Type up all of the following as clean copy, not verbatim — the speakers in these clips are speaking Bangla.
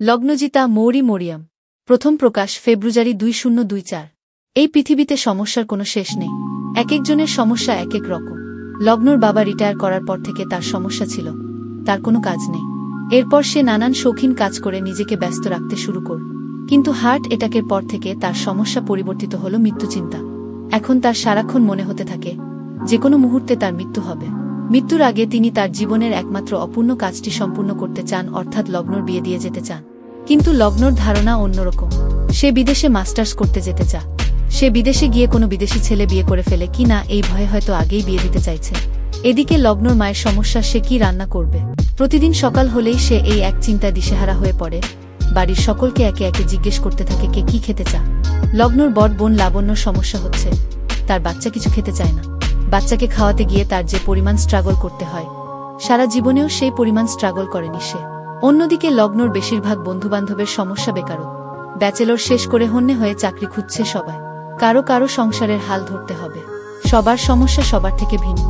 লগ্নজিতা মৌরি মরিয়ম। প্রথম প্রকাশ ফেব্রুয়ারি 2024। এই পৃথিবীতে সমস্যার কোনো শেষ নেই। এক একজনের সমস্যা এক এক রকম। লগ্নর বাবা রিটায়ার করার পর থেকে তার সমস্যা ছিল তার কোনো কাজ নেই। এরপর সে নানান শৌখিন কাজ করে নিজেকে ব্যস্ত রাখতে শুরু করল। কিন্তু হার্ট অ্যাটাকের পর থেকে তার সমস্যা পরিবর্তিত হল মৃত্যুচিন্তা। এখন তার সারাক্ষণ মনে হতে থাকে যে কোনো মুহূর্তে তার মৃত্যু হবে। মৃত্যুর আগে তিনি তার জীবনের একমাত্র অপূর্ণ কাজটি সম্পূর্ণ করতে চান, অর্থাৎ লগ্নর বিয়ে দিয়ে যেতে চান। কিন্তু লগ্নর ধারণা অন্যরকম। সে বিদেশে মাস্টার্স করতে যেতে চায়। সে বিদেশে গিয়ে কোনো বিদেশি ছেলে বিয়ে করে ফেলে কি না এই ভয়ে হয়তো আগেই বিয়ে দিতে চাইছে। এদিকে লগ্নর মায়ের সমস্যা, সে কি রান্না করবে। প্রতিদিন সকাল হলেই সে এই এক চিন্তায় দিশেহারা হয়ে পড়ে। বাড়ির সকলকে একে একে জিজ্ঞেস করতে থাকে কে কি খেতে চায়। লগ্নর বড় বোন লাবণ্যর সমস্যা হচ্ছে তার বাচ্চা কিছু খেতে চায় না। বাচ্চাকে খাওয়াতে গিয়ে তার যে পরিমাণ স্ট্রাগল করতে হয়, সারা জীবনেও সেই পরিমাণ স্ট্রাগল করেনি সে। অন্যদিকে লগ্নর বেশিরভাগ বন্ধুবান্ধবের সমস্যা বেকারত্ব। ব্যাচেলর শেষ করে হন্যে হয়ে চাকরি খুঁজছে সবাই। কারো কারো সংসারের হাল ধরতে হবে। সবার সমস্যা সবার থেকে ভিন্ন।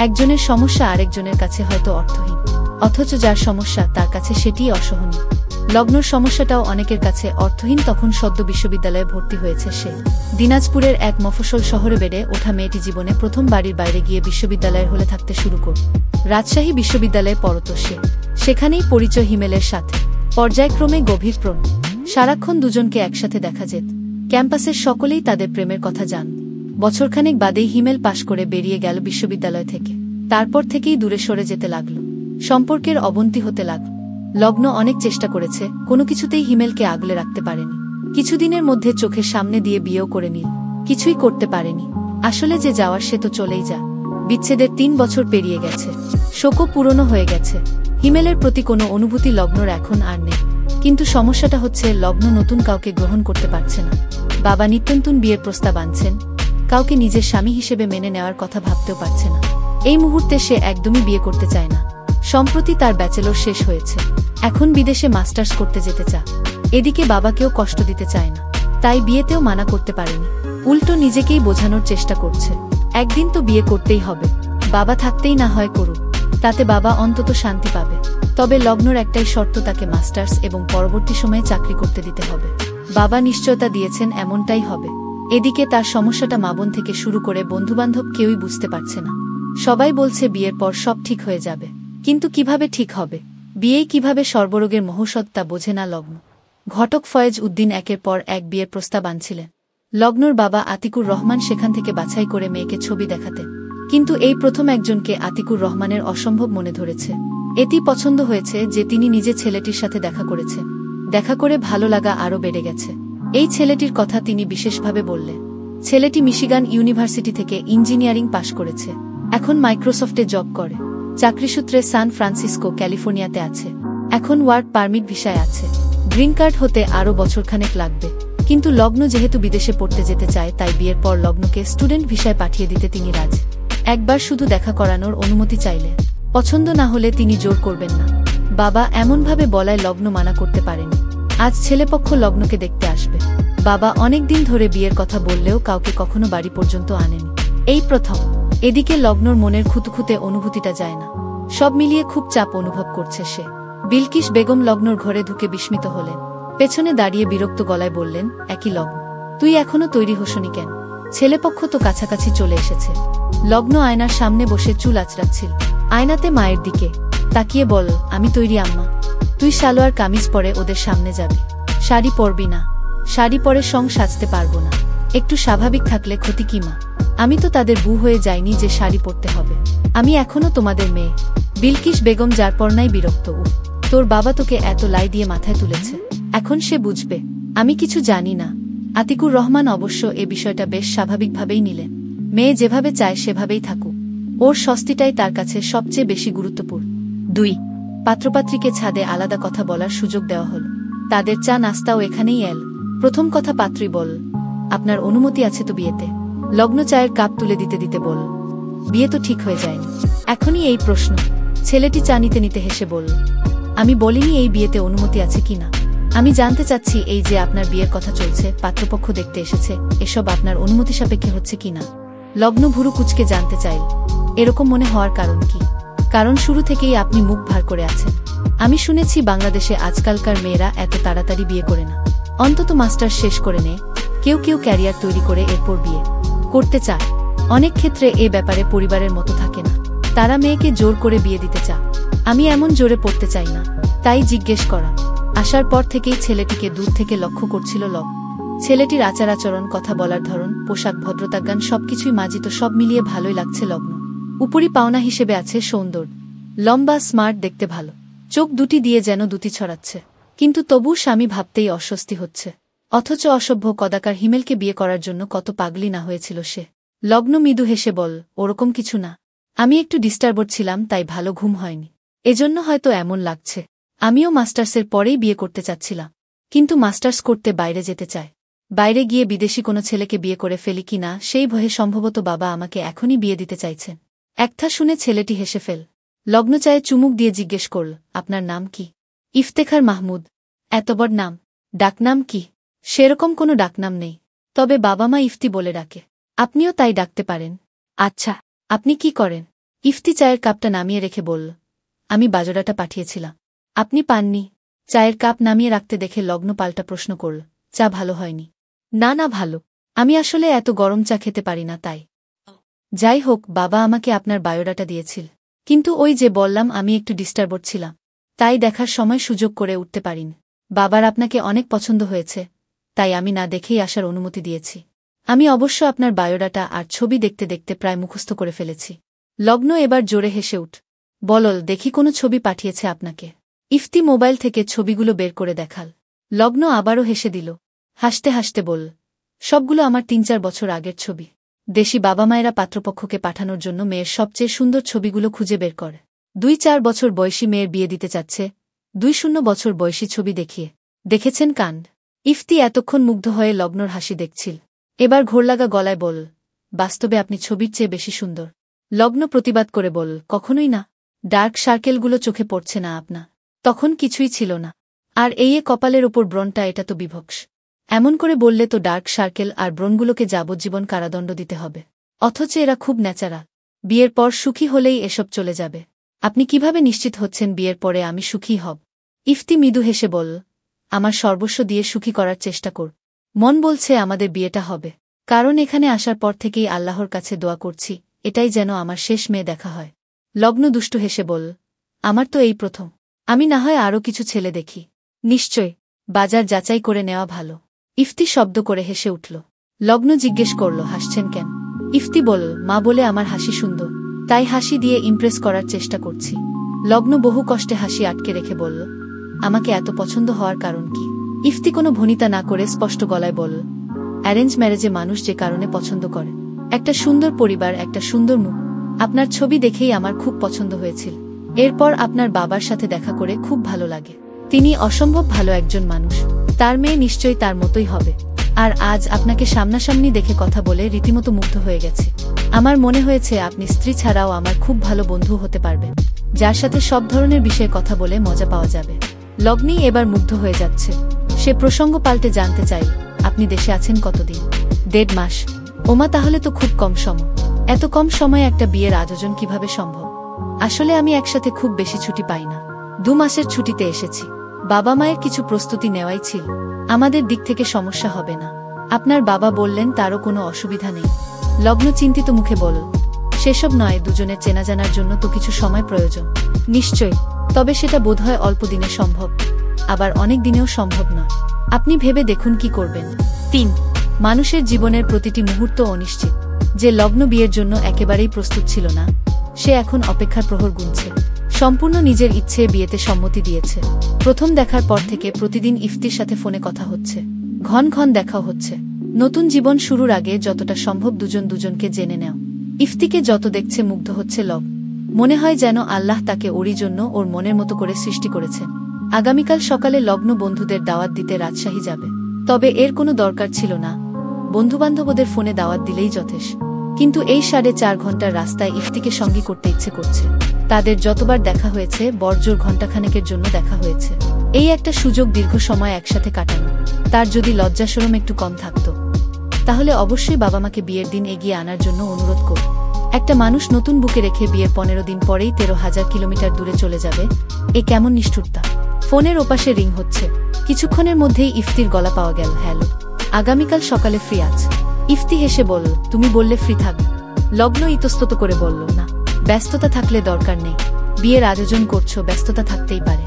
একজনের সমস্যা আরেকজনের কাছে হয়তো অর্থহীন, অথচ যার সমস্যা তার কাছে সেটিই অসহনীয়। লগ্নর সমস্যাটাও অনেকের কাছে অর্থহীন। তখন সদ্য বিশ্ববিদ্যালয়ে ভর্তি হয়েছে সে। দিনাজপুরের এক মফস্বল শহরে বেড়ে ওঠা মেয়েটি জীবনে প্রথম বাড়ির বাইরে গিয়ে বিশ্ববিদ্যালয়ের হলে থাকতে শুরু করল। রাজশাহী বিশ্ববিদ্যালয়ে পড়ত সে। সেখানেই পরিচয় হিমেলের সাথে। পর্যায়ক্রমে গভীর প্রণয়। সারাক্ষণ দুজনকে একসাথে দেখা যেত। ক্যাম্পাসের সকলেই তাদের প্রেমের কথা জানত। বছরখানেক বাদেই হিমেল পাশ করে বেরিয়ে গেল বিশ্ববিদ্যালয় থেকে। তারপর থেকেই দূরে সরে যেতে লাগল। সম্পর্কের অবনতি হতে লাগল। লগ্ন অনেক চেষ্টা করেছে, কোনো কিছুতেই হিমেলকে আগলে রাখতে পারেনি। কিছুদিনের মধ্যে চোখের সামনে দিয়ে বিয়েও করে নিল। কিছুই করতে পারেনি। আসলে যে যাওয়ার সে তো চলেই যা। বিচ্ছেদের 3 বছর পেরিয়ে গেছে। শোকও পুরনো হয়ে গেছে। হিমেলের প্রতি কোনো অনুভূতি লগ্নর এখন আর নেই। কিন্তু সমস্যাটা হচ্ছে লগ্ন নতুন কাউকে গ্রহণ করতে পারছে না। বাবা নিত্যন্তন বিয়ের প্রস্তাব আনছেন, কাউকে নিজের স্বামী হিসেবে মেনে নেওয়ার কথা ভাবতেও পারছে না। এই মুহূর্তে সে একদমই বিয়ে করতে চায় না। সম্প্রতি তার ব্যাচেলর শেষ হয়েছে। এখন বিদেশে মাস্টার্স করতে যেতে চায়। এদিকে বাবাকেও কষ্ট দিতে চায় না, তাই বিয়েতেও মানা করতে পারেনি। উল্টো নিজেকেই বোঝানোর চেষ্টা করছে একদিন তো বিয়ে করতেই হবে। বাবা থাকতেই না হয় করুক, তাতে বাবা অন্তত শান্তি পাবে। তবে লগ্নর একটাই শর্ত, তাকে মাস্টার্স এবং পরবর্তী সময়ে চাকরি করতে দিতে হবে। বাবা নিশ্চয়তা দিয়েছেন এমনটাই হবে। এদিকে তার সমস্যাটা মা বোন থেকে শুরু করে বন্ধুবান্ধব কেউই বুঝতে পারছে না। সবাই বলছে বিয়ের পর সব ঠিক হয়ে যাবে, কিন্তু কিভাবে ঠিক হবে, বিয়েই কিভাবে সর্বরোগের মহৌষধ তা বোঝে না লগ্ন। ঘটক ফয়েজ উদ্দিন একের পর এক বিয়ের প্রস্তাব আনছিলেন। লগ্নর বাবা আতিকুর রহমান সেখান থেকে বাছাই করে মেয়েকে ছবি দেখাতেন। কিন্তু এই প্রথম একজনকে আতিকুর রহমানের অসম্ভব মনে ধরেছে। এটি পছন্দ হয়েছে যে তিনি নিজে ছেলেটির সাথে দেখা করেছেন। দেখা করে ভালো লাগা আরও বেড়ে গেছে। এই ছেলেটির কথা তিনি বিশেষভাবে বললেন। ছেলেটি মিশিগান ইউনিভার্সিটি থেকে ইঞ্জিনিয়ারিং পাশ করেছে। এখন মাইক্রোসফটে জব করে। চাকরিসূত্রে সান ফ্রান্সিসকো ক্যালিফোর্নিয়াতে আছে। এখন ওয়ার্ক পারমিট ভিসায় আছে। গ্রিন কার্ড হতে আরও বছরখানেক লাগবে। কিন্তু লগ্ন যেহেতু বিদেশে পড়তে যেতে চায়, তাই বিয়ের পর লগ্নকে স্টুডেন্ট ভিসায় পাঠিয়ে দিতে তিনি রাজি। একবার শুধু দেখা করানোর অনুমতি চাইলে, পছন্দ না হলে তিনি জোর করবেন না। বাবা এমনভাবে বলায় লগ্ন মানা করতে পারেনি। আজ ছেলেপক্ষ লগ্নকে দেখতে আসবে। বাবা অনেকদিন ধরে বিয়ের কথা বললেও কাউকে কখনো বাড়ি পর্যন্ত আনেনি, এই প্রথম। এদিকে লগ্নর মনের খুঁতখুঁতে অনুভূতিটা যায় না। সব মিলিয়ে খুব চাপ অনুভব করছে সে। বিলকিস বেগম লগ্নর ঘরে ঢুকে বিস্মিত হলেন। পেছনে দাঁড়িয়ে বিরক্ত গলায় বললেন, একই লগ্ন, তুই এখনো তৈরি হোসনি কেন? ছেলেপক্ষ তো কাছাকাছি চলে এসেছে। লগ্ন আয়নার সামনে বসে চুল আঁচড়াচ্ছিল। আয়নাতে মায়ের দিকে তাকিয়ে বল, আমি তৈরি আম্মা। তুই সালোয়ার কামিজ পরে ওদের সামনে যাবি। শাড়ি পরবি না। শাড়ি পরে সং সাজতে পারবো না। একটু স্বাভাবিক থাকলে ক্ষতি কি মা? আমি তো তাদের বউ হয়ে যাইনি যে শাড়ি পরতে হবে। আমি এখনো তোমাদের মেয়ে। বিলকিস বেগম যার পরনাই বিরক্ত। তোর বাবা তোকে এত লাই দিয়ে মাথায় তুলেছে, এখন সে বুঝবে আমি কিছু জানি না। আতিকুর রহমান অবশ্য এ বিষয়টা বেশ স্বাভাবিকভাবেই নিলেন। মেয়ে যেভাবে চায় সেভাবেই থাকুক। ওর স্বস্তিটাই তার কাছে সবচেয়ে বেশি গুরুত্বপূর্ণ। 2 পাত্রপাত্রীকে ছাদে আলাদা কথা বলার সুযোগ দেওয়া হল। তাদের চা নাস্তাও এখানেই এল। প্রথম কথা পাত্রী বল, আপনার অনুমতি আছে তো বিয়েতে? লগ্ন চায়ের কাপ তুলে দিতে দিতে বল, বিয়ে তো ঠিক হয়ে যায়নি, এখনই এই প্রশ্ন। ছেলেটি চা নিতে নিতে হেসে বল, আমি বলিনি এই বিয়েতে অনুমতি আছে কিনা। আমি জানতে চাচ্ছি এই যে আপনার বিয়ের কথা চলছে, পাত্রপক্ষ দেখতে এসেছে, এসব আপনার অনুমতি সাপেক্ষে হচ্ছে কিনা। লগ্ন ভুরু কুচকে জানতে চাইল, এরকম মনে হওয়ার কারণ কি? কারণ শুরু থেকেই আপনি মুখ ভার করে আছেন। আমি শুনেছি বাংলাদেশে আজকালকার মেয়েরা এত তাড়াতাড়ি বিয়ে করে না, অন্তত মাস্টার্স শেষ করে নে, কেউ কেউ ক্যারিয়ার তৈরি করে এরপর বিয়ে করতে চায়। অনেক ক্ষেত্রে এ ব্যাপারে পরিবারের মতো থাকে না, তারা মেয়েকে জোর করে বিয়ে দিতে চায়। আমি এমন জোরে পড়তে চাই না, তাই জিজ্ঞেস করা। আসার পর থেকেই ছেলেটিকে দূর থেকে লক্ষ্য করছিল লগ্ন। ছেলেটির আচার আচরণ, কথা বলার ধরন, পোশাক, ভদ্রতাজ্ঞান সবকিছুই মার্জিত, সব মিলিয়ে ভালোই লাগছে লগ্ন। উপরি পাওনা হিসেবে আছে সৌন্দর্য, লম্বা, স্মার্ট, দেখতে ভালো, চোখ দুটি দিয়ে যেন দুটি ছড়াচ্ছে। কিন্তু তবু স্বামী ভাবতেই অস্বস্তি হচ্ছে। অথচ অসভ্য কদাকার হিমেলকে বিয়ে করার জন্য কত পাগলি না হয়েছিল সে। লগ্ন মৃদু হেসে বল, ওরকম কিছু না, আমি একটু ডিস্টার্বড ছিলাম, তাই ভালো ঘুম হয়নি, এজন্য হয়তো এমন লাগছে। আমিও মাস্টার্সের পরেই বিয়ে করতে চাচ্ছিলাম, কিন্তু মাস্টার্স করতে বাইরে যেতে চায়। বাইরে গিয়ে বিদেশি কোনো ছেলেকে বিয়ে করে ফেলি কি না সেই ভয়ে সম্ভবত বাবা আমাকে এখনই বিয়ে দিতে চাইছেন। একটা শুনে ছেলেটি হেসে ফেল। লগ্ন চায়ে চুমুক দিয়ে জিজ্ঞেস করল, আপনার নাম কি? ইফতেখার মাহমুদ। এত বড় নাম, ডাকনাম কি? সেরকম কোনো ডাকনাম নেই, তবে বাবা মা ইফতি বলে ডাকে, আপনিও তাই ডাকতে পারেন। আচ্ছা, আপনি কি করেন? ইফতি চায়ের কাপটা নামিয়ে রেখে বলল, আমি বাজরাটা পাঠিয়েছিলাম, আপনি পাননি? চায়ের কাপ নামিয়ে রাখতে দেখে লগ্ন পাল্টা প্রশ্ন করল, চা ভালো হয়নি? না না, ভালো, আমি আসলে এত গরম চা খেতে পারি না তাই। যাই হোক, বাবা আমাকে আপনার বায়োডাটা দিয়েছিল, কিন্তু ওই যে বললাম আমি একটু ডিস্টার্বড ছিলাম, তাই দেখার সময় সুযোগ করে উঠতে পারিনি। বাবার আপনাকে অনেক পছন্দ হয়েছে, তাই আমি না দেখেই আসার অনুমতি দিয়েছি। আমি অবশ্য আপনার বায়োডাটা আর ছবি দেখতে দেখতে প্রায় মুখস্থ করে ফেলেছি। লগ্ন এবার জোরে হেসে উঠ বলল, দেখি কোনো ছবি পাঠিয়েছে আপনাকে। ইফতি মোবাইল থেকে ছবিগুলো বের করে দেখাল। লগ্ন আবারও হেসে দিল, হাসতে হাসতে বলল, সবগুলো আমার ৩-৪ বছর আগের ছবি। দেশি বাবা মায়েরা পাত্রপক্ষকে পাঠানোর জন্য মেয়ের সবচেয়ে সুন্দর ছবিগুলো খুঁজে বের করে ২-৪ বছর বয়সী মেয়ের বিয়ে দিতে চাচ্ছে ২-০ বছর বয়সী ছবি দেখিয়ে। দেখেছেন কাণ্ড? ইফতি এতক্ষণ মুগ্ধ হয়ে লগ্নর হাসি দেখছিল, এবার ঘোরলাগা গলায় বল, বাস্তবে আপনি ছবির চেয়ে বেশি সুন্দর। লগ্ন প্রতিবাদ করে বল, কখনোই না, ডার্ক সার্কেলগুলো চোখে পড়ছে না আপনা। তখন কিছুই ছিল না, আর এই কপালের ওপর ব্রণটা, এটা তো বিভক্স। এমন করে বললে তো ডার্ক সার্কেল আর ব্রণগুলোকে যাবজ্জীবন কারাদণ্ড দিতে হবে, অথচ এরা খুব ন্যাচারাল। বিয়ের পর সুখী হলেই এসব চলে যাবে। আপনি কিভাবে নিশ্চিত হচ্ছেন বিয়ের পরে আমি সুখী হব? ইফতি মৃদু হেসে বল, আমার সর্বস্ব দিয়ে সুখী করার চেষ্টা কর। মন বলছে আমাদের বিয়েটা হবে, কারণ এখানে আসার পর থেকেই আল্লাহর কাছে দোয়া করছি, এটাই যেন আমার শেষ মেয়ে দেখা হয়। লগ্ন দুষ্টু হেসে বল, আমার তো এই প্রথম, আমি না হয় আরও কিছু ছেলে দেখি। নিশ্চয়, বাজার যাচাই করে নেওয়া ভালো। ইফতি শব্দ করে হেসে উঠল। লগ্ন জিজ্ঞেস করল, হাসছেন কেন? ইফতি বল, মা বলে আমার হাসি সুন্দর, তাই হাসি দিয়ে ইমপ্রেস করার চেষ্টা করছি। লগ্ন বহু কষ্টে হাসি আটকে রেখে বলল, আমাকে এত পছন্দ হওয়ার কারণ কি? ইফতি কোনো ভনিতা না করে স্পষ্ট গলায় বলল, অ্যারেঞ্জ ম্যারেজে মানুষ যে কারণে পছন্দ করে, একটা সুন্দর পরিবার, একটা সুন্দর মুখ। আপনার ছবি দেখেই আমার খুব পছন্দ হয়েছিল, এরপর আপনার বাবার সাথে দেখা করে খুব ভালো লাগে। তিনি অসম্ভব ভালো একজন মানুষ, তার মেয়ে নিশ্চয়ই তার মতোই হবে। আর আজ আপনাকে সামনাসামনি দেখে কথা বলে রীতিমতো মুগ্ধ হয়ে গেছে। আমার মনে হয়েছে আপনি স্ত্রী ছাড়াও আমার খুব ভালো বন্ধু হতে পারবেন, যার সাথে সব ধরনের বিষয়ে কথা বলে মজা পাওয়া যাবে। লগ্নি এবার মুগ্ধ হয়ে যাচ্ছে। সে প্রসঙ্গ পাল্টে জানতে চাই, আপনি দেশে আছেন কতদিন? ১.৫ মাস। ওমা, তাহলে তো খুব কম সময়। এত কম সময়ে একটা বিয়ের আয়োজন কিভাবে সম্ভব? আসলে আমি একসাথে খুব বেশি ছুটি পাই না, ২ মাসের ছুটিতে এসেছি। বাবা মায়ের কিছু প্রস্তুতি নেওয়াই ছিল, আমাদের দিক থেকে সমস্যা হবে না। আপনার বাবা বললেন তারও কোনো অসুবিধা নেই। লগ্ন চিন্তিত মুখে বলল, সেসব নয়, দুজনের চেনা জানার জন্য তো কিছু সময় প্রয়োজন। নিশ্চয়, তবে সেটা বোধহয় অল্প দিনে সম্ভব, আবার অনেক দিনেও সম্ভব নয়। আপনি ভেবে দেখুন কি করবেন। ৩. মানুষের জীবনের প্রতিটি মুহূর্ত অনিশ্চিত। যে লগ্ন বিয়ের জন্য একেবারেই প্রস্তুত ছিল না, সে এখন অপেক্ষার প্রহর গুনছে। সম্পূর্ণ নিজের ইচ্ছে বিয়েতে সম্মতি দিয়েছে। প্রথম দেখার পর থেকে প্রতিদিন ইফতির সাথে ফোনে কথা হচ্ছে, ঘন ঘন দেখাও হচ্ছে। নতুন জীবন শুরুর আগে যতটা সম্ভব দুজন দুজনকে জেনে নেও। ইফতিকে যত দেখছে মুগ্ধ হচ্ছে লগ্ন। মনে হয় যেন আল্লাহ তাকে ওরই জন্য ওর মনের মতো করে সৃষ্টি করেছেন। আগামীকাল সকালে লগ্ন বন্ধুদের দাওয়াত দিতে রাজশাহী যাবে, তবে এর কোনো দরকার ছিল না, বন্ধুবান্ধবদের ফোনে দাওয়াত দিলেই যথেষ্ট। কিন্তু এই ৪.৫ ঘন্টার রাস্তায় ইফতিকে সঙ্গী করতে ইচ্ছে করছে। তাদের যতবার দেখা হয়েছে বড়জোর ঘণ্টাখানেকের জন্য দেখা হয়েছে। এই একটা সুযোগ দীর্ঘ সময় একসাথে কাটানো। তার যদি লজ্জাশরম একটু কম থাকত, তাহলে অবশ্যই বাবা মাকে বিয়ের দিন এগিয়ে আনার জন্য অনুরোধ করত। একটা মানুষ নতুন বুকে রেখে বিয়ের 15 দিন পরেই 13,000 কিলোমিটার দূরে চলে যাবে, এ কেমন নিষ্ঠুরতা। ফোনের ওপাশে রিং হচ্ছে। কিছুক্ষণের মধ্যেই ইফতির গলা পাওয়া গেল। হ্যালো, আগামীকাল সকালে ফ্রি আছে? ইফতি হেসে বলল, তুমি বললে ফ্রি থাকবে। লগ্ন ইতস্তত করে বলল, না, ব্যস্ততা থাকলে দরকার নেই। বিয়ের আয়োজন করছো, ব্যস্ততা থাকতেই পারে।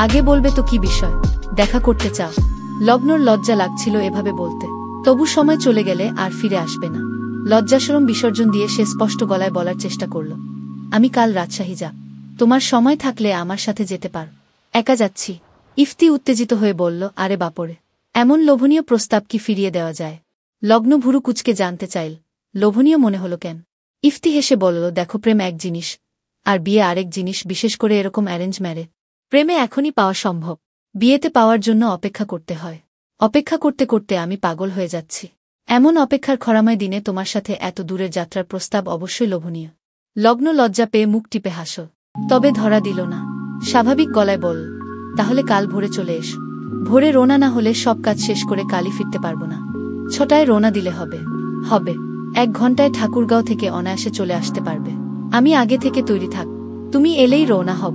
আগে বলবে তো কি বিষয়, দেখা করতে চাও? লগ্নর লজ্জা লাগছিল এভাবে বলতে, তবু সময় চলে গেলে আর ফিরে আসবে না। লজ্জাশরম বিসর্জন দিয়ে সে স্পষ্ট গলায় বলার চেষ্টা করল, আমি কাল রাজশাহী যাব। তোমার সময় থাকলে আমার সাথে যেতে পার। একা যাচ্ছি। ইফতি উত্তেজিত হয়ে বলল, আরে বাপরে, এমন লোভনীয় প্রস্তাব কি ফিরিয়ে দেওয়া যায়? লগ্ন ভুরু কুচকে জানতে চাইল, লোভনীয় মনে হলো কেন? ইফতি হেসে বলল, দেখো, প্রেম এক জিনিস আর বিয়ে আরেক জিনিস, বিশেষ করে এরকম অ্যারেঞ্জ ম্যারেজ। প্রেমে এখনই পাওয়া সম্ভব, বিয়েতে পাওয়ার জন্য অপেক্ষা করতে হয়। অপেক্ষা করতে করতে আমি পাগল হয়ে যাচ্ছি। এমন অপেক্ষার খরাময় দিনে তোমার সাথে এত দূরের যাত্রার প্রস্তাব অবশ্যই লোভনীয়। লগ্ন লজ্জা পেয়ে মুখ টিপে হাসল, তবে ধরা দিল না। স্বাভাবিক গলায় বলল, তাহলে কাল ভোরে চলে এসো। ভোরে রোনা না হলে সব কাজ শেষ করে কালই ফিরতে পারবো না। 6টায় রোনা দিলে হবে? হবে। 1 ঘন্টায় ঠাকুরগাঁও থেকে অনায়াসে চলে আসতে পারবে। আমি আগে থেকে তৈরি থাক, তুমি এলেই রওনা হব।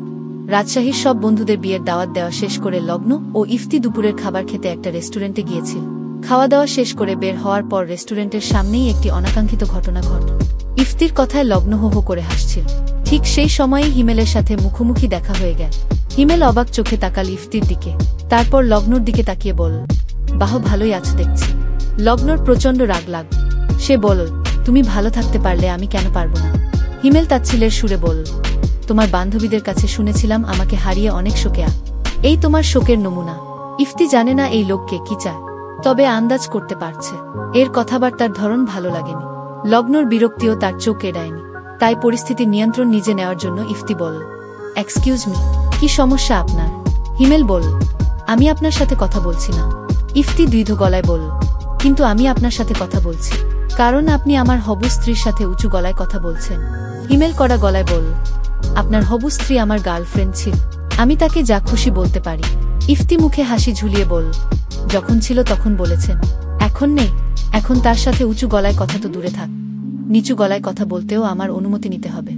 রাজশাহীর সব বন্ধুদের বিয়ের দাওয়াত দেওয়া শেষ করে লগ্ন ও ইফতি দুপুরের খাবার খেতে একটা রেস্টুরেন্টে গিয়েছিল। খাওয়া দাওয়া শেষ করে বের হওয়ার পর রেস্টুরেন্টের সামনেই একটি অনাকাঙ্ক্ষিত ঘটনা ঘটল। ইফতির কথায় লগ্ন হো হো করে হাসছিল। ঠিক সেই সময়েই হিমেলের সাথে মুখোমুখি দেখা হয়ে গেল। হিমেল অবাক চোখে তাকাল ইফতির দিকে, তারপর লগ্নর দিকে তাকিয়ে বলল, বাহ, ভালোই আছো দেখছি। লগ্নর প্রচণ্ড রাগ লাগ। সে বলল, তুমি ভালো থাকতে পারলে আমি কেন পারবো না? হিমেল তাচ্ছিলের সুরে বলল, তোমার বান্ধবীদের কাছে শুনেছিলাম আমাকে হারিয়ে অনেক শোকে। এই তোমার শোকের নমুনা। ইফতি জানে না এই লোককে কি চায়, তবে আন্দাজ করতে পারছে। এর কথাবার্তার ধরন ভালো লাগেনি। লগ্নর বিরক্তিও তার চোখ এড়ায়নি। তাই পরিস্থিতির নিয়ন্ত্রণ নিজে নেওয়ার জন্য ইফতি বলল, এক্সকিউজ মি, কি সমস্যা আপনার? হিমেল বলল, আমি আপনার সাথে কথা বলছি না। ইফতি দৃঢ় গলায় বলল, কিন্তু আমি আপনার সাথে কথা বলছি, কারণ আপনি আমার হবু স্ত্রীর সাথে উঁচু গলায় কথা বলছেন। হিমেল কড়া গলায় বলল, আপনার হবু স্ত্রী আমার গার্লফ্রেন্ড ছিল, আমি তাকে যা খুশি বলতে পারি। ইফতি মুখে হাসি ঝুলিয়ে বলল, যখন ছিল তখন বলেছেন, এখন নেই। এখন তার সাথে উঁচু গলায় কথা তো দূরে থাক, নিচু গলায় কথা বলতেও আমার অনুমতি নিতে হবে।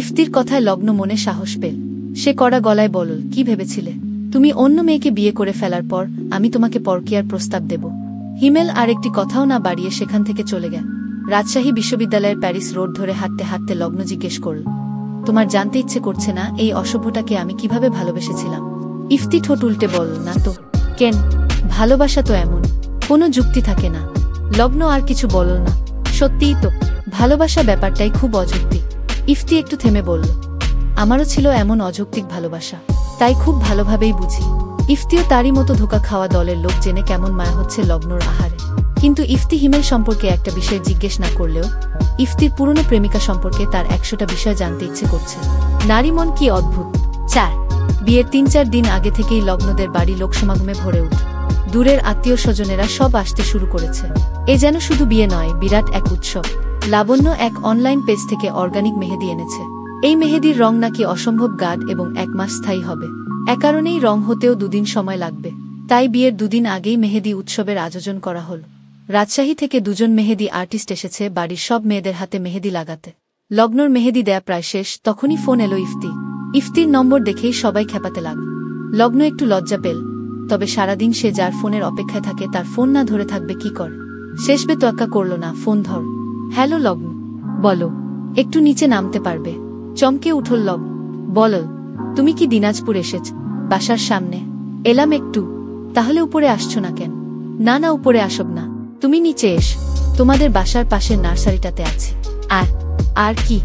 ইফতির কথায় লগ্ন মনে সাহস পেল। সে কড়া গলায় বলল, কি ভেবেছিলে তুমি অন্য মেয়েকে বিয়ে করে ফেলার পর আমি তোমাকে পরকীয়ার প্রস্তাব দেব? হিমেল আর একটি কথাও না বাড়িয়ে সেখান থেকে চলে গেল। রাজশাহী বিশ্ববিদ্যালয়ের প্যারিস রোড ধরে হাঁটতে হাঁটতে লগ্ন জিজ্ঞেস করল, তোমার জানতে ইচ্ছে করছে না এই অসভ্যটাকে আমি কিভাবে ভালোবেসেছিলাম? ইফতি ঠোঁট উল্টে বলল, না তো। কেন? ভালোবাসা তো এমন, কোনো যুক্তি থাকে না। লগ্ন আর কিছু বলল না। সত্যিই তো, ভালোবাসা ব্যাপারটাই খুব অযৌক্তিক। ইফতি একটু থেমে বলল, আমারও ছিল এমন অযৌক্তিক ভালোবাসা, তাই খুব ভালোভাবেই বুঝি। ইফতিও তারই মতো ধোকা খাওয়া দলের লোক জেনে কেমন মায়া হচ্ছে লগ্নর আহারে। কিন্তু ইফতি হিমেল সম্পর্কে একটা বিষয় জিজ্ঞেস না করলেও ইফতির পুরনো প্রেমিকা সম্পর্কে তার 100টা বিষয় জানতে ইচ্ছে করছে। নারী মন কি অদ্ভুত। 4 বিয়ের 3-4 দিন আগে থেকেই লগ্নদের বাড়ি লোকসমাগমে ভরে উঠ। দূরের আত্মীয় স্বজনেরা সব আসতে শুরু করেছে। এ যেন শুধু বিয়ে নয়, বিরাট এক উৎসব। লাবণ্য এক অনলাইন পেজ থেকে অর্গানিক মেহেদি এনেছে। এই মেহেদির রং নাকি অসম্ভব গাঢ় এবং 1 মাস স্থায়ী হবে। এ কারণেই রং হতেও 2 দিন সময় লাগবে। তাই বিয়ের 2 দিন আগেই মেহেদি উৎসবের আয়োজন করা হল। রাজশাহী থেকে 2 জন মেহেদি আর্টিস্ট এসেছে বাড়ির সব মেয়েদের হাতে মেহেদি লাগাতে। লগ্নর মেহেদি দেয়া প্রায় শেষ, তখনই ফোন এলো ইফতির নম্বর দেখেই সবাই খেপাতে লাগল। লগ্ন একটু লজ্জা পেল, তবে সারাদিন সে যার ফোনের অপেক্ষায় থাকে তার ফোন না ধরে থাকবে কি করে। শেষ বেতোয়াক্কা করল না, ফোন ধর। হ্যালো লগ্ন, বলো। একটু নিচে নামতে পারবে? চমকে উঠল লগ্ন। বল, তুমি কি দিনাজপুর এসেছ? বাসার সামনে এলাম একটু। তাহলে উপরে আসছো না কেন? না না, উপরে আসব না, তুমি নিচে এস, তোমাদের বাসার পাশের নার্সারিটাতে আছে। আর কি?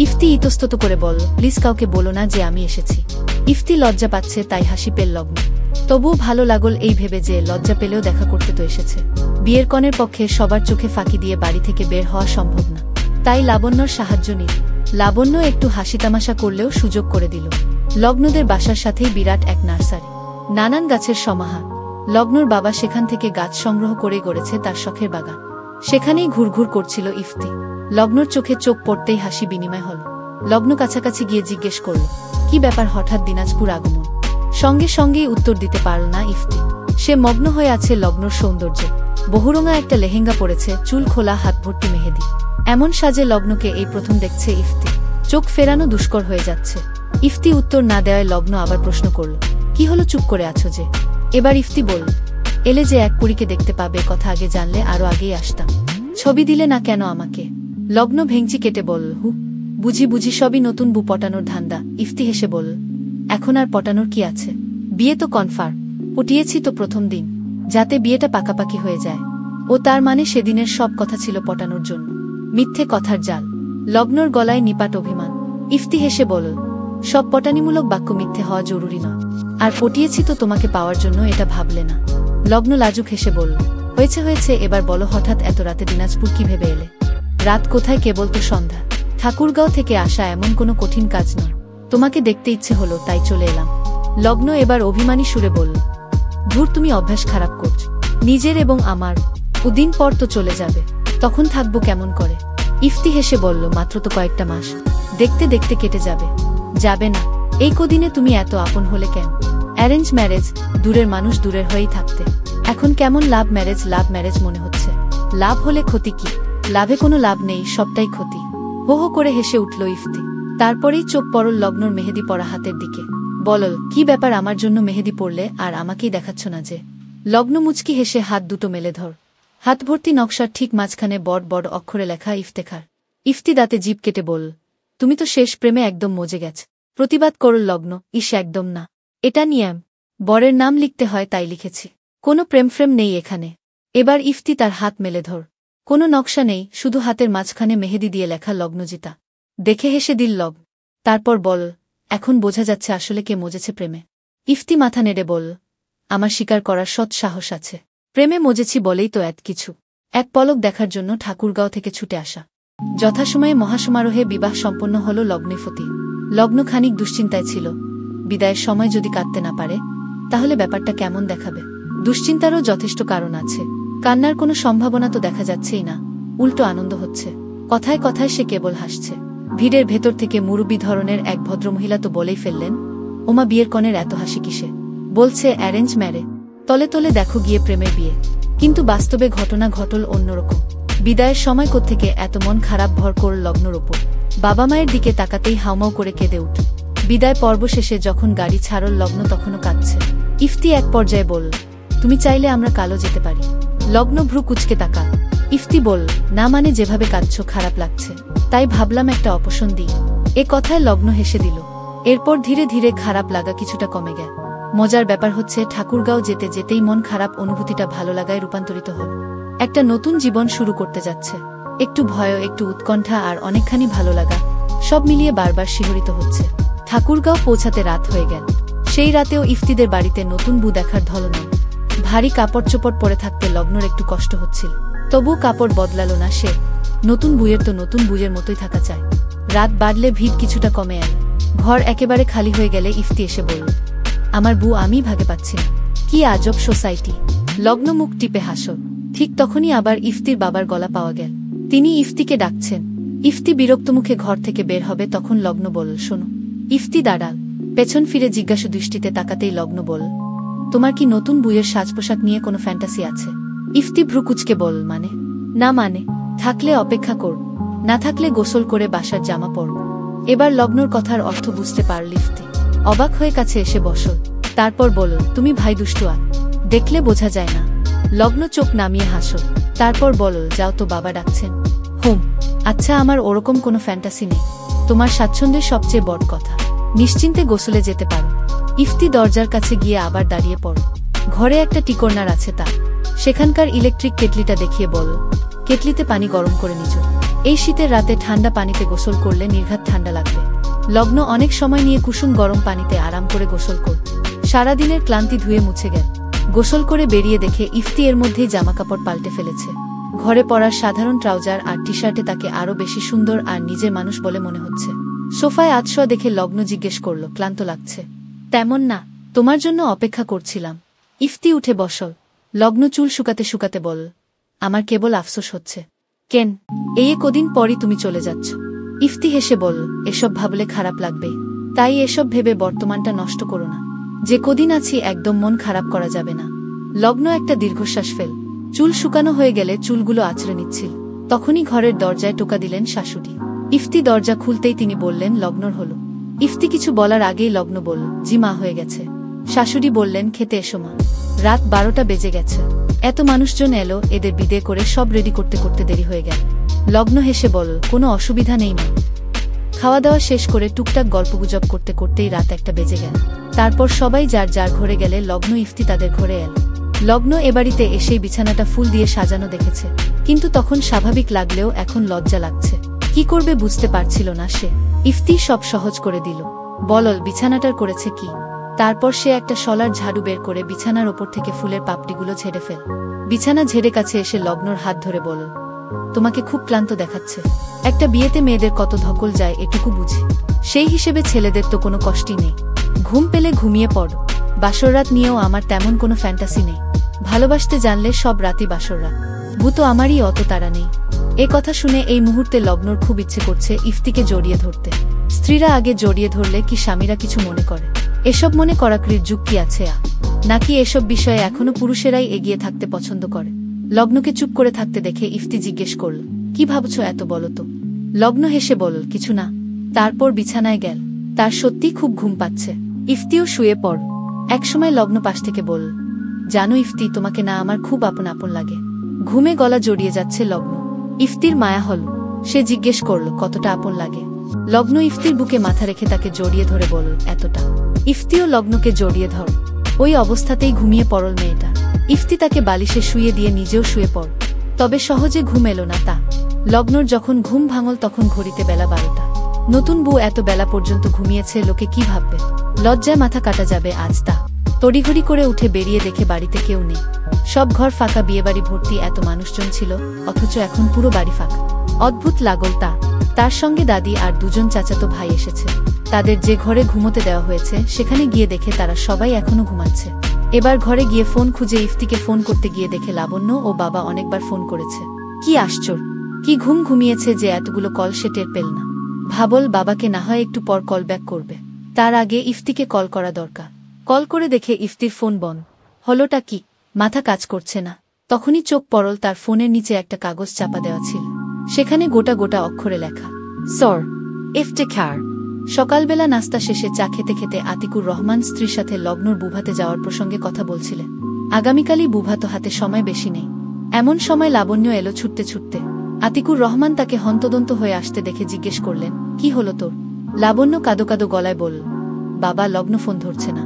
ইফতি ইতস্তত করে বল, প্লিজ কাউকে বলো না যে আমি এসেছি। ইফতি লজ্জা পাচ্ছে তাই হাসি পেল লগ্ন। তবুও ভালো লাগল এই ভেবে যে লজ্জা পেলেও দেখা করতে তো এসেছে। বিয়ের কনের পক্ষে সবার চোখে ফাঁকি দিয়ে বাড়ি থেকে বের হওয়া সম্ভব না, তাই লাবণ্যর সাহায্য নিল। লাবণ্য একটু হাসি তামাশা করলেও সুযোগ করে দিল। লগ্নদের বাসার সাথেই বিরাট এক নার্সারি, নানান গাছের সমাহার। লগ্নর বাবা সেখান থেকে গাছ সংগ্রহ করে গড়েছে তার শখের বাগান। সেখানেই ঘুরঘুর করছিল ইফতি। লগ্নর চোখে চোখ পড়তেই হাসি বিনিময় হল। লগ্ন কাছাকাছি গিয়ে জিজ্ঞেস করল, কি ব্যাপার হঠাৎ দিনাজপুর আগমন? সঙ্গে সঙ্গেই উত্তর দিতে পারল না ইফতি। সে মগ্ন হয়ে আছে লগ্নর সৌন্দর্যে। বহুরঙা একটা লেহেঙ্গা পরেছে, চুল খোলা, হাত ভর্তি মেহেদি। এমন সাজে লগ্নকে এই প্রথম দেখছে ইফতি। চোখ ফেরানো দুষ্কর হয়ে যাচ্ছে। ইফতি উত্তর না দেওয়ায় লগ্ন আবার প্রশ্ন করল, কি হলো, চুপ করে আছো যে? এবার ইফতি বলল, এলে যে এক পুরীকে দেখতে পাবে, কথা আগে জানলে আরো আগেই আসতাম। ছবি দিলে না কেন আমাকে? লগ্ন ভেঙচি কেটে বলল, বুঝি বুঝি, সবই নতুন বউ পটানোর ধান্দা। ইফতি হেসে বলল, এখন আর পটানোর কি আছে, বিয়ে তো কনফার্ম। পটিয়েছি তো প্রথম দিন, যাতে বিয়েটা পাকাপাকি হয়ে যায়। ও তার মানে সেদিনের সব কথা ছিল পটানোর জন্য? মিথ্যে কথার জাল। লগ্নর গলায় নিপাট অভিমান। ইফতি হেসে বলল, সব পটানিমূলক বাক্য মিথ্যে হওয়া জরুরি নয়। আর পটিয়েছি তো তোমাকে পাওয়ার জন্য, এটা ভাবলে না? লগ্ন লাজুক হেসে বলল, হয়েছে হয়েছে, এবার বলো, হঠাৎ এত রাতে দিনাজপুর কি ভেবে এলে? রাত কোথায়, কেবল তো সন্ধ্যা। ঠাকুরগাঁও থেকে আসা এমন কোনো কঠিন কাজ নয়। তোমাকে দেখতে ইচ্ছে হলো, তাই চলে এলাম। লগ্ন এবার অভিমানী সুরে বলল, ধুর, তুমি অভ্যাস খারাপ করছ নিজের এবং আমার। দুদিন পর তো চলে যাবে, তখন থাকবো কেমন করে? ইফতি হেসে বলল, মাত্র তো কয়েকটা মাস, দেখতে দেখতে কেটে যাবে। যাবে না? এই কদিনে তুমি এত আপন হলে কেন? অ্যারেঞ্জ ম্যারেজ, দূরের মানুষ দূরের হয়েই থাকতে। এখন কেমন লাভ ম্যারেজ মনে হচ্ছে। লাভ হলে ক্ষতি কি? লাভে কোনো লাভ নেই, সবটাই ক্ষতি। হো হো করে হেসে উঠল ইফতি। তারপরেই চোখ পড়ল লগ্নর মেহেদি পরা হাতের দিকে। বলল, কি ব্যাপার, আমার জন্য মেহেদি পড়লে আর আমাকেই দেখাচ্ছ না যে? লগ্ন মুচকি হেসে হাত দুটো মেলে ধর। হাত ভর্তি নকশার ঠিক মাঝখানে বড় বড় অক্ষরে লেখা ইফতেখার। ইফতি দাঁতে জিভ কেটে বলল, তুমি তো শেষ প্রেমে একদম মজে গেছ। প্রতিবাদ করল লগ্ন, ইস একদম না, এটা নিয়ম, বরের নাম লিখতে হয় তাই লিখেছি। কোনো প্রেম নেই এখানে। এবার ইফতি তার হাত মেলে ধর। কোনো নকশা নেই, শুধু হাতের মাঝখানে মেহেদি দিয়ে লেখা লগ্নজিতা। দেখে হেসে দিল লগ্ন। তারপর বল, এখন বোঝা যাচ্ছে আসলে কে মজেছে প্রেমে। ইফতি মাথা নেড়ে বল, আমার স্বীকার করার সৎ সাহস আছে। প্রেমে মজেছি বলেই তো এত কিছু। এক পলক দেখার জন্য ঠাকুরগাঁও থেকে ছুটে আসা। যথাসময়ে মহাসমারোহে বিবাহ সম্পন্ন হল লগ্নিফতি। লগ্ন খানিক দুশ্চিন্তায় ছিল। বিদায়ের সময় যদি কাঁদতে না পারে, তাহলে ব্যাপারটা কেমন দেখাবে? দুশ্চিন্তারও যথেষ্ট কারণ আছে। কান্নার কোনো সম্ভাবনা তো দেখা যাচ্ছেই না, উল্টো আনন্দ হচ্ছে। কথায় কথায় সে কেবল হাসছে। ভিড়ের ভেতর থেকে মুরব্বী ধরনের এক ভদ্রমহিলা তো বলেই ফেললেন, ওমা, বিয়ের কনের এত হাসি কিসে? বলছে অ্যারেঞ্জ ম্যারে, তলে তলে দেখো গিয়ে প্রেমের বিয়ে। কিন্তু বাস্তবে ঘটনা ঘটল অন্যরকম। বিদায়ের সময় কোত্থেকে এত মন খারাপ ভর করল লগ্নর ওপর। বাবা মায়ের দিকে তাকাতেই হাউমাউ করে কেঁদে উঠ। বিদায় পর্ব শেষে যখন গাড়ি ছাড়ল, লগ্ন তখনও কাঁদছে। ইফতি এক পর্যায়ে বলল, তুমি চাইলে আমরা কালো যেতে পারি। লগ্ন ভ্রু কুচকে তাকা। ইফতি বলল, না মানে যেভাবে কাঁদছ খারাপ লাগছে, তাই ভাবলাম একটা অপশন দিই। এ কথায় লগ্ন হেসে দিল। এরপর ধীরে ধীরে খারাপ লাগা কিছুটা কমে গেল। মজার ব্যাপার হচ্ছে, ঠাকুরগাঁও যেতে যেতেই মন খারাপ অনুভূতিটা ভালো লাগায় রূপান্তরিত হল। একটা নতুন জীবন শুরু করতে যাচ্ছে। একটু ভয়, একটু উৎকণ্ঠা আর অনেকখানি ভালো লাগা, সব মিলিয়ে বারবার শিহরিত হচ্ছে। ঠাকুরগাঁও পৌঁছাতে রাত হয়ে গেল। সেই রাতেও ইফতিদের বাড়িতে নতুন বউ দেখার ধলনা। ভারী কাপড় চোপড় পরে থাকতে লগ্নর একটু কষ্ট হচ্ছিল। তবু কাপড় বদলালো না সে। নতুন বউয়ের তো নতুন বউয়ের মতোই থাকা চায়। রাত বাড়লে ভিড় কিছুটা কমে এল। ঘর একেবারে খালি হয়ে গেলে ইফতি এসে বলল, আমার বউ আমি ভাগে পাচ্ছি না। কি আজব সোসাইটি। লগ্ন মুখ টিপে হাসল। ঠিক তখনই আবার ইফতির বাবার গলা পাওয়া গেল। তিনি ইফতিকে ডাকছেন। ইফতি বিরক্ত মুখে ঘর থেকে বের হবে, তখন লগ্ন বলল, শোনো। ইফতি দাঁড়াল। পেছন ফিরে জিজ্ঞাসা দৃষ্টিতে তাকাতেই লগ্ন বলল, তোমার কি নতুন বউয়ের সাজপোশাক নিয়ে কোনো ফ্যান্টাসি আছে? ইফতি ভ্রু কুচকে বল, মানে? না মানে, থাকলে অপেক্ষা কর, না থাকলে গোসল করে বাসার জামা পরব। এবার লগ্নর কথার অর্থ বুঝতে পারল ইফতি। অবাক হয়ে কাছে এসে বসল। তারপর বলল, তুমি ভাই দুষ্টু আর দেখলে বোঝা যায় না। লগ্ন চোখ নামিয়ে হাসল। তারপর বলল, যাও তো, বাবা ডাকছেন। হুম, আচ্ছা, আমার ওরকম কোনো ফ্যান্টাসি নেই। তোমার স্বাচ্ছন্দ্যের সবচেয়ে বড় কথা, নিশ্চিন্তে গোসলে যেতে পারো। ইফতি দরজার কাছে গিয়ে আবার দাঁড়িয়ে পড়ল। ঘরে একটা টিকর্নার আছে তার। সেখানকার ইলেকট্রিক কেটলিটা দেখিয়ে বলল, কেটলিতে পানি গরম করে নিজ। এই শীতের রাতে ঠান্ডা পানিতে গোসল করলে নির্ঘাত ঠান্ডা লাগবে। লগ্ন অনেক সময় নিয়ে কুসুম গরম পানিতে আরাম করে গোসল করল। সারাদিনের ক্লান্তি ধুয়ে মুছে গেল। গোসল করে বেরিয়ে দেখে ইফতি এর মধ্যেই জামাকাপড় পাল্টে ফেলেছে। ঘরে পরার সাধারণ ট্রাউজার আর টি শার্টে তাকে আরো বেশি সুন্দর আর নিজের মানুষ বলে মনে হচ্ছে। সোফায় আতশোয়া দেখে লগ্ন জিজ্ঞেস করল, ক্লান্ত লাগছে? তেমন না, তোমার জন্য অপেক্ষা করছিলাম। ইফতি উঠে বসল। লগ্ন চুল শুকাতে শুকাতে বল, আমার কেবল আফসোস হচ্ছে। কেন? এই কদিন পরই তুমি চলে যাচ্ছ। ইফতি হেসে বল, এসব ভাবলে খারাপ লাগবে, তাই এসব ভেবে বর্তমানটা নষ্ট করো না। যে কদিন আছি একদম মন খারাপ করা যাবে না। লগ্ন একটা দীর্ঘশ্বাস ফেল। চুল শুকানো হয়ে গেলে চুলগুলো আছড়ে নিচ্ছিল। তখনই ঘরের দরজায় টোকা দিলেন শাশুড়ি। ইফতি দরজা খুলতেই তিনি বললেন, লগ্নর হলো। ইফতি কিছু বলার আগেই লগ্ন বলল, জি মা, হয়ে গেছে। শাশুড়ি বললেন, খেতে এসো মা, রাত 12টা বেজে গেছে। এত মানুষজন এলো, এদের বিদে করে সব রেডি করতে করতে দেরি হয়ে গেল। লগ্ন হেসে বলল, কোনো অসুবিধা নেই মা। খাওয়া দাওয়া শেষ করে টুকটাক গল্পগুজব করতে করতেই রাত 1টা বেজে গেল। তারপর সবাই যার যার ঘরে গেলে লগ্ন ইফতি তাদের ঘরে এল। লগ্ন এ বাড়িতে এসেই বিছানাটা ফুল দিয়ে সাজানো দেখেছে, কিন্তু তখন স্বাভাবিক লাগলেও এখন লজ্জা লাগছে। কি করবে বুঝতে পারছিল না সে। ইফতি সব সহজ করে দিল, বলল বিছানাটার করেছে কি। তারপর সে একটা শলার ঝাড়ু বের করে বিছানার ওপর থেকে ফুলের পাপড়িগুলো ঝেড়ে ফেল। বিছানা ঝেড়ে কাছে এসে লগ্নর হাত ধরে বলল, তোমাকে খুব ক্লান্ত দেখাচ্ছে। একটা বিয়েতে মেয়েদের কত ধকল যায় এটুকু বুঝি, সেই হিসেবে ছেলেদের তো কোনো কষ্টই নেই। ঘুম পেলে ঘুমিয়ে পড়ো। বাসররাত নিয়েও আমার তেমন কোনো ফ্যান্টাসি নেই। ভালোবাসতে জানলে সব রাতই বাসররাত। ভূত আমারই অত তাড়া নেই। এ কথা শুনে এই মুহূর্তে লগ্নর খুব ইচ্ছে করছে ইফতিকে জড়িয়ে ধরতে। স্ত্রীরা আগে জড়িয়ে ধরলে কি স্বামীরা কিছু মনে করে? এসব মনে করাকরির যুগ কি আছে নাকি এসব বিষয়ে এখনো পুরুষেরাই এগিয়ে থাকতে পছন্দ করে? লগ্নকে চুপ করে থাকতে দেখে ইফতি জিজ্ঞেস করল, কি ভাবছ এত বলো তো? লগ্ন হেসে বলল, কিছু না। তারপর বিছানায় গেল। তার সত্যি খুব ঘুম পাচ্ছে। ইফতিও শুয়ে পড়। একসময় লগ্ন পাশ থেকে বলল, জানো ইফতি, তোমাকে না আমার খুব আপন আপন লাগে। ঘুমে গলা জড়িয়ে যাচ্ছে লগ্ন। ইফতির মায়া হল। সে জিজ্ঞেস করল, কতটা আপন লাগে? লগ্ন ইফতির বুকে মাথা রেখে তাকে জড়িয়ে ধরে বলল, এতটা। ইফতিও লগ্নকে জড়িয়ে ধর। ওই অবস্থাতেই ঘুমিয়ে পড়ল মেয়েটা। ইফতি তাকে বালিশে শুয়ে দিয়ে নিজেও শুয়ে পড়ল। তবে সহজে ঘুম এলো না তা। লগ্নর যখন ঘুম ভাঙল তখন ঘড়িতে বেলা 12টা। নতুন বউ এত বেলা পর্যন্ত ঘুমিয়েছে, লোকে কি ভাববে? লজ্জায় মাথা কাটা যাবে আজ তা। তড়িঘড়ি করে উঠে বেরিয়ে দেখে বাড়িতে কেউ নেই। সব ঘর ফাঁকা, বিয়েবাড়ি ভর্তি, এত মানুষজন ছিল, অথচ এখন পুরো বাড়ি ফাঁকা। অদ্ভুত লাগল তা। তার সঙ্গে দাদি আর দুজন চাচাতো ভাই এসেছে। তাদের যে ঘরে ঘুমোতে দেওয়া হয়েছে সেখানে গিয়ে দেখে তারা সবাই এখনো ঘুমাচ্ছে। এবার ঘরে গিয়ে ফোন খুঁজে ইফতিকে ফোন করতে গিয়ে দেখে লাবণ্য ও বাবা অনেকবার ফোন করেছে। কি আশ্চর্য, কি ঘুমিয়েছে যে এতগুলো কল সে টের পেল না। ভাবল বাবাকে না হয় একটু পর কল ব্যাক করবে, তার আগে ইফতিকে কল করা দরকার। কল করে দেখে ইফতির ফোন বন্ধ। হলোটা কি? মাথা কাজ করছে না। তখনই চোখ পড়ল তার ফোনের নিচে একটা কাগজ চাপা দেওয়া ছিল। সেখানে গোটা গোটা অক্ষরে লেখা, সর ইফতেখার। সকালবেলা নাস্তা শেষে চা খেতে খেতে আতিকুর রহমান স্ত্রীর সাথে লগ্নর বুভাতে যাওয়ার প্রসঙ্গে কথা বলছিলেন। আগামীকালই বুভাতো, হাতে সময় বেশি নেই। এমন সময় লাবণ্য এলো ছুটতে ছুটতে। আতিকুর রহমান তাকে হন্তদন্ত হয়ে আসতে দেখে জিজ্ঞেস করলেন, কি হলো তোর? লাবণ্য কাদো কাদো গলায় বলল, বাবা, লগ্ন ফোন ধরছে না।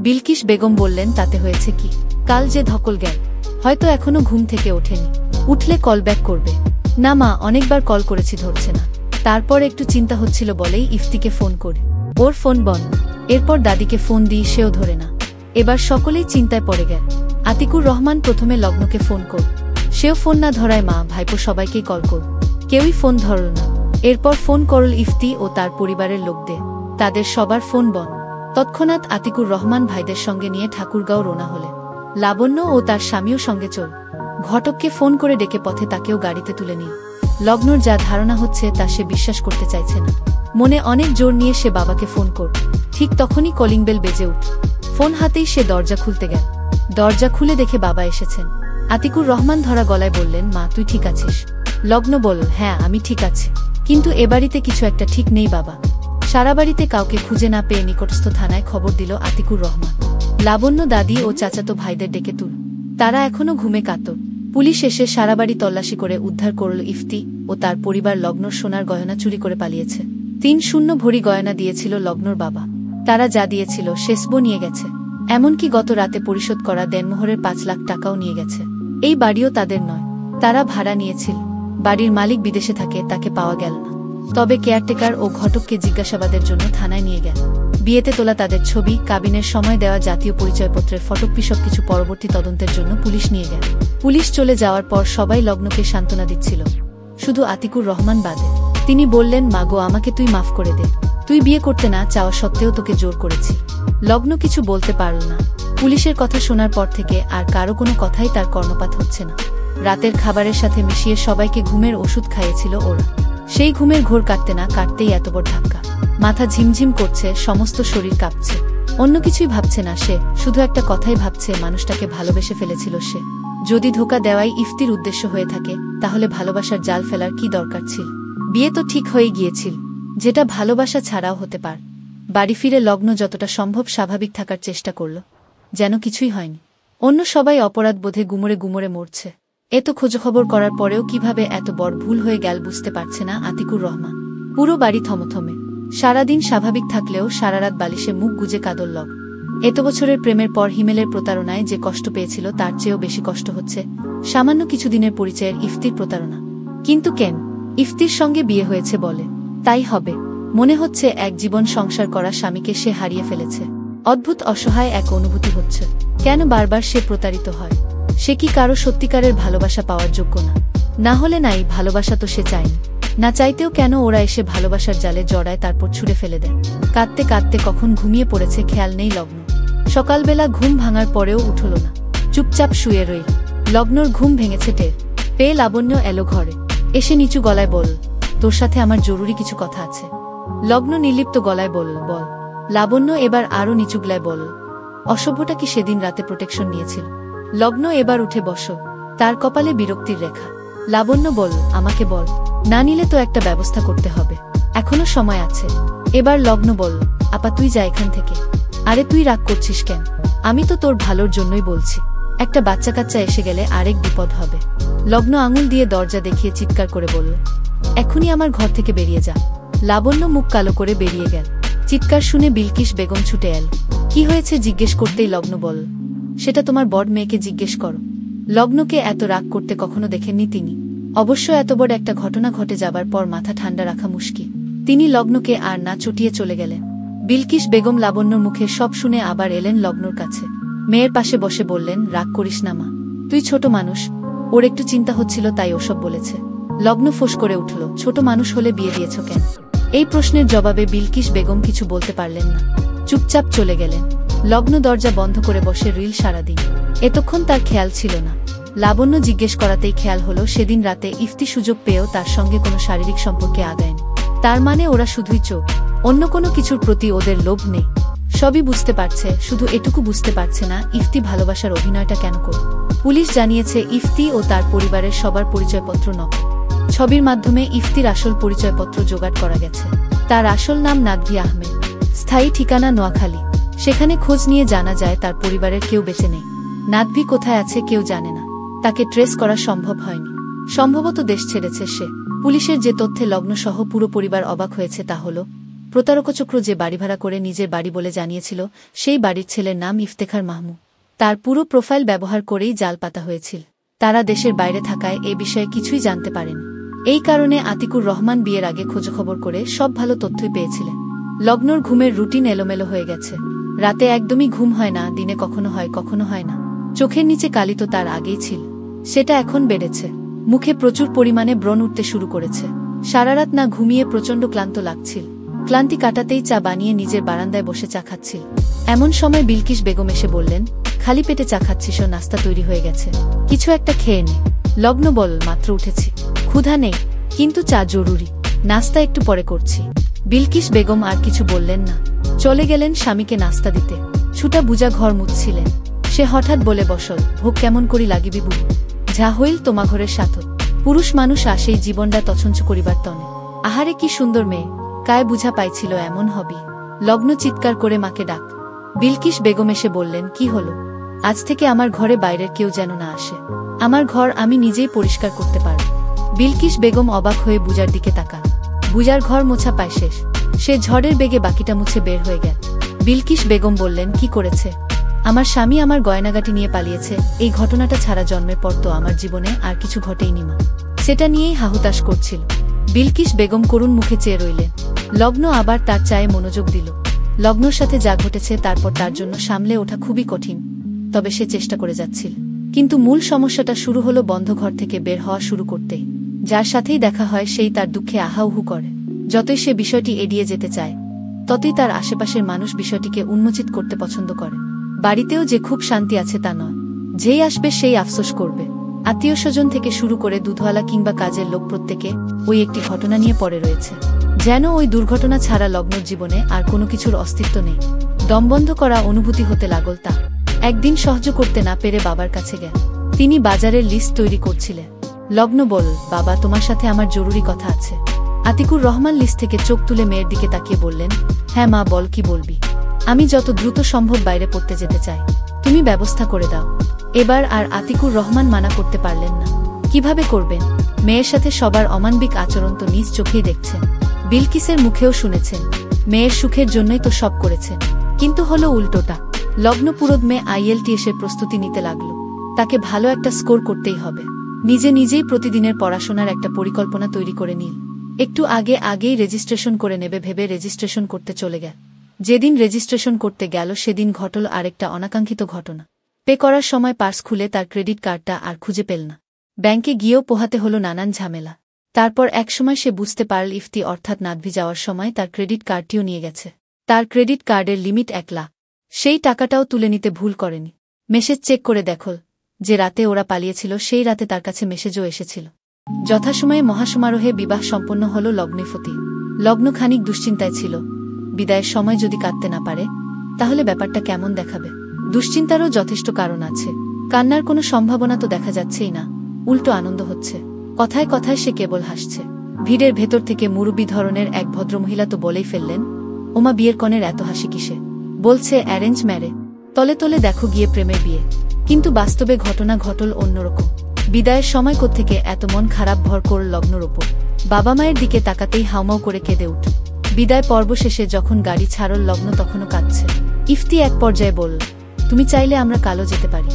বিলকিস বেগম বললেন, তাতে হয়েছে কি? কাল যে ধকল গেল, হয়তো এখনো ঘুম থেকে ওঠেনি। উঠলে কল ব্যাক করবে। না মা, অনেকবার কল করেছি, ধরছে না। তারপর একটু চিন্তা হচ্ছিল বলেই ইফতিকে ফোন করে। ওর ফোন বন্ধ। এরপর দাদিকে ফোন দিই, সেও ধরে না। এবার সকলেই চিন্তায় পড়ে গেল। আতিকুর রহমান প্রথমে লগ্নকে ফোন কর, সেও ফোন না ধরায় মা ভাইপো সবাইকেই কল কর, কেউই ফোন ধরল না। এরপর ফোন করল ইফতি ও তার পরিবারের লোকদের, তাদের সবার ফোন বন্ধ। তৎক্ষণাৎ আতিকুর রহমান ভাইদের সঙ্গে নিয়ে ঠাকুরগাঁও রওনা হলেন। লাবণ্য ও তার স্বামীও সঙ্গে চল। ঘটককে ফোন করে ডেকে পথে তাকেও গাড়িতে তুলে নিল। লগ্নর যা ধারণা হচ্ছে তা সে বিশ্বাস করতে চাইছে না। মনে অনেক জোর নিয়ে সে বাবাকে ফোন কর। ঠিক তখনই কলিং বেল বেজে উঠল। ফোন হাতেই সে দরজা খুলতে গেল। দরজা খুলে দেখে বাবা এসেছেন। আতিকুর রহমান ধরা গলায় বললেন, মা তুই ঠিক আছিস? লগ্ন বলল, হ্যাঁ আমি ঠিক আছি, কিন্তু এ বাড়িতে কিছু একটা ঠিক নেই বাবা। সারা বাড়িতে কাউকে খুঁজে না পেয়ে নিকটস্থ থানায় খবর দিল আতিকুর রহমান। লাবণ্য দাদি ও চাচাতো ভাইদের ডেকে তুল। তারা এখনো ঘুমে কাতর। পুলিশ এসে সারা বাড়ি তল্লাশি করে উদ্ধার করল ইফতি ও তার পরিবার লগ্নর সোনার গয়না চুরি করে পালিয়েছে। 3 ভরি গয়না দিয়েছিল লগ্নর বাবা। তারা যা দিয়েছিল শেষবো নিয়ে গেছে। এমনকি গত রাতে পরিশোধ করা দেনমোহরের 5 লাখ টাকাও নিয়ে গেছে। এই বাড়িও তাদের নয়, তারা ভাড়া নিয়েছিল। বাড়ির মালিক বিদেশে থাকে, তাকে পাওয়া গেল না। তবে কেয়ারটেকার ও ঘটককে জিজ্ঞাসাবাদের জন্য থানায় নিয়ে গেল। বিয়েতে তোলা তাদের ছবি, কাবিনের সময় দেওয়া জাতীয় পরিচয়পত্রের ফটোকপি সবকিছু পরবর্তী তদন্তের জন্য পুলিশ নিয়ে গেল। পুলিশ চলে যাওয়ার পর সবাই লগ্নকে সান্ত্বনা দিচ্ছিল, শুধু আতিকুর রহমান বাদে। তিনি বললেন, মা গো, আমাকে তুই মাফ করে দে। তুই বিয়ে করতে না চাওয়া সত্ত্বেও তোকে জোর করেছি। লগ্ন কিছু বলতে পারল না। পুলিশের কথা শোনার পর থেকে আর কারো কোনো কথাই তার কর্ণপাত হচ্ছে না। রাতের খাবারের সাথে মিশিয়ে সবাইকে ঘুমের ওষুধ খাইয়েছিল ওরা। সেই ঘুমের ঘোর কাটতে না কাটতেই এত বড় ধাক্কা। মাথা ঝিমঝিম করছে, সমস্ত শরীর কাঁপছে। অন্য কিছুই ভাবছে না সে, শুধু একটা কথাই ভাবছে, মানুষটাকে ভালোবেসে ফেলেছিল সে। যদি ধোঁকা দেওয়াই ইফতির উদ্দেশ্য হয়ে থাকে তাহলে ভালোবাসার জাল ফেলার কি দরকার ছিল? বিয়ে তো ঠিক হয়ে গিয়েছিল, যেটা ভালোবাসা ছাড়াও হতে পারে। বাড়ি ফিরে লগ্ন যতটা সম্ভব স্বাভাবিক থাকার চেষ্টা করল, যেন কিছুই হয়নি। অন্য সবাই অপরাধ বোধে গুমরে গুমরে মরছে। এত খোঁজখবর করার পরেও কিভাবে এত বড় ভুল হয়ে গেল বুঝতে পারছে না আতিকুর রহমান। পুরো বাড়ি থমথমে। সারাদিন স্বাভাবিক থাকলেও সারারাত বালিশে মুখ গুজে কাঁদল লগ্ন। এত বছরের প্রেমের পর হিমেলের প্রতারণায় যে কষ্ট পেয়েছিল তার চেয়েও বেশি কষ্ট হচ্ছে সামান্য কিছুদিনের পরিচয়ের ইফতির প্রতারণা। কিন্তু কেন? ইফতির সঙ্গে বিয়ে হয়েছে বলে তাই হবে? মনে হচ্ছে এক জীবন সংসার করা স্বামীকে সে হারিয়ে ফেলেছে। অদ্ভুত অসহায় এক অনুভূতি হচ্ছে। কেন বারবার সে প্রতারিত হয়? সে কি কারো সত্যিকারের ভালোবাসা পাওয়ার যোগ্য না? না হলে নাই, ভালোবাসা তো সে চায়নি। না চাইতেও কেন ওরা এসে ভালোবাসার জালে জড়ায়, তারপর ছুঁড়ে ফেলে দেয়। কাঁদতে কাঁদতে কখন ঘুমিয়ে পড়েছে খেয়াল নেই লগ্ন। সকালবেলা ঘুম ভাঙার পরেও উঠল না, চুপচাপ শুয়ে রইল। লগ্নর ঘুম ভেঙেছে টের পেয়ে লাবণ্য এলো ঘরে। এসে নিচু গলায় বলল, তোর সাথে আমার জরুরি কিছু কথা আছে। লগ্ন নির্লিপ্ত গলায় বলল, বল। লাবণ্য এবার আরও নিচু গলায় বলল, অসভ্যটা কি সেদিন রাতে প্রোটেকশন নিয়েছিল? লগ্ন এবার উঠে বস, তার কপালে বিরক্তির রেখা। লাবণ্য বল, আমাকে বল, না নিলে তো একটা ব্যবস্থা করতে হবে, এখনো সময় আছে। এবার লগ্ন বল, আপা তুই যা এখান থেকে। আরে তুই রাগ করছিস কেন? আমি তো তোর ভালোর জন্যই বলছি। একটা বাচ্চা কাচ্চা এসে গেলে আরেক বিপদ হবে। লগ্ন আঙুল দিয়ে দরজা দেখিয়ে চিৎকার করে বলল, এখনই আমার ঘর থেকে বেরিয়ে যা। লাবণ্য মুখ কালো করে বেরিয়ে গেল। চিৎকার শুনে বিলকিস বেগম ছুটে এল। কি হয়েছে জিজ্ঞেস করতেই লগ্ন বল, সেটা তোমার বড় মেয়েকে জিজ্ঞেস করো। লগ্নকে এত রাগ করতে কখনো দেখেননি তিনি। অবশ্য এত বড় একটা ঘটনা ঘটে যাবার পর মাথা ঠান্ডা রাখা মুশকিল। তিনি লগ্নকে আর না চটিয়ে চলে গেলেন। বিলকিস বেগম লাবণ্যর মুখে সব শুনে আবার এলেন লগ্নর কাছে। মেয়ের পাশে বসে বললেন, রাগ করিস না মা, তুই ছোট মানুষ, ওর একটু চিন্তা হচ্ছিল তাই ওসব বলেছে। লগ্ন ফোঁস করে উঠল, ছোট মানুষ হলে বিয়ে দিয়েছ কেন? এই প্রশ্নের জবাবে বিলকিস বেগম কিছু বলতে পারলেন না, চুপচাপ চলে গেলেন। লগ্ন দরজা বন্ধ করে বসে রইল সারাদিন। এতক্ষণ তার খেয়াল ছিল না। লাবণ্য জিজ্ঞেস করাতেই খেয়াল হলো সেদিন রাতে ইফতি সুযোগ পেয়েও তার সঙ্গে কোনো শারীরিক সম্পর্কে আগায়নি। তার মানে ওরা শুধুই চোখ, অন্য কোনো কিছুর প্রতি ওদের লোভ নেই। সবই বুঝতে পারছে, শুধু এটুকু বুঝতে পারছে না ইফতি ভালোবাসার অভিনয়টা কেন করল। পুলিশ জানিয়েছে ইফতি ও তার পরিবারের সবার পরিচয়পত্র নকল। ছবির মাধ্যমে ইফতির আসল পরিচয়পত্র জোগাড় করা গেছে। তার আসল নাম নাদভি আহমেদ, স্থায়ী ঠিকানা নোয়াখালী। সেখানে খোঁজ নিয়ে জানা যায় তার পরিবারের কেউ বেঁচে নেই। নাদভি কোথায় আছে কেউ জানে না, তাকে ট্রেস করা সম্ভব হয়নি। সম্ভবত দেশ ছেড়েছে সে। পুলিশের যে তথ্যে লগ্নসহ পুরো পরিবার অবাক হয়েছে তা হল, প্রতারকচক্র যে বাড়ি ভাড়া করে নিজের বাড়ি বলে জানিয়েছিল সেই বাড়ির ছেলের নাম ইফতেখার মাহমুদ। তার পুরো প্রোফাইল ব্যবহার করেই জাল পাতা হয়েছিল। তারা দেশের বাইরে থাকায় এ বিষয়ে কিছুই জানতে পারেনি। এই কারণে আতিকুর রহমান বিয়ের আগে খোঁজখবর করে সব ভালো তথ্যই পেয়েছিলেন। লগ্নর ঘুমের রুটিন এলোমেলো হয়ে গেছে। রাতে একদমই ঘুম হয় না, দিনে কখনো হয় কখনো হয় না। চোখের নিচে কালি তো তার আগেই ছিল, সেটা এখন বেড়েছে। মুখে প্রচুর পরিমাণে ব্রণ উঠতে শুরু করেছে। সারারাত না ঘুমিয়ে প্রচণ্ড ক্লান্ত লাগছিল। ক্লান্তি কাটাতেই চা বানিয়ে নিজের বারান্দায় বসে চা খাচ্ছিল। এমন সময় বিলকিস বেগম এসে বললেন, খালি পেটে চা খাচ্ছিস, নাস্তা তৈরি হয়ে গেছে, কিছু একটা খেয়ে নে। লগ্ন বল, মাত্র উঠেছি, ক্ষুধা নেই, কিন্তু চা জরুরি, নাস্তা একটু পরে করছি। বিলকিস বেগম আর কিছু বললেন না, চলে গেলেন স্বামীকে নাস্তা দিতে। ছুটা বুজা ঘর মুছছিলেন। সে হঠাৎ বলে বসল, ভোগ কেমন করি লাগিবি বু, যা হইল তোমা ঘরের সাথত। পুরুষ মানুষ আসেই জীবনটা তছঞ্চ করিবার তনে। আহারে কি সুন্দর মেয়ে, কায় বুঝা পাইছিল এমন হবি। লগ্ন চিৎকার করে মাকে ডাক। বিলকিস বেগম এসে বললেন, কি হলো? আজ থেকে আমার ঘরে বাইরের কেউ যেন না আসে। আমার ঘর আমি নিজেই পরিষ্কার করতে পারব। বিলকিস বেগম অবাক হয়ে বুজার দিকে তাকান। বুজার ঘর মোছা পায় শেষ। সে ঝড়ের বেগে বাকিটা মুছে বের হয়ে গেল। বিলকিস বেগম বললেন, কি করেছে? আমার স্বামী আমার গয়নাগাটি নিয়ে পালিয়েছে। এই ঘটনাটা ছাড়া জন্মের পর তো আমার জীবনে আর কিছু ঘটেইনি মা। সেটা নিয়েই হাহুতাশ করছিল। বিলকিস বেগম করুণ মুখে চেয়ে রইলেন। লগ্ন আবার তার চায়ে মনোযোগ দিল। লগ্নর সাথে যা ঘটেছে তারপর তার জন্য সামলে ওঠা খুবই কঠিন, তবে সে চেষ্টা করে যাচ্ছিল। কিন্তু মূল সমস্যাটা শুরু হলো বন্ধ ঘর থেকে বের হওয়া শুরু করতেই। যার সাথেই দেখা হয় সেই তার দুঃখে আহাউহু করে। যতই সে বিষয়টি এড়িয়ে যেতে চায়, ততই তার আশেপাশের মানুষ বিষয়টিকে উন্মোচিত করতে পছন্দ করে। বাড়িতেও যে খুব শান্তি আছে তা নয়। যেই আসবে সেই আফসোস করবে। আত্মীয় স্বজন থেকে শুরু করে দুধওয়ালা কিংবা কাজের লোক প্রত্যেকে ওই একটি ঘটনা নিয়ে পড়ে রয়েছে। যেন ওই দুর্ঘটনা ছাড়া লগ্নর জীবনে আর কোনো কিছুর অস্তিত্ব নেই। দমবন্ধ করা অনুভূতি হতে লাগল তা। একদিন সহ্য করতে না পেরে বাবার কাছে গেল। তিনি বাজারের লিস্ট তৈরি করছিলেন। লগ্ন বলল, বাবা তোমার সাথে আমার জরুরি কথা আছে। আতিকুর রহমান লিস্ট থেকে চোখ তুলে মেয়ের দিকে তাকিয়ে বললেন, হ্যাঁ মা বল, কি বলবি? আমি যত দ্রুত সম্ভব বাইরে পড়তে যেতে চাই, তুমি ব্যবস্থা করে দাও। এবার আর আতিকুর রহমান মানা করতে পারলেন না। কিভাবে করবেন? মেয়ের সাথে সবার অমানবিক আচরণ তো নিজ চোখেই দেখছেন, বিলকিসের মুখেও শুনেছেন। মেয়ের সুখের জন্যই তো সব করেছেন, কিন্তু হলো উল্টোটা। লগ্ন পুরোদমে IELTS-এর প্রস্তুতি নিতে লাগলো। তাকে ভালো একটা স্কোর করতেই হবে। নিজেই প্রতিদিনের পড়াশোনার একটা পরিকল্পনা তৈরি করে নিল। একটু আগেই রেজিস্ট্রেশন করে নেবে ভেবে রেজিস্ট্রেশন করতে চলে গেল। যেদিন রেজিস্ট্রেশন করতে গেল সেদিন ঘটল আরেকটা অনাকাঙ্ক্ষিত ঘটনা। পে করার সময় পার্স খুলে তার ক্রেডিট কার্ডটা আর খুঁজে পেল না। ব্যাংকে গিয়েও পোহাতে হলো নানান ঝামেলা। তারপর একসময় সে বুঝতে পারল ইফতি অর্থাৎ নাদভি যাওয়ার সময় তার ক্রেডিট কার্ডটিও নিয়ে গেছে। তার ক্রেডিট কার্ডের লিমিট 1 লাখ। সেই টাকাটাও তুলে নিতে ভুল করেনি। মেসেজ চেক করে দেখল যে রাতে ওরা পালিয়েছিল সেই রাতে তার কাছে মেসেজও এসেছিল। যথাসময়ে মহাসমারোহে বিবাহ সম্পন্ন হল লগ্নফতি। লগ্ন খানিক দুশ্চিন্তায় ছিল। বিদায়ের সময় যদি কাঁদতে না পারে তাহলে ব্যাপারটা কেমন দেখাবে। দুশ্চিন্তারও যথেষ্ট কারণ আছে। কান্নার কোনো সম্ভাবনা তো দেখা যাচ্ছেই না, উল্টো আনন্দ হচ্ছে। কথায় কথায় সে কেবল হাসছে। ভিড়ের ভেতর থেকে মুরব্বী ধরনের এক ভদ্রমহিলা তো বলেই ফেললেন, ওমা বিয়ের কনের এত হাসি কিসে? বলছে অ্যারেঞ্জ ম্যারে, তলে তলে দেখো গিয়ে প্রেমের বিয়ে। কিন্তু বাস্তবে ঘটনা ঘটল অন্যরকম। বিদায়ের সময় কোত্থেকে এত মন খারাপ ভর করল লগ্নর ওপর। বাবা মায়ের দিকে তাকাতেই হাউমাউ করে কেঁদে উঠ। বিদায় পর্ব শেষে যখন গাড়ি ছাড়ল লগ্ন তখনও কাঁদছে। ইফতি এক পর্যায়ে বলল, তুমি চাইলে আমরা কালো যেতে পারি।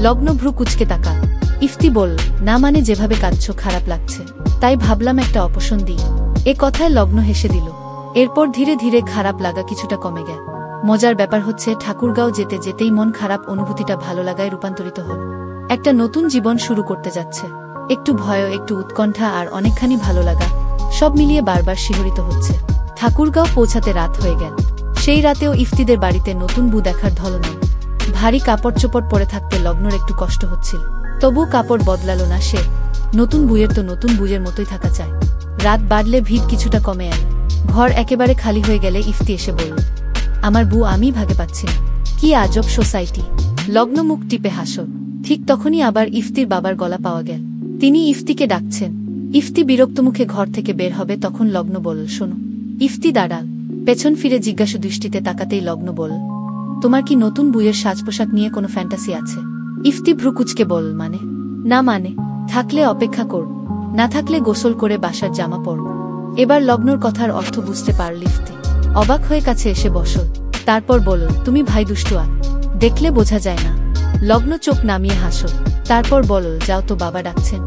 লগ্ন ভ্রু কুচকে তাকাল। ইফতি বলল, না মানে যেভাবে কাঁদছো খারাপ লাগছে, তাই ভাবলাম একটা অপশন দিই। এ কথায় লগ্ন হেসে দিল। এরপর ধীরে ধীরে খারাপ লাগা কিছুটা কমে গেল। মজার ব্যাপার হচ্ছে ঠাকুরগাঁও যেতে যেতেই মন খারাপ অনুভূতিটা ভালো লাগায় রূপান্তরিত হল। একটা নতুন জীবন শুরু করতে যাচ্ছে। একটু ভয়, একটু উৎকণ্ঠা আর অনেকখানি ভালো লাগা, সব মিলিয়ে বারবার শিহরিত হচ্ছে। ঠাকুরগাঁও পৌঁছাতে রাত হয়ে গেল। সেই রাতেও ইফতিদের বাড়িতে নতুন বউ দেখার ধলনা। ভারী কাপড় চোপড় পরে থাকতে লগ্নর একটু কষ্ট হচ্ছিল। তবু কাপড় বদলালো না সে। নতুন বউয়ের তো নতুন বউয়ের মতোই থাকা চায়। রাত বাড়লে ভিড় কিছুটা কমে এল। ঘর একেবারে খালি হয়ে গেলে ইফতি এসে বলল, আমার বউ আমি ভাগে পাচ্ছি না। কি আজব সোসাইটি। লগ্ন মুখ টিপে হাসল। ঠিক তখনই আবার ইফতির বাবার গলা পাওয়া গেল। তিনি ইফতিকে ডাকছেন। ইফতি বিরক্ত মুখে ঘর থেকে বের হবে তখন লগ্ন বলল, শোনো। ইফতি দাঁড়াল। পেছন ফিরে জিজ্ঞাসা দৃষ্টিতে তাকাতেই লগ্ন বলল, তোমার কি নতুন বউয়ের সাজপোশাক নিয়ে কোনো ফ্যান্টাসি আছে? ইফতি ভ্রু কুচকে বলল, মানে? না মানে থাকলে অপেক্ষা কর, না থাকলে গোসল করে বাসার জামা পরব। এবার লগ্নর কথার অর্থ বুঝতে পারল ইফতি। অবাক হয়ে কাছে এসে বসল। তারপর বলল, তুমি ভাই দুষ্টু দেখলে বোঝা যায় না। লগ্ন চোখ নামিয়ে হাসল। তারপর বলল, যাও তো বাবা ডাকছেন।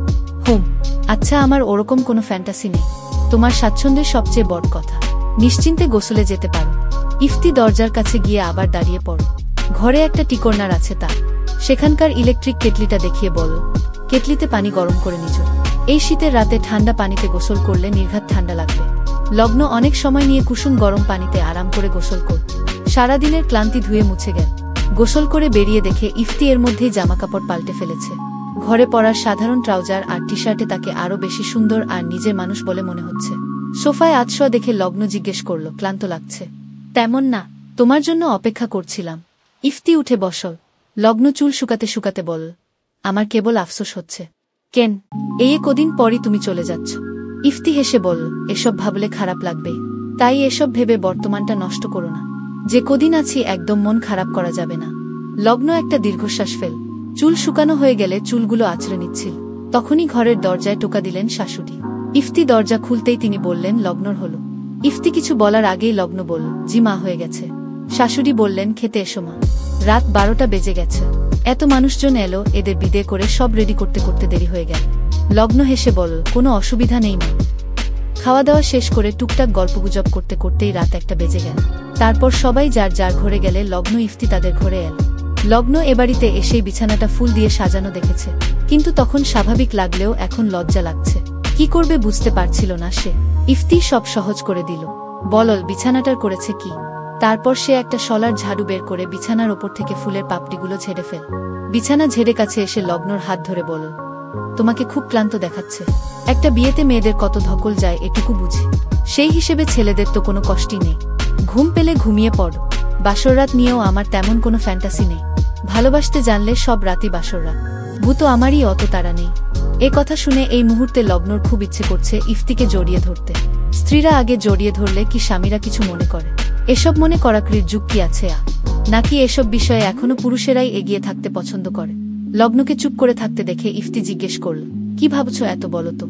হুম, আচ্ছা আমার ওরকম কোনো ফ্যান্টাসি নেই। তোমার স্বাচ্ছন্দ্যের সবচেয়ে বড় কথা। নিশ্চিন্তে গোসলে যেতে পারো। ইফতি দরজার কাছে গিয়ে আবার দাঁড়িয়ে পড়ল। ঘরে একটা টিকর্নার আছে তার। সেখানকার ইলেকট্রিক কেটলিটা দেখিয়ে বলল, কেটলিতে পানি গরম করে নিজ। এই শীতের রাতে ঠান্ডা পানিতে গোসল করলে নির্ঘাত ঠান্ডা লাগবে। লগ্ন অনেক সময় নিয়ে কুসুম গরম পানিতে আরাম করে গোসল করত। সারাদিনের ক্লান্তি ধুয়ে মুছে গেল। গোসল করে বেরিয়ে দেখে ইফতি এর মধ্যেই জামাকাপড় পাল্টে ফেলেছে। ঘরে পরার সাধারণ ট্রাউজার আর টি শার্টে তাকে আরো বেশি সুন্দর আর নিজের মানুষ বলে মনে হচ্ছে। সোফায় আতশোয়া দেখে লগ্ন জিজ্ঞেস করল, ক্লান্ত লাগছে? তেমন না, তোমার জন্য অপেক্ষা করছিলাম। ইফতি উঠে বসল। লগ্ন চুল শুকাতে শুকাতে বলল, আমার কেবল আফসোস হচ্ছে। কেন? এই কদিন পরই তুমি চলে যাচ্ছ। ইফতি হেসে বলল, এসব ভাবলে খারাপ লাগবে, তাই এসব ভেবে বর্তমানটা নষ্ট করো না। যে কদিন আছি একদম মন খারাপ করা যাবে না। লগ্ন একটা দীর্ঘশ্বাস ফেল। চুল শুকানো হয়ে গেলে চুলগুলো আছড়ে নিচ্ছিল। তখনই ঘরের দরজায় টোকা দিলেন শাশুড়ি। ইফতি দরজা খুলতেই তিনি বললেন, লগ্নর হলো। ইফতি কিছু বলার আগেই লগ্ন বলল, জি মা হয়ে গেছে। শাশুড়ি বললেন, খেতে এসো মা, রাত 12টা বেজে গেছে। এত মানুষজন এলো, এদের বিদে করে সব রেডি করতে করতে দেরি হয়ে গেল। লগ্ন হেসে বলল, কোনো অসুবিধা নেই মা। খাওয়া দাওয়া শেষ করে টুকটাক গল্পগুজব করতে করতেই রাত 1টা বেজে গেল। তারপর সবাই যার যার ঘরে গেলে লগ্ন ইফতি তাদের ঘরে এল। লগ্ন এ বাড়িতে এসেই বিছানাটা ফুল দিয়ে সাজানো দেখেছে, কিন্তু তখন স্বাভাবিক লাগলেও এখন লজ্জা লাগছে। কি করবে বুঝতে পারছিল না সে। ইফতি সব সহজ করে দিল। বলল, বিছানাটার করেছে কি? তারপর সে একটা শলার ঝাড়ু বের করে বিছানার ওপর থেকে ফুলের পাপড়িগুলো ঝেড়ে ফেল। বিছানা ঝেড়ে কাছে এসে লগ্নর হাত ধরে বলল, তোমাকে খুব ক্লান্ত দেখাচ্ছে। একটা বিয়েতে মেয়েদের কত ধকল যায় এটুকু বুঝি। সেই হিসেবে ছেলেদের তো কোনো কষ্টই নেই। ঘুম পেলে ঘুমিয়ে পড়ো। বাসর রাত নিয়েও আমার তেমন কোনো ফ্যান্টাসি নেই। ভালোবাসতে জানলে সব রাতই বাসর রাত। ভূত আমারই অত তাড়া নেই। এ কথা শুনে এই মুহূর্তে লগ্নর খুব ইচ্ছে করছে ইফতিকে জড়িয়ে ধরতে। স্ত্রীরা আগে জড়িয়ে ধরলে কি স্বামীরা কিছু মনে করে? এসব মনে করাকরির যুগ কি আছে নাকি এসব বিষয়ে এখনো পুরুষেরাই এগিয়ে থাকতে পছন্দ করে? লগ্নকে চুপ করে থাকতে দেখে ইফতি জিজ্ঞেস করল, কি ভাবছ এত বলো তো?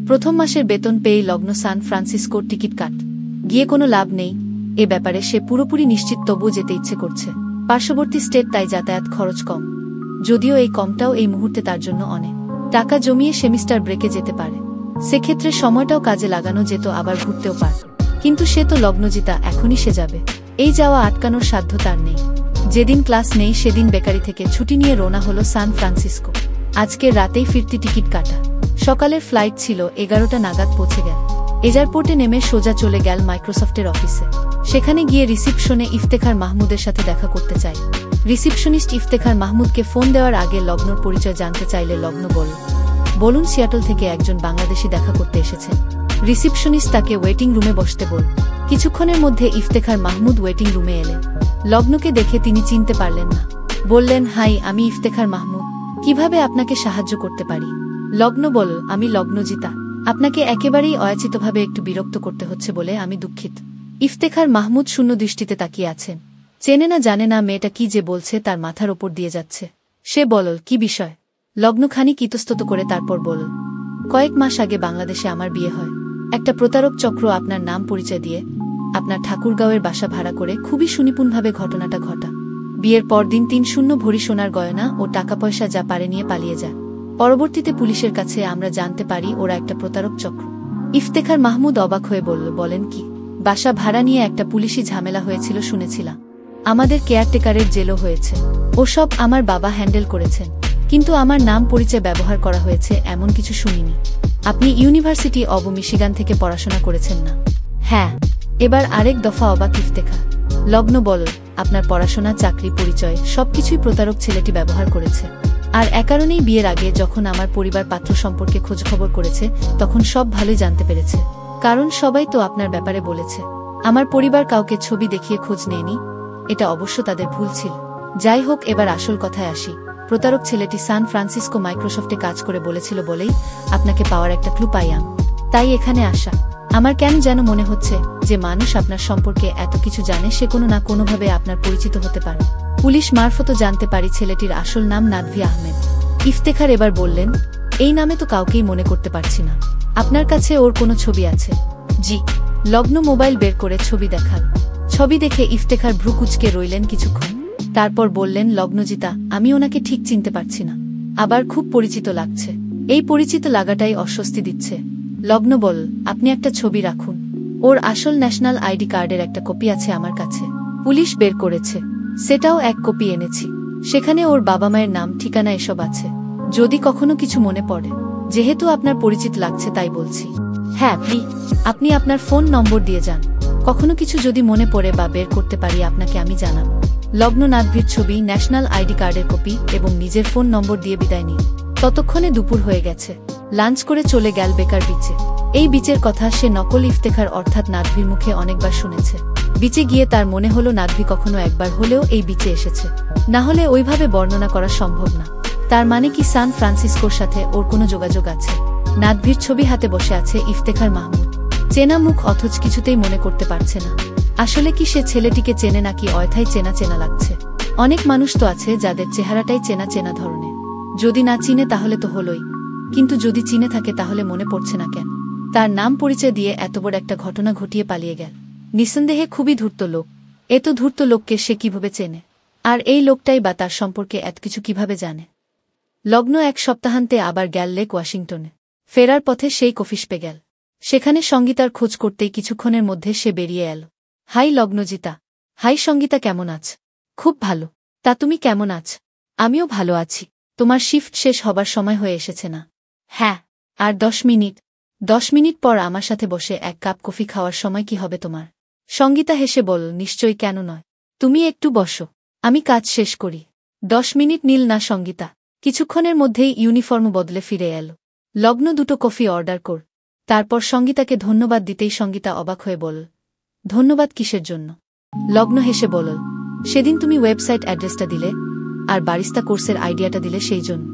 প্রথম মাসের বেতন পেয়েই লগ্ন সান ফ্রান্সিসকোর টিকিট কাট। গিয়ে কোনো লাভ নেই এ ব্যাপারে সে পুরোপুরি নিশ্চিত, তবুও যেতে ইচ্ছে করছে। পার্শ্ববর্তী স্টেট, তাই যাতায়াত খরচ কম। যদিও এই কমটাও এই মুহূর্তে তার জন্য অনেক। টাকা জমিয়ে সেমিস্টার ব্রেকে যেতে পারে, সেক্ষেত্রে সময়টাও কাজে লাগানো যেত, আবার ঘুরতেও পারে। কিন্তু সে তো লগ্নজিতা, এখনই সে যাবে। এই যাওয়া আটকানোর সাধ্য তার নেই। যেদিন ক্লাস নেই সেদিন বেকারি থেকে ছুটি নিয়ে রওনা হলো সান ফ্রান্সিসকো। আজকের রাতেই ফিরতি টিকিট কাটা। সকালের ফ্লাইট ছিল, 11টা নাগাদ পৌঁছে গেল। এয়ারপোর্টে নেমে সোজা চলে গেল মাইক্রোসফটের অফিসে। সেখানে গিয়ে রিসিপশনে ইফতেখার মাহমুদের সাথে দেখা করতে চাই। রিসিপশনিস্ট ইফতেখার মাহমুদকে ফোন দেওয়ার আগে লগ্নর পরিচয় জানতে চাইলে লগ্ন বলুন সিয়াটল থেকে একজন বাংলাদেশি দেখা করতে এসেছেন। রিসিপশনিস্ট তাকে ওয়েটিং রুমে বসতে বল। কিছুক্ষণের মধ্যে ইফতেখার মাহমুদ ওয়েটিং রুমে এলেন। লগ্নকে দেখে তিনি চিনতে পারলেন না। বললেন, হাই, আমি ইফতেখার মাহমুদ। কিভাবে আপনাকে সাহায্য করতে পারি? লগ্ন বলল, আমি লগ্নজিতা। আপনাকে একেবারেই অযাচিতভাবে একটু বিরক্ত করতে হচ্ছে বলে আমি দুঃখিত। ইফতেখার মাহমুদ শূন্য দৃষ্টিতে তাকিয়ে আছেন। চেনে না জানে না মেয়েটা কি যে বলছে তার মাথার ওপর দিয়ে যাচ্ছে। সে বলল, কি বিষয়? লগ্ন খানিক ইতস্তত করে তারপর বলল, কয়েক মাস আগে বাংলাদেশে আমার বিয়ে হয়। একটা প্রতারক চক্র আপনার নাম পরিচয় দিয়ে আপনার ঠাকুরগাঁওয়ের বাসা ভাড়া করে খুবই সুনিপুণভাবে ঘটনাটা ঘটা। বিয়ের পরদিন 3 ভরি সোনার গয়না ও টাকা পয়সা যা পারে নিয়ে পালিয়ে যায়। পরবর্তীতে পুলিশের কাছে আমরা জানতে পারি ওরা একটা প্রতারক চক্র। ইফতেখার মাহমুদ অবাক হয়ে বলল, বলেন কি? বাসা ভাড়া নিয়ে একটা পুলিশি ঝামেলা হয়েছিল শুনেছিলাম। আমাদের কেয়ারটেকারের জেলও হয়েছে। ওসব আমার বাবা হ্যান্ডেল করেছেন, কিন্তু আমার নাম পরিচয় ব্যবহার করা হয়েছে এমন কিছু শুনিনি। আপনি ইউনিভার্সিটি অব মিশিগান থেকে পড়াশোনা করেছেন না? হ্যাঁ। এবার আরেক দফা অবাক ইফতেখার। লগ্ন বল, আপনার পড়াশোনা, চাকরি, পরিচয় সবকিছুই প্রতারক ছেলেটি ব্যবহার করেছে। আর কারণেই বিয়ের আগে যখন আমার পরিবার পাত্র সম্পর্কে খোঁজখবর করেছে তখন সব ভালোই জানতে পেরেছে। কারণ সবাই তো আপনার ব্যাপারে বলেছে। আমার পরিবার কাউকে ছবি দেখিয়ে খোঁজ নেয়নি, এটা অবশ্য তাদের ভুল ছিল। যাই হোক, এবার আসল কথায় আসি। প্রতারক ছেলেটি সান ফ্রান্সিসকো মাইক্রোসফটে কাজ করে বলেছিল বলেই আপনাকে পাওয়ার একটা ক্লু পাইলাম, তাই এখানে আসা। আমার কেন যেন মনে হচ্ছে যে মানুষ আপনার সম্পর্কে এত কিছু জানে সে কোনো না কোনোভাবে আপনার পরিচিত হতে পারে। পুলিশ মারফতও জানতে পারি ছেলেটির আসল নাম নাদভি আহমেদ। ইফতেখার এবার বললেন, এই নামে তো কাউকেই মনে করতে পারছি না। আপনার কাছে ওর কোনো ছবি আছে? জি। লগ্ন মোবাইল বের করে ছবি দেখাল। ছবি দেখে ইফতেখার ভ্রু কুঁচকে রইলেন কিছুক্ষণ। তারপর বললেন, লগ্নজিতা, আমি ওনাকে ঠিক চিনতে পারছি না। আবার খুব পরিচিত লাগছে। এই পরিচিত লাগাটাই অস্বস্তি দিচ্ছে। লগ্ন বল, আপনি একটা ছবি রাখুন। ওর আসল ন্যাশনাল আইডি কার্ডের একটা কপি আছে আমার কাছে। পুলিশ বের করেছে, সেটাও এক কপি এনেছি। সেখানে ওর বাবা মায়ের নাম, ঠিকানা এসব আছে। যদি কখনো কিছু মনে পড়ে। যেহেতু আপনার পরিচিত লাগছে তাই বলছি। হ্যাঁ, আপনি আপনার ফোন নম্বর দিয়ে যান। কখনো কিছু যদি মনে পড়ে বা বের করতে পারি আপনাকে আমি জানাব। লগ্ন নাদভির ছবি, ন্যাশনাল আইডি কার্ডের কপি এবং নিজের ফোন নম্বর দিয়ে বিদায় নিন। ততক্ষণে দুপুর হয়ে গেছে। লাঞ্চ করে চলে গেল বেকার বিচে। এই বিচের কথা সে নকল ইফতেখার অর্থাৎ নাদভির মুখে অনেকবার শুনেছে। বিচে গিয়ে তার মনে হলো নাদভি কখনো একবার হলেও এই বিচে এসেছে। না হলে ওইভাবে বর্ণনা করা সম্ভব না। তার মানে কি সান ফ্রান্সিসকোর সাথে ওর কোনো যোগাযোগ আছে? নাদভির ছবি হাতে বসে আছে ইফতেখার মাহমুদ। চেনা মুখ, অথচ কিছুতেই মনে করতে পারছে না। আসলে কি সে ছেলেটিকে চেনে নাকি অয়থাই চেনা চেনা লাগছে? অনেক মানুষ তো আছে যাদের চেহারাটাই চেনা চেনা ধরনের। যদি না চিনে তাহলে তো হলোই, কিন্তু যদি চিনে থাকে তাহলে মনে পড়ছে না কেন? তার নাম পরিচয় দিয়ে এত বড় একটা ঘটনা ঘটিয়ে পালিয়ে গেল। নিঃসন্দেহে খুবই ধূর্ত লোক। এত ধূর্ত লোককে সে কিভাবে চেনে? আর এই লোকটাই বা তার সম্পর্কে এত কিছু কিভাবে জানে? লগ্ন এক সপ্তাহান্তে আবার গেল লেক ওয়াশিংটনে। ফেরার পথে সেই কফিশপে গেল। সেখানে সঙ্গীতার খোঁজ করতেই কিছুক্ষণের মধ্যে সে বেরিয়ে এল। হাই লগ্নজিতা। হাই সঙ্গীতা, কেমন আছ? খুব ভালো। তা তুমি কেমন আছ? আমিও ভালো আছি। তোমার শিফট শেষ হবার সময় হয়ে এসেছে না? হ্যাঁ, আর 10 মিনিট। 10 মিনিট পর আমার সাথে বসে এক কাপ কফি খাওয়ার সময় কি হবে তোমার? সঙ্গীতা হেসে বল, নিশ্চয়ই, কেন নয়। তুমি একটু বসো, আমি কাজ শেষ করি। 10 মিনিট নীল না সঙ্গীতা। কিছুক্ষণের মধ্যেই ইউনিফর্ম বদলে ফিরে এল। লগ্ন 2টো কফি অর্ডার কর। তারপর সঙ্গীতাকে ধন্যবাদ দিতেই সঙ্গীতা অবাক হয়ে বল, ধন্যবাদ কিসের জন্য? লগ্ন হেসে বল, সেদিন তুমি ওয়েবসাইট অ্যাড্রেসটা দিলে আর বারিস্তা কোর্সের আইডিয়াটা দিলে সেই জন্য।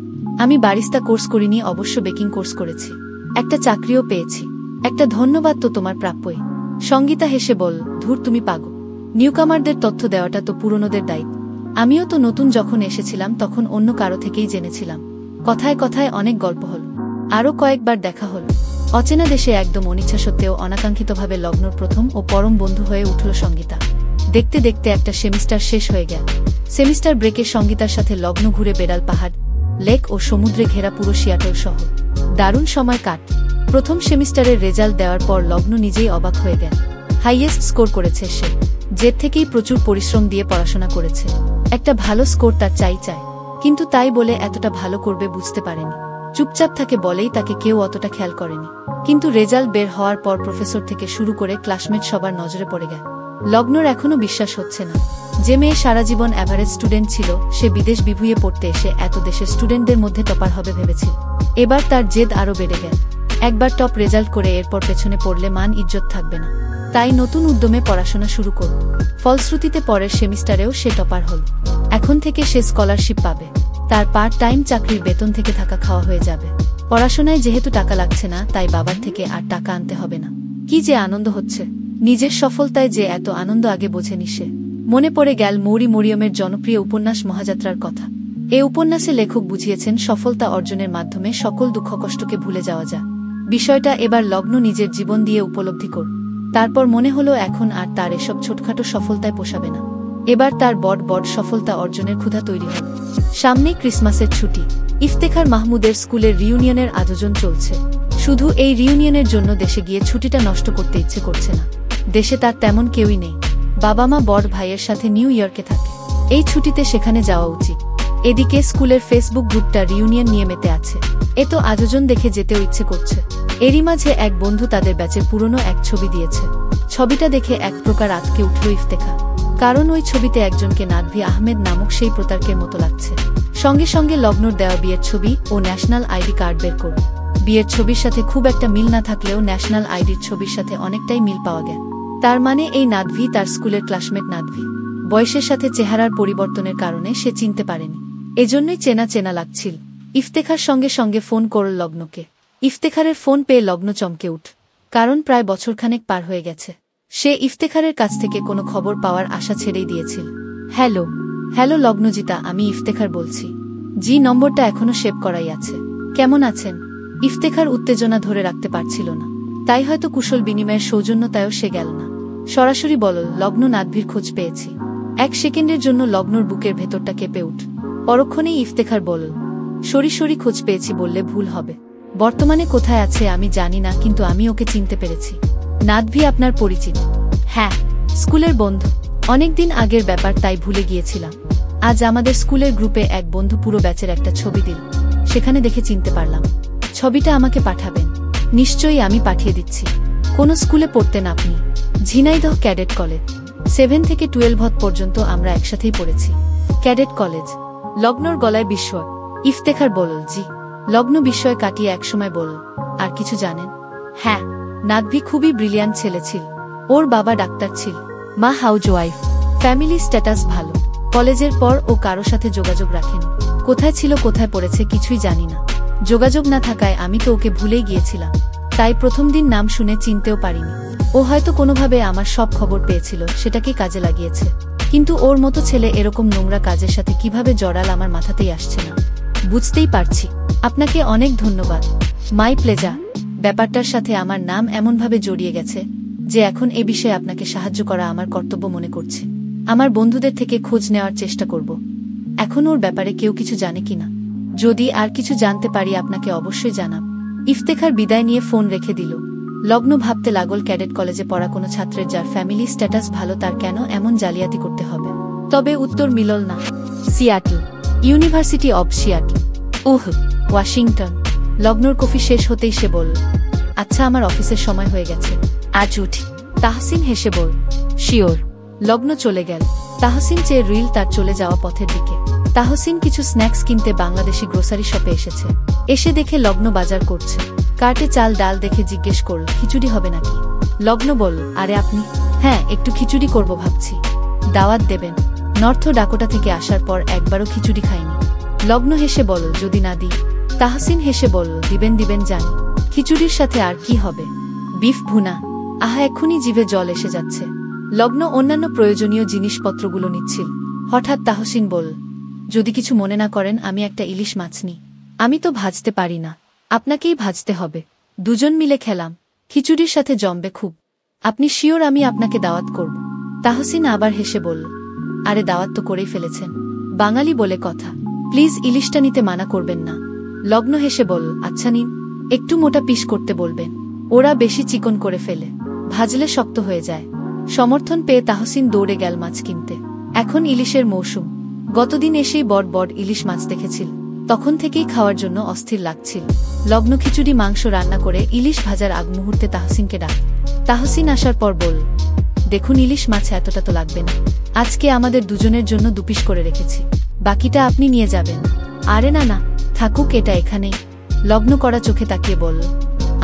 আমি বারিস্তা কোর্স করিনি, অবশ্য বেকিং কোর্স করেছি। একটা চাকরিও পেয়েছি। একটা ধন্যবাদ তো তোমার প্রাপ্যই। সঙ্গীতা হেসে বল, ধুর তুমি পাগল। নিউকামারদের তথ্য দেওয়াটা তো পুরনোদের দায়িত্ব। আমিও তো নতুন যখন এসেছিলাম তখন অন্য কারো থেকেই জেনেছিলাম। কথায় কথায় অনেক গল্প হল, আরও কয়েকবার দেখা হল। অচেনা দেশে একদম অনিচ্ছা সত্ত্বেও অনাকাঙ্ক্ষিতভাবে লগ্নর প্রথম ও পরম বন্ধু হয়ে উঠল সঙ্গীতা। দেখতে দেখতে একটা সেমিস্টার শেষ হয়ে গেল। সেমিস্টার ব্রেকে সঙ্গীতার সাথে লগ্ন ঘুরে বেড়াল পাহাড়, লেক ও সমুদ্রে ঘেরা পুরো সিয়াটল শহর। দারুণ সময় কাট। প্রথম সেমিস্টারের রেজাল্ট দেওয়ার পর লগ্ন নিজেই অবাক হয়ে গেল। হাইয়েস্ট স্কোর করেছে সে। জেদ থেকেই প্রচুর পরিশ্রম দিয়ে পড়াশোনা করেছে। একটা ভালো স্কোর তার চাই। কিন্তু তাই বলে এতটা ভালো করবে বুঝতে পারেনি। চুপচাপ থাকে বলেই তাকে কেউ অতটা খেয়াল করেনি। কিন্তু রেজাল্ট বের হওয়ার পর প্রফেসর থেকে শুরু করে ক্লাসমেট সবার নজরে পড়ে গেল। লগ্নর এখনও বিশ্বাস হচ্ছে না। যে মেয়ে সারা জীবন অ্যাভারেজ স্টুডেন্ট ছিল, সে বিদেশ বিভুঁইয়ে পড়তে এসে এত দেশের স্টুডেন্টদের মধ্যে টপার হবে ভেবেছিল। এবার তার জেদ আরও বেড়ে গেল। একবার টপ রেজাল্ট করে এরপর পেছনে পড়লে মান ইজ্জত থাকবে না। তাই নতুন উদ্যমে পড়াশোনা শুরু করল। ফলশ্রুতিতে পরের সেমিস্টারেও সে টপার হল। এখন থেকে সে স্কলারশিপ পাবে। তার পার্ট টাইম চাকরির বেতন থেকে থাকা খাওয়া হয়ে যাবে। পড়াশোনায় যেহেতু টাকা লাগছে না, তাই বাবার থেকে আর টাকা আনতে হবে না। কি যে আনন্দ হচ্ছে! নিজের সফলতায় যে এত আনন্দ আগে বোঝেনি সে। মনে পড়ে গেল মৌরি মরিয়মের জনপ্রিয় উপন্যাস মহাযাত্রার কথা। এ উপন্যাসে লেখক বুঝিয়েছেন সফলতা অর্জনের মাধ্যমে সকল দুঃখ কষ্টকে ভুলে যাওয়া যায়। বিষয়টা এবার লগ্ন নিজের জীবন দিয়ে উপলব্ধি কর। তারপর মনে হলো এখন আর তার এসব ছোটখাটো সফলতায় পোষাবে না। এবার তার বড় সফলতা অর্জনের ক্ষুধা তৈরি হল। সামনেই ক্রিসমাসের ছুটি। ইফতেখার মাহমুদের স্কুলের রিউনিয়নের আয়োজন চলছে। শুধু এই রিউনিয়নের জন্য দেশে গিয়ে ছুটিটা নষ্ট করতে ইচ্ছে করছে না। দেশে তার তেমন কেউই নেই। বাবা মা বড় ভাইয়ের সাথে নিউ ইয়র্কে থাকে। এই ছুটিতে সেখানে যাওয়া উচিত। এদিকে স্কুলের ফেসবুক গ্রুপটা রিউনিয়ন নিয়ে মেতে আছে। এ তো আয়োজন দেখে যেতেও ইচ্ছে করছে। এরই মাঝে এক বন্ধু তাদের ব্যাচের পুরনো এক ছবি দিয়েছে। ছবিটা দেখে এক প্রকার আটকে উঠল ইফতেখা। কারণ ওই ছবিতে একজনকে নাদভি আহমেদ নামক সেই প্রতারকের মতো লাগছে। সঙ্গে সঙ্গে লগ্নর দেওয়া বিয়ের ছবি ও ন্যাশনাল আইডি কার্ড বের করল। বিয়ের ছবির সাথে খুব একটা মিল না থাকলেও ন্যাশনাল আইডির ছবির সাথে অনেকটাই মিল পাওয়া গেল। তার মানে এই নাদভি তার স্কুলের ক্লাসমেট নাদভি। বয়সের সাথে চেহারার পরিবর্তনের কারণে সে চিনতে পারেনি। এজন্যই চেনা চেনা লাগছিল। ইফতেখার সঙ্গে সঙ্গে ফোন করল লগ্নকে। ইফতেখারের ফোন পেয়ে লগ্ন চমকে উঠ। কারণ প্রায় বছরখানেক পার হয়ে গেছে। সে ইফতেখারের কাছ থেকে কোনো খবর পাওয়ার আশা ছেড়েই দিয়েছিল। হ্যালো লগ্নজিতা, আমি ইফতেখার বলছি। জি, নম্বরটা এখনো সেভ করাই আছে। কেমন আছেন? ইফতেখার উত্তেজনা ধরে রাখতে পারছিল না। তাই হয়তো কুশল বিনিময়ের সৌজন্যতায়ও সে গেল না। সরাসরি বলল, লগ্ন নাদভির খোঁজ পেয়েছি। এক সেকেন্ডের জন্য লগ্নর বুকের ভেতরটা কেঁপে উঠ। পরক্ষণেই ইফতেখার বলল, সরি খোঁজ পেয়েছি বললে ভুল হবে। বর্তমানে কোথায় আছে আমি জানি না, কিন্তু আমি ওকে চিনতে পেরেছি। নাদভি আপনার পরিচিত? হ্যাঁ, স্কুলের বন্ধু। অনেকদিন আগের ব্যাপার, তাই ভুলে গিয়েছিলাম। আজ আমাদের স্কুলের গ্রুপে এক বন্ধু পুরো ব্যাচের একটা ছবি দিল। সেখানে দেখে চিনতে পারলাম। ছবিটা আমাকে পাঠাবেন? নিশ্চয়ই, আমি পাঠিয়ে দিচ্ছি। কোন স্কুলে পড়তেন আপনি? Jhenaidah cadet college. 7 থেকে 12 পর্যন্ত আমরা একসাথেই পড়েছি। Cadet college? লগ্নর গলায় বিস্ময়। ইফতেখার বলল, জি। লগ্ন বিস্ময় কাটিয়ে একসময় বলল, আর কিছু জানেন? হ্যাঁ, নাদভি খুবই ব্রিলিয়ান্ট ছেলে ছিল। ওর বাবা ডাক্তার ছিল, মা হাউজওয়াইফ। ফ্যামিলি স্ট্যাটাস ভালো। কলেজের পর ও কারো সাথে যোগাযোগ রাখেন। কোথায় ছিল, কোথায় পড়েছে কিছুই জানি না। যোগাযোগ না থাকায় আমি তো ওকে ভুলেই গিয়েছিলাম। তাই প্রথম দিন নাম শুনে চিনতেও পারিনি। ও হয়তো কোনোভাবে আমার সব খবর পেয়েছিল, সেটাকে কাজে লাগিয়েছে। কিন্তু ওর মতো ছেলে এরকম নোংরা কাজের সাথে কিভাবে জড়াল আমার মাথাতেই আসছে না। বুঝতেই পারছি। আপনাকে অনেক ধন্যবাদ। My pleasure. ব্যাপারটার সাথে আমার নাম এমনভাবে জড়িয়ে গেছে যে এখন এ বিষয়ে আপনাকে সাহায্য করা আমার কর্তব্য মনে করছি। আমার বন্ধুদের থেকে খোঁজ নেওয়ার চেষ্টা করব। এখন ওর ব্যাপারে কেউ কিছু জানে কিনা। যদি আর কিছু জানতে পারি আপনাকে অবশ্যই জানাব। ইফতেখার বিদায় নিয়ে ফোন রেখে দিল। লগ্ন ভাবতে লাগল, ক্যাডেট কলেজে পড়া কোনো ছাত্রের যার ফ্যামিলি স্ট্যাটাস ভালো, তার কেন এমন জালিয়াতি করতে হবে। তবে উত্তর মিলল না। Seattle, university of Seattle. Washington. লগ্নর কফি শেষ হতেই সে বলল, আচ্ছা, আমার অফিসের সময় হয়ে গেছে, আজ উঠি। তাহসিন হেসে বল, শিওর। লগ্ন চলে গেল। তাহসিন চেয়ে রইল তার চলে যাওয়া পথের দিকে। তাহসিন কিছু স্ন্যাক্স কিনতে বাংলাদেশি গ্রোসারি শপে এসেছে। এসে দেখে লগ্ন বাজার করছে। কার্টে চাল ডাল দেখে জিজ্ঞেস করল, খিচুড়ি হবে নাকি? লগ্ন বলল, আরে আপনি? হ্যাঁ, একটু খিচুড়ি করব ভাবছি। দাওয়াত দেবেন? নর্থ ডাকোটা থেকে আসার পর একবারও খিচুড়ি খাইনি। লগ্ন হেসে বলল, যদি না দিই? তাহসিন হেসে বলল, দিবেন দিবেন জানি। খিচুড়ির সাথে আর কি হবে? বিফ ভুনা। আহা, এক্ষুনি জিভে জল এসে যাচ্ছে। লগ্ন অন্যান্য প্রয়োজনীয় জিনিসপত্রগুলো নিচ্ছিল। হঠাৎ তাহসিন বলল, যদি কিছু মনে না করেন আমি একটা ইলিশ মাছ নিই। আমি তো ভাজতে পারি না, আপনাকেই ভাজতে হবে। দুজন মিলে খেলাম, খিচুড়ির সাথে জমবে খুব। আপনি শিওর আমি আপনাকে দাওয়াত করব? তাহসিন আবার হেসে বলল, আরে দাওয়াত তো করেই ফেলেছেন, বাঙালি বলে কথা, প্লিজ ইলিশটা নিতে মানা করবেন না। লগ্ন হেসে বলল, আচ্ছা নিন, একটু মোটা পিস করতে বলবেন, ওরা বেশি চিকন করে ফেলে, ভাজলে শক্ত হয়ে যায়। সমর্থন পেয়ে তাহসিন দৌড়ে গেল মাছ কিনতে। এখন ইলিশের মৌসুম। গতদিন এসেই বড় ইলিশ মাছ দেখেছিল, তখন থেকেই খাওয়ার জন্য অস্থির লাগছিল। লগ্ন খিচুড়ি মাংস রান্না করে ইলিশ ভাজার আগ মুহূর্তে তাহসিনকে ডাক। তাহসিন আসার পর বলল, দেখুন ইলিশ মাছ এতটা তো লাগবে না, আজকে আমাদের দুজনের জন্য 2 পিস করে রেখেছি, বাকিটা আপনি নিয়ে যাবেন। আরে না না, থাকুক, এটা এখানেই। লগ্ন করা চোখে তাকিয়ে বলল,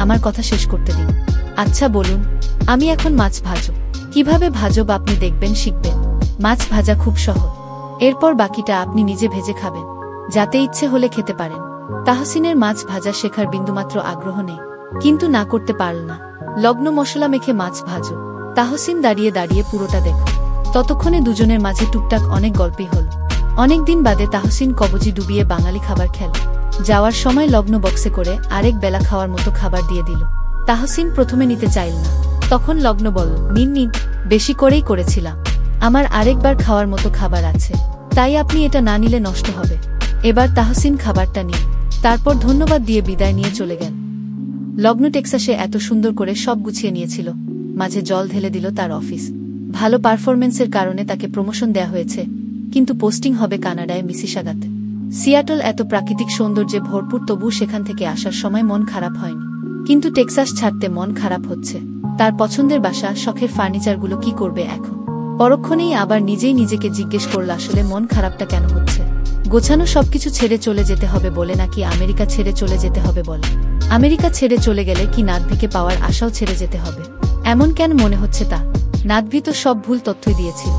আমার কথা শেষ করতে দিন। আচ্ছা বলুন, আমি এখন মাছ ভাজব। কিভাবে ভাজব আপনি দেখবেন, শিখবেন। মাছ ভাজা খুব সহজ, এরপর বাকিটা আপনি নিজে ভেজে খাবেন, যাতে ইচ্ছে হলে খেতে পারেন। তাহসিনের মাছ ভাজা শেখার বিন্দুমাত্র আগ্রহ নেই, কিন্তু না করতে পারল না। লগ্ন মশলা মেখে মাছ ভাজো, তাহসিন দাঁড়িয়ে দাঁড়িয়ে পুরোটা দেখো। ততক্ষণে দুজনের মাঝে টুকটাক অনেক গল্পই হল। অনেকদিন বাদে তাহসিন কবজি ডুবিয়ে বাঙালি খাবার খেল। যাওয়ার সময় লগ্ন বক্সে করে আরেক বেলা খাওয়ার মতো খাবার দিয়ে দিল। তাহসিন প্রথমে নিতে চাইল না, তখন লগ্ন বলল, নিন নিন, বেশি করেই করেছিলাম, আমার আরেকবার খাওয়ার মতো খাবার আছে, তাই আপনি এটা না নিলে নষ্ট হবে। এবার তাহসিন খাবারটা নিন, তারপর ধন্যবাদ দিয়ে বিদায় নিয়ে চলে গেল। লগ্ন টেক্সাসে এত সুন্দর করে সব গুছিয়ে নিয়েছিল, মাঝে জল ঢেলে দিল তার অফিস। ভালো পারফরমেন্সের কারণে তাকে প্রমোশন দেয়া হয়েছে, কিন্তু পোস্টিং হবে কানাডায়, মিসিসাগাতে। সিয়াটল এত প্রাকৃতিক সৌন্দর্যে ভরপুর, তবু সেখান থেকে আসার সময় মন খারাপ হয়নি। কিন্তু টেক্সাস ছাড়তে মন খারাপ হচ্ছে। তার পছন্দের বাসা, শখের ফার্নিচারগুলো কি করবে এখন? পরক্ষণেই আবার নিজেই নিজেকে জিজ্ঞেস করল, আসলে মন খারাপটা কেন হচ্ছে? গোছানো সবকিছু ছেড়ে চলে যেতে হবে বলে, নাকি আমেরিকা ছেড়ে চলে যেতে হবে বলে? আমেরিকা ছেড়ে চলে গেলে কি নাতভিকে পাওয়ার আশাও ছেড়ে যেতে হবে? এমন কেন মনে হচ্ছে তা? নাতভি তো সব ভুল তথ্যই দিয়েছিল।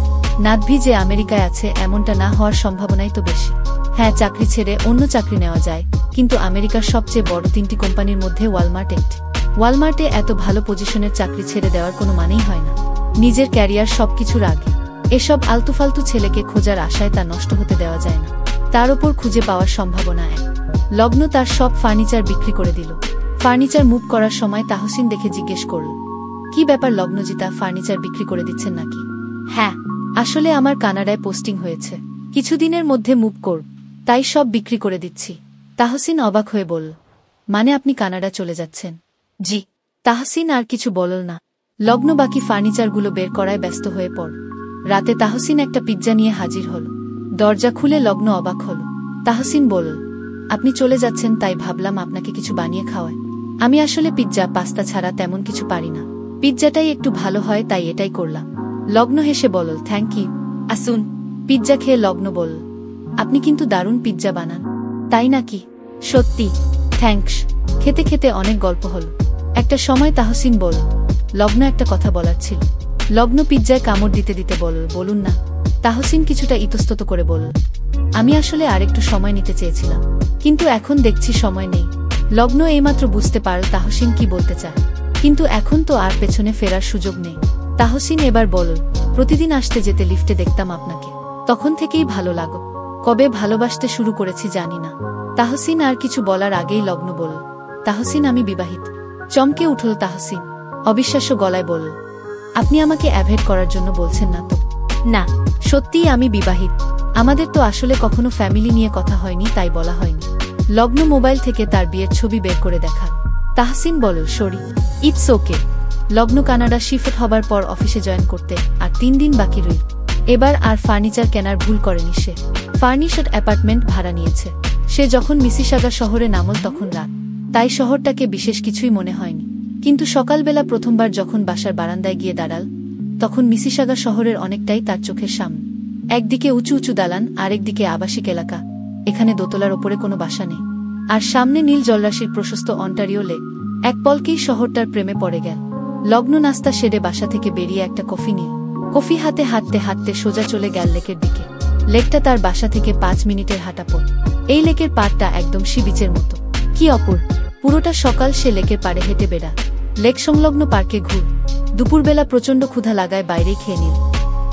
নাতভি যে আমেরিকায় আছে এমনটা না হওয়ার সম্ভাবনাই তো বেশি। হ্যাঁ, চাকরি ছেড়ে অন্য চাকরি নেওয়া যায়, কিন্তু আমেরিকার সবচেয়ে বড় 3টি কোম্পানির মধ্যে ওয়ালমার্ট একটি। ওয়ালমার্টে এত ভালো পজিশনের চাকরি ছেড়ে দেওয়ার কোনো মানেই হয় না। নিজের ক্যারিয়ার সবকিছুর আগে। এসব আলতুফালতু ছেলেকে খোঁজার আশায় তা নষ্ট হতে দেওয়া যায় না। তার ওপর খুঁজে পাওয়ার সম্ভাবনা এক। লগ্ন তার সব ফার্নিচার বিক্রি করে দিল। ফার্নিচার মুভ করার সময় তাহসিন দেখে জিজ্ঞেস করল, কি ব্যাপার লগ্নজিতা, ফার্নিচার বিক্রি করে দিচ্ছেন নাকি? হ্যাঁ, আসলে আমার কানাডায় পোস্টিং হয়েছে, কিছুদিনের মধ্যে মুভ করব, তাই সব বিক্রি করে দিচ্ছি। তাহসিন অবাক হয়ে বলল, মানে আপনি কানাডা চলে যাচ্ছেন? জি। তাহসিন আর কিছু বলল না। লগ্ন বাকি ফার্নিচারগুলো বের করায় ব্যস্ত হয়ে পড়ল। রাতে তাহসিন একটা পিৎজা নিয়ে হাজির হল। দরজা খুলে লগ্ন অবাক হল। তাহসিন বলল, আপনি চলে যাচ্ছেন, তাই ভাবলাম আপনাকে কিছু বানিয়ে খাওয়ায়। আমি আসলে পিৎজা পাস্তা ছাড়া তেমন কিছু পারি না, পিৎজাটাই একটু ভালো হয়, তাই এটাই করলাম। লগ্ন হেসে বলল, থ্যাংক ইউ। আসুন। পিৎজা খেয়ে লগ্ন বলল, আপনি কিন্তু দারুণ পিৎজা বানান। তাই নাকি? সত্যি, থ্যাঙ্কস। খেতে খেতে অনেক গল্প হল। একটা সময় তাহসিন বলল, লগ্ন একটা কথা বলার ছিল। লগ্ন পিৎজায় কামড় দিতে দিতে বলল, বলুন না। তাহসিন কিছুটা ইতস্তত করে বলল, আমি আসলে আরেকটু সময় নিতে চেয়েছিলাম, কিন্তু এখন দেখছি সময় নেই। লগ্ন এইমাত্র বুঝতে পারল তাহসিন কি বলতে চায়, কিন্তু এখন তো আর পেছনে ফেরার সুযোগ নেই। তাহসিন এবার বলল, প্রতিদিন আসতে যেতে লিফটে দেখতাম আপনাকে, তখন থেকেই ভালো লাগো। কবে ভালোবাসতে শুরু করেছি জানি না। তাহসিন আর কিছু বলার আগেই লগ্ন বলল, তাহসিন আমি বিবাহিত। চমকে উঠল তাহসিন, অবিশ্বাস্য গলায় বলল, আপনি আমাকে অ্যাভয়েড করার জন্য বলছেন না তো? না, সত্যিই আমি বিবাহিত। আমাদের তো আসলে কখনো ফ্যামিলি নিয়ে কথা হয়নি, তাই বলা হয়নি। লগ্ন মোবাইল থেকে তার বিয়ের ছবি বের করে দেখাল। তাহসিন বলল, সরি, ইটস ওকে। লগ্ন কানাডা শিফট হবার পর অফিসে জয়েন করতে আর 3 দিন বাকি রইল। এবার আর ফার্নিচার কেনার ভুল করেনি সে। ফার্নিশড অ্যাপার্টমেন্ট ভাড়া নিয়েছে। সে যখন মিসিসাগা শহরে নামল তখন রাত, তাই শহরটাকে বিশেষ কিছুই মনে হয়নি। কিন্তু সকালবেলা প্রথমবার যখন বাসার বারান্দায় গিয়ে দাঁড়াল, তখন মিসিসাগা শহরের অনেকটাই তার চোখের সামনে। একদিকে উঁচু উঁচু দালান, আরেকদিকে আবাসিক এলাকা। এখানে দোতলার ওপরে কোনো বাসা নেই, আর সামনে নীল জলরাশির প্রশস্ত অন্টারিও লেক। এক পলকেই শহরটার প্রেমে পড়ে গেল। লগ্ন নাস্তা সেরে বাসা থেকে বেরিয়ে একটা কফি নিল। কফি হাতে হাঁটতে হাঁটতে সোজা চলে গেল লেকের দিকে। লেকটা তার বাসা থেকে 5 মিনিটের হাঁটা পথ। এই লেকের পাড়টা একদম সি বিচের মতো। কি অপূর্ব! পুরোটা সকাল সে লেকের পাড়ে হেঁটে বেড়া, লেক সংলগ্ন পার্কে ঘুর। দুপুরবেলা প্রচণ্ড ক্ষুধা লাগায় বাইরেই খেয়ে নিল।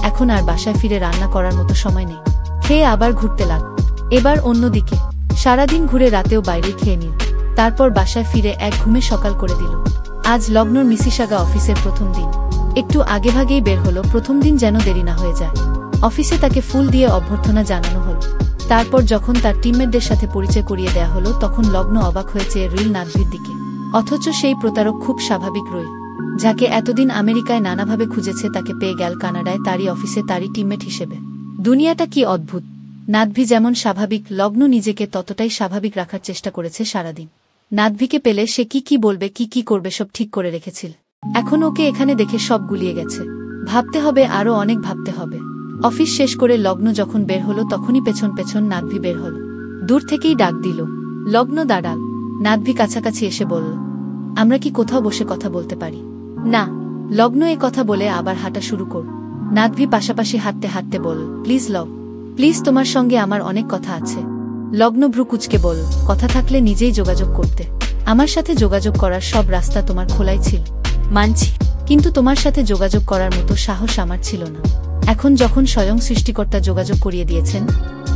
এখন আর বাসায় ফিরে রান্না করার মতো সময় নেই। খেয়ে আবার ঘুরতে লাগ। এবার অন্যদিকে সারাদিন ঘুরে রাতেও বাইরেই খেয়ে নিল। তারপর বাসায় ফিরে এক ঘুমে সকাল করে দিল। আজ লগ্নর মিসিসাগা অফিসের প্রথম দিন। একটু আগেভাগেই বের হলো, প্রথম দিন যেন দেরি না হয়ে যায়। অফিসে তাকে ফুল দিয়ে অভ্যর্থনা জানানো হল। তারপর যখন তার টিমমেটদের সাথে পরিচয় করিয়ে দেয়া হলো, তখন লগ্ন অবাক হয়েছে রুইল নাদভির দিকে। অথচ সেই প্রতারক খুব স্বাভাবিক রুইল, যাকে এতদিন আমেরিকায় নানাভাবে খুঁজেছে, তাকে পেয়ে গেল কানাডায় তারই অফিসে তারই টিমমেট হিসেবে। দুনিয়াটা কি অদ্ভুত! নাদভি যেমন স্বাভাবিক, লগ্ন নিজেকে ততটাই স্বাভাবিক রাখার চেষ্টা করেছে সারাদিন। নাদভিকে পেলে সে কি বলবে, কি করবে সব ঠিক করে রেখেছিল। এখন ওকে এখানে দেখে সব গুলিয়ে গেছে। ভাবতে হবে, আরও অনেক ভাবতে হবে। অফিস শেষ করে লগ্ন যখন বের হলো, তখনই পেছন পেছন নাদভি বের হল। দূর থেকেই ডাক দিল, লগ্ন দাঁড়াল। নাদভি কাছাকাছি এসে বলল, আমরা কি কোথাও বসে কথা বলতে পারি? না। লগ্ন এ কথা বলে আবার হাঁটা শুরু কর। নাদভি পাশাপাশি হাঁটতে হাঁটতে বলল, প্লিজ প্লিজ, তোমার সঙ্গে আমার অনেক কথা আছে। লগ্ন ভ্রু কুচকে বলল, কথা থাকলে নিজেই যোগাযোগ করতে। আমার সাথে যোগাযোগ করার সব রাস্তা তোমার খোলাই ছিল, মানছি, কিন্তু তোমার সাথে যোগাযোগ করার মতো সাহস আমার ছিল না। এখন যখন স্বয়ং সৃষ্টিকর্তা যোগাযোগ করিয়ে দিয়েছেন,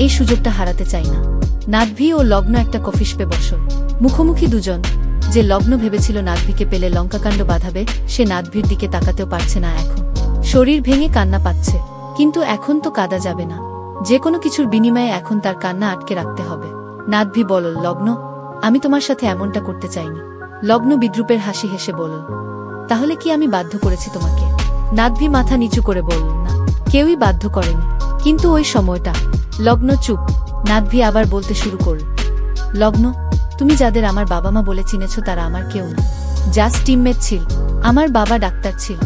এই সুযোগটা হারাতে চাই না। নাদভি ও লগ্ন একটা কফি শপে বসল, মুখোমুখি দুজন। যে লগ্ন ভেবেছিল নাদভিকে পেলে লঙ্কাকাণ্ড বাঁধাবে, সে নাদভির দিকে তাকাতেও পারছে না। এখন শরীর ভেঙে কান্না পাচ্ছে, কিন্তু এখন তো কাঁদা যাবে না। যে কোনো কিছুর বিনিময়ে এখন তার কান্না আটকে রাখতে হবে। নাদভি বলল, লগ্ন, আমি তোমার সাথে এমনটা করতে চাইনি। লগ্ন বিদ্রুপের হাসি হেসে বলল, তাহলে কি আমি বাধ্য করেছি তোমাকে? নাদভি মাথা নিচু করে বলল, না, কেউই বাধ্য করেনি, কিন্তু ওই সময়টা। লগ্ন চুপ। নাদভি আবার বলতে শুরু করল, লগ্ন, তুমি যাদের আমার বাবা মা বলে চিনেছ, তারা আমার কেউ না, জাস্ট টিমমেট ছিল। আমার বাবা ডাক্তার ছিল।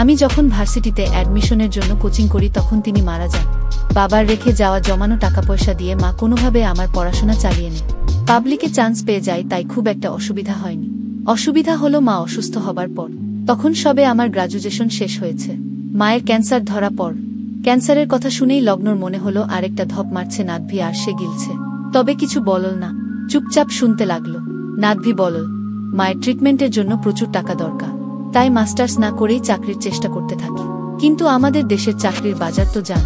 আমি যখন ভার্সিটিতে অ্যাডমিশনের জন্য কোচিং করি, তখন তিনি মারা যান। বাবার রেখে যাওয়া জমানো টাকা পয়সা দিয়ে মা কোনোভাবে আমার পড়াশোনা চালিয়ে নেয়। পাবলিকে চান্স পেয়ে যায়, তাই খুব একটা অসুবিধা হয়নি। অসুবিধা হলো মা অসুস্থ হবার পর। তখন সবে আমার গ্রাজুয়েশন শেষ হয়েছে। মায়ের ক্যান্সার ধরা পড়। ক্যান্সারের কথা শুনেই লগ্নর মনে হলো আরেকটা ধপ মারছে নাদভি, আর সে গিলছে। তবে কিছু বলল না, চুপচাপ শুনতে লাগলো। নাদভি বলল, মায়ের ট্রিটমেন্টের জন্য প্রচুর টাকা দরকার, তাই মাস্টার্স না করেই চাকরির চেষ্টা করতে থাকি। কিন্তু আমাদের দেশের চাকরির বাজার তো জান।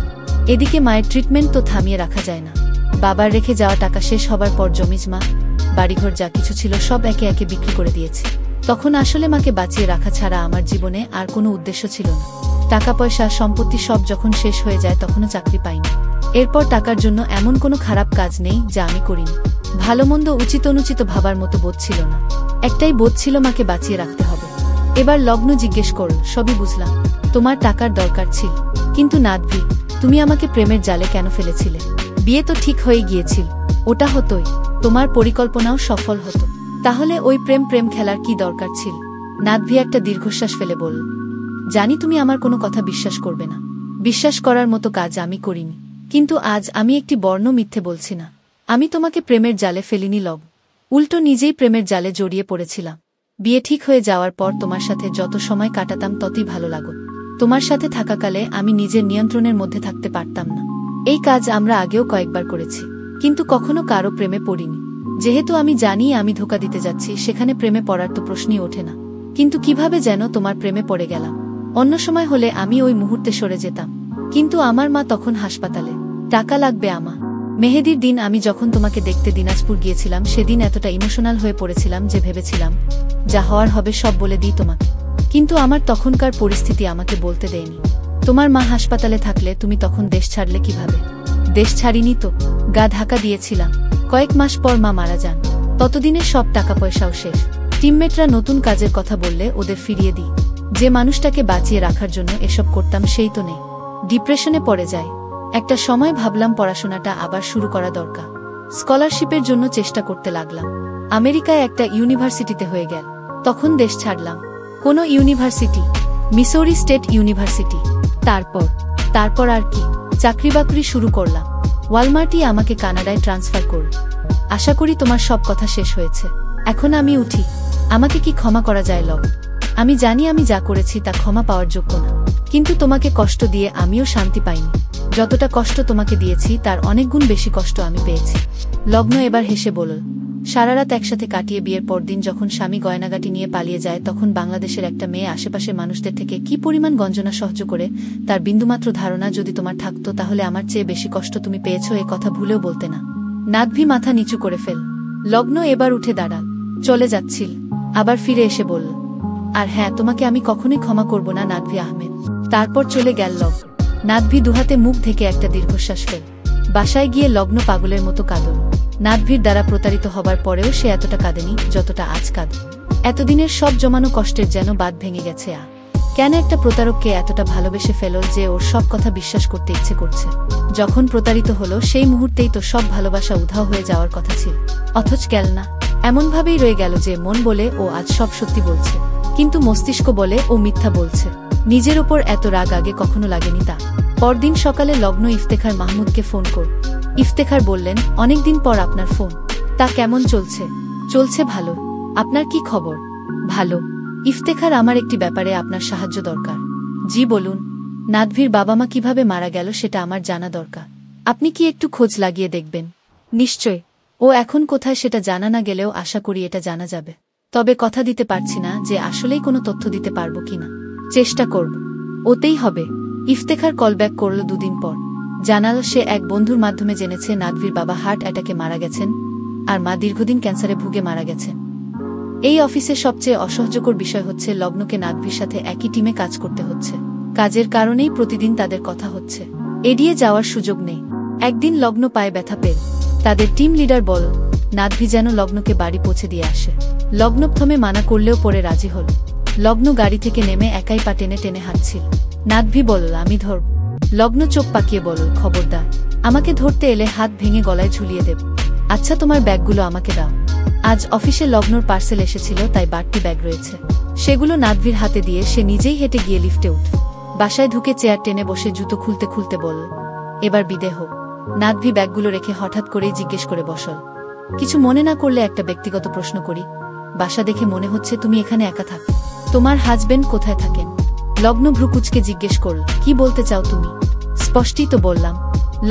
এদিকে মায়ের ট্রিটমেন্ট তো থামিয়ে রাখা যায় না। বাবার রেখে যাওয়া টাকা শেষ হবার পর জমিজমা, বাড়িঘর যা কিছু ছিল সব একে একে বিক্রি করে দিয়েছি। তখন আসলে মাকে বাঁচিয়ে রাখা ছাড়া আমার জীবনে আর কোনো উদ্দেশ্য ছিল না। টাকা পয়সা সম্পত্তি সব যখন শেষ হয়ে যায়, তখনও চাকরি পাইনি। এরপর টাকার জন্য এমন কোনো খারাপ কাজ নেই যা আমি করিনি। ভালো মন্দ উচিত অনুচিত ভাবার মতো বোধ ছিল না। একটাই বোধ ছিল, মাকে বাঁচিয়ে রাখতে হবে। এবার লগ্ন জিজ্ঞেস করল, সবই বুঝলাম, তোমার টাকার দরকার ছিল, কিন্তু নাদভি, তুমি আমাকে প্রেমের জালে কেন ফেলেছিলে? বিয়ে তো ঠিক হয়ে গিয়েছিল, ওটা হতোই, তোমার পরিকল্পনাও সফল হতো। তাহলে ওই প্রেম খেলার কি দরকার ছিল? নাদভি একটা দীর্ঘশ্বাস ফেলে বলল, জানি তুমি আমার কোনো কথা বিশ্বাস করবে না। বিশ্বাস করার মতো কাজ আমি করিনি, কিন্তু আজ আমি একটি বর্ণ মিথ্যে বলছি না। আমি তোমাকে প্রেমের জালে ফেলিনি উল্টো নিজেই প্রেমের জালে জড়িয়ে পড়েছিলাম। বিয়ে ঠিক হয়ে যাওয়ার পর তোমার সাথে যত সময় কাটাতাম ততই ভালো লাগত। তোমার সাথে থাকাকালে আমি নিজের নিয়ন্ত্রণের মধ্যে থাকতে পারতাম না। এই কাজ আমরা আগেও কয়েকবার করেছি, কিন্তু কখনো কারো প্রেমে পড়িনি। যেহেতু আমি জানি আমি ধোঁকা দিতে যাচ্ছি, সেখানে প্রেমে পড়ার তো প্রশ্নই ওঠে না। কিন্তু কিভাবে যেন তোমার প্রেমে পড়ে গেলাম। অন্য সময় হলে আমি ওই মুহূর্তে সরে যেতাম, কিন্তু আমার মা তখন হাসপাতালে, টাকা লাগবে আমার। মেহেদির দিন আমি যখন তোমাকে দেখতে দিনাজপুর গিয়েছিলাম, সেদিন এতটা ইমোশনাল হয়ে পড়েছিলাম যে ভেবেছিলাম যা হওয়ার হবে সব বলে দিই তোমাকে। কিন্তু আমার তখনকার পরিস্থিতি আমাকে বলতে দেয়নি। তোমার মা হাসপাতালে থাকলে তুমি তখন দেশ ছাড়লে কিভাবে? দেশ ছাড়িনি তো, গা ঢাকা দিয়েছিলাম। কয়েক মাস পর মা মারা যান। ততদিনের সব টাকা পয়সাও শেষ। টিমমেটরা নতুন কাজের কথা বললে ওদের ফিরিয়ে দিই। যে মানুষটাকে বাঁচিয়ে রাখার জন্য এসব করতাম সেই তো নেই। ডিপ্রেশনে পড়ে যায়। একটা সময় ভাবলাম পড়াশোনাটা আবার শুরু করা দরকার। স্কলারশিপের জন্য চেষ্টা করতে লাগলাম। আমেরিকায় একটা ইউনিভার্সিটিতে হয়ে গেল। তখন দেশ ছাড়লাম। কোনো ইউনিভার্সিটি, মিসৌরি স্টেট ইউনিভার্সিটি। তারপর আর কি, চাকরি বাকরি শুরু করলাম। ওয়ালমার্টই আমাকে কানাডায় ট্রান্সফার করল। আশা করি তোমার সব কথা শেষ হয়েছে। এখন আমি উঠি। আমাকে কি ক্ষমা করা যায় আমি জানি আমি যা করেছি তা ক্ষমা পাওয়ার যোগ্য না, কিন্তু তোমাকে কষ্ট দিয়ে আমিও শান্তি পাইনি। যতটা কষ্ট তোমাকে দিয়েছি তার অনেক গুণ বেশি কষ্ট আমি পেয়েছি। লগ্ন এবার হেসে বলল, সারারাত একসাথে কাটিয়ে বিয়ের পরদিন যখন স্বামী গয়নাগাটি নিয়ে পালিয়ে যায় তখন বাংলাদেশের একটা মেয়ে আশেপাশের মানুষদের থেকে কি পরিমাণ গঞ্জনা সহ্য করে, তার বিন্দুমাত্র ধারণা যদি তোমার থাকতো তাহলে আমার চেয়ে বেশি কষ্ট তুমি পেয়েছ এ কথা ভুলেও বলতে না। নাদভি মাথা নিচু করে ফেল। লগ্ন এবার উঠে দাঁড়াল, চলে যাচ্ছিল, আবার ফিরে এসে বলল, আর হ্যাঁ, তোমাকে আমি কখনোই ক্ষমা করব না নাদভি আহমেদ। তারপর চলে গেল লগ্ন। নাদভি দুহাতে মুখ ঢেকে একটা দীর্ঘশ্বাস ফেল। বাসায় গিয়ে লগ্ন পাগলের মতো কাঁদল। নাদভির দ্বারা প্রতারিত হবার পরেও সে এতটা কাঁদেনি যতটা আজ কাঁদে। এতদিনের সব জমানো কষ্টের যেন বাঁধ ভেঙে গেছে। কেন একটা প্রতারককে এতটা ভালোবেসে ফেলল যে ওর সব কথা বিশ্বাস করতে ইচ্ছে করছে? যখন প্রতারিত হলো সেই মুহূর্তেই তো সব ভালোবাসা উধাও হয়ে যাওয়ার কথা ছিল, অথচ গেল না। এমনভাবেই রয়ে গেল যে মন বলে ও আজ সব সত্যি বলছে, কিন্তু মস্তিষ্ক বলে ও মিথ্যা বলছে। নিজের ওপর এত রাগ আগে কখনো লাগেনি তা। পরদিন সকালে লগ্ন ইফতেখার মাহমুদকে ফোন কর। ইফতেখার বললেন, অনেকদিন পর আপনার ফোন, তা কেমন চলছে? চলছে ভালো। আপনার কি খবর? ভালো। ইফতেখার, আমার একটি ব্যাপারে আপনার সাহায্য দরকার। জি বলুন। নাদভির বাবা মা কিভাবে মারা গেল সেটা আমার জানা দরকার। আপনি কি একটু খোঁজ লাগিয়ে দেখবেন? নিশ্চয়। ও এখন কোথায় সেটা জানা না গেলেও আশা করি এটা জানা যাবে। তবে কথা দিতে পারছি না যে আসলেই কোনো তথ্য দিতে পারবো কিনা। চেষ্টা করব। ওতেই হবে। ইফতেখার কলব্যাক করল দুদিন পর। জানাল সে এক বন্ধুর মাধ্যমে জেনেছে নাদভির বাবা হার্ট অ্যাটাকে মারা গেছেন আর মা দীর্ঘদিন ক্যান্সারে ভুগে মারা গেছেন। এই অফিসে সবচেয়ে অসহ্যকর বিষয় হচ্ছে লগ্নকে নাদভির সাথে একই টিমে কাজ করতে হচ্ছে। কাজের কারণেই প্রতিদিন তাদের কথা হচ্ছে, এড়িয়ে যাওয়ার সুযোগ নেই। একদিন লগ্ন পায়ে ব্যথা পেল। তাদের টিম লিডার বল, নাদভি যেন লগ্নকে বাড়ি পৌঁছে দিয়ে আসে। লগ্ন প্রথমে মানা করলেও পরে রাজি হল। লগ্ন গাড়ি থেকে নেমে একাই পা টেনে টেনে হাঁটছিল। নাদভি বলল, আমি ধরব। লগ্ন চোখ পাকিয়ে বলল, খবরদার, আমাকে ধরতে এলে হাত ভেঙে গলায় ঝুলিয়ে দেব। আচ্ছা, তোমার ব্যাগগুলো আমাকে দাও। আজ অফিসে লগ্নর পার্সেল এসেছিল, তাই বাড়তি ব্যাগ রয়েছে। সেগুলো নাদভির হাতে দিয়ে সে নিজেই হেঁটে গিয়ে লিফটে উঠ। বাসায় ঢুকে চেয়ার টেনে বসে জুতো খুলতে খুলতে বলল, এবার বিদেয় হোক। নাদভি ব্যাগগুলো রেখে হঠাৎ করেই জিজ্ঞেস করে বসল, কিছু মনে না করলে একটা ব্যক্তিগত প্রশ্ন করি? বাসা দেখে মনে হচ্ছে তুমি এখানে একা থাকো। তোমার হাজবেন্ড কোথায় থাকেন? লগ্ন ভ্রু কুচকে জিজ্ঞেস করল, কি বলতে চাও তুমি? স্পষ্টই তো বললাম।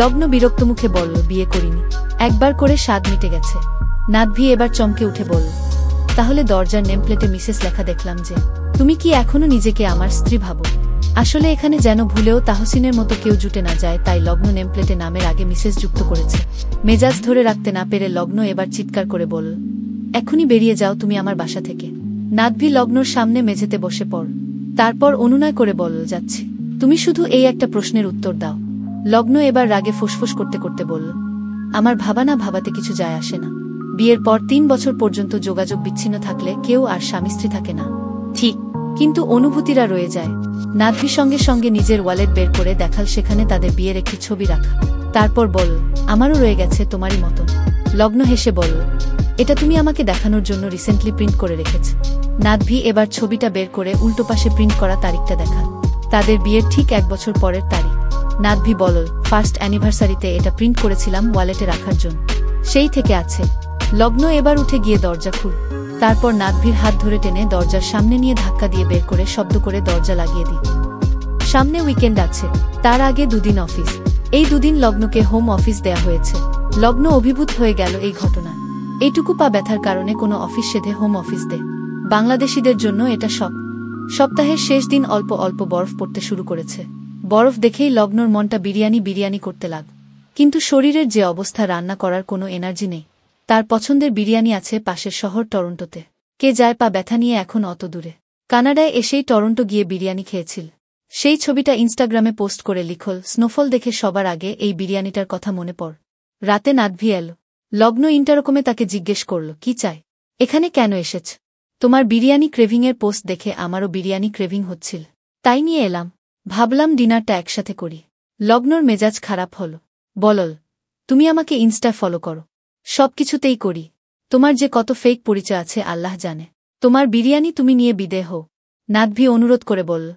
লগ্ন বিরক্ত মুখে বলল, বিয়ে করিনি, একবার করে স্বাদ মিটে গেছে। নাদভি এবার চমকে উঠে বলল, তাহলে দরজার নেমপ্লেটে মিসেস লেখা দেখলাম যে, তুমি কি এখনো নিজেকে আমার স্ত্রী ভাবো? আসলে এখানে যেন ভুলেও তাহসিনের মতো কেউ জুটে না যায়, তাই লগ্ন নেমপ্লেটে নামের আগে মিসেস যুক্ত করেছে। মেজাজ ধরে রাখতে না পেরে লগ্ন এবার চিৎকার করে বলল, এখনই বেরিয়ে যাও তুমি আমার বাসা থেকে। নাদভি লগ্নর সামনে মেঝেতে বসে পড়। তারপর অনুনয় করে বলল, যাচ্ছি, তুমি শুধু এই একটা প্রশ্নের উত্তর দাও। লগ্ন এবার রাগে ফুসফুস করতে করতে বলল, আমার ভাবা না ভাবাতে কিছু যায় আসে না। বিয়ের পর 3 বছর পর্যন্ত যোগাযোগ বিচ্ছিন্ন থাকলে কেউ আর স্বামী স্ত্রী থাকে না, ঠিক, কিন্তু অনুভূতিরা রয়ে যায়। নাদভি সঙ্গে সঙ্গে নিজের ওয়ালেট বের করে দেখাল সেখানে তাদের বিয়ের একটি ছবি রাখা। তারপর বলল, আমারও রয়ে গেছে তোমারই মতন। লগ্ন হেসে বলল, এটা তুমি আমাকে দেখানোর জন্য রিসেন্টলি প্রিন্ট করে রেখেছ। নাদভি এবার ছবিটা বের করে উল্টো পাশে প্রিন্ট করা তারিখটা দেখাল। তাদের বিয়ের ঠিক 1 বছর পরের তারিখ। নাদভি বলল, ফার্স্ট অ্যানিভার্সারিতে এটা প্রিন্ট করেছিলাম ওয়ালেটে রাখার জন্য, সেই থেকে আছে। লগ্ন এবার উঠে গিয়ে দরজা খুল। তারপর নাদভির হাত ধরে টেনে দরজার সামনে নিয়ে ধাক্কা দিয়ে বের করে শব্দ করে দরজা লাগিয়ে দিই। সামনে উইকেন্ড আছে, তার আগে 2 দিন অফিস। এই 2 দিন লগ্নকে হোম অফিস দেয়া হয়েছে। লগ্ন অভিভূত হয়ে গেল এই ঘটনা। এইটুকু পা ব্যথার কারণে কোনো অফিস সেধে হোম অফিস দেয়। বাংলাদেশিদের জন্য এটা শখ। সপ্তাহের শেষ দিন অল্প অল্প বরফ পড়তে শুরু করেছে। বরফ দেখেই লগ্নর মনটা বিরিয়ানি বিরিয়ানি করতে লাগ। কিন্তু শরীরের যে অবস্থা, রান্না করার কোনো এনার্জি নেই। তার পছন্দের বিরিয়ানি আছে পাশের শহর টরন্টোতে। কে যায় পা ব্যথা নিয়ে এখন অত দূরে? কানাডায় এসেই টরন্টো গিয়ে বিরিয়ানি খেয়েছিল। সেই ছবিটা ইনস্টাগ্রামে পোস্ট করে লিখল, স্নোফল দেখে সবার আগে এই বিরিয়ানিটার কথা মনে পড়। রাতে নাদভি এলো। লগ্ন ইন্টারকমে তাকে জিজ্ঞেস করল, কি চাই? এখানে কেন এসেছ? তোমার বিরিয়ানি ক্রেভিংয়ের পোস্ট দেখে আমারও বিরিয়ানি ক্রেভিং হচ্ছিল, তাই নিয়ে এলাম। ভাবলাম ডিনারটা একসাথে করি। লগ্নর মেজাজ খারাপ হল। বলল, তুমি আমাকে ইনস্টায় ফলো করো, সবকিছুতেই করি। তোমার যে কত ফেক পরিচয় আছে আল্লাহ জানে। তোমার বিরিয়ানি তুমি নিয়ে বিদেয় হও। নাদভি অনুরোধ করে বলল,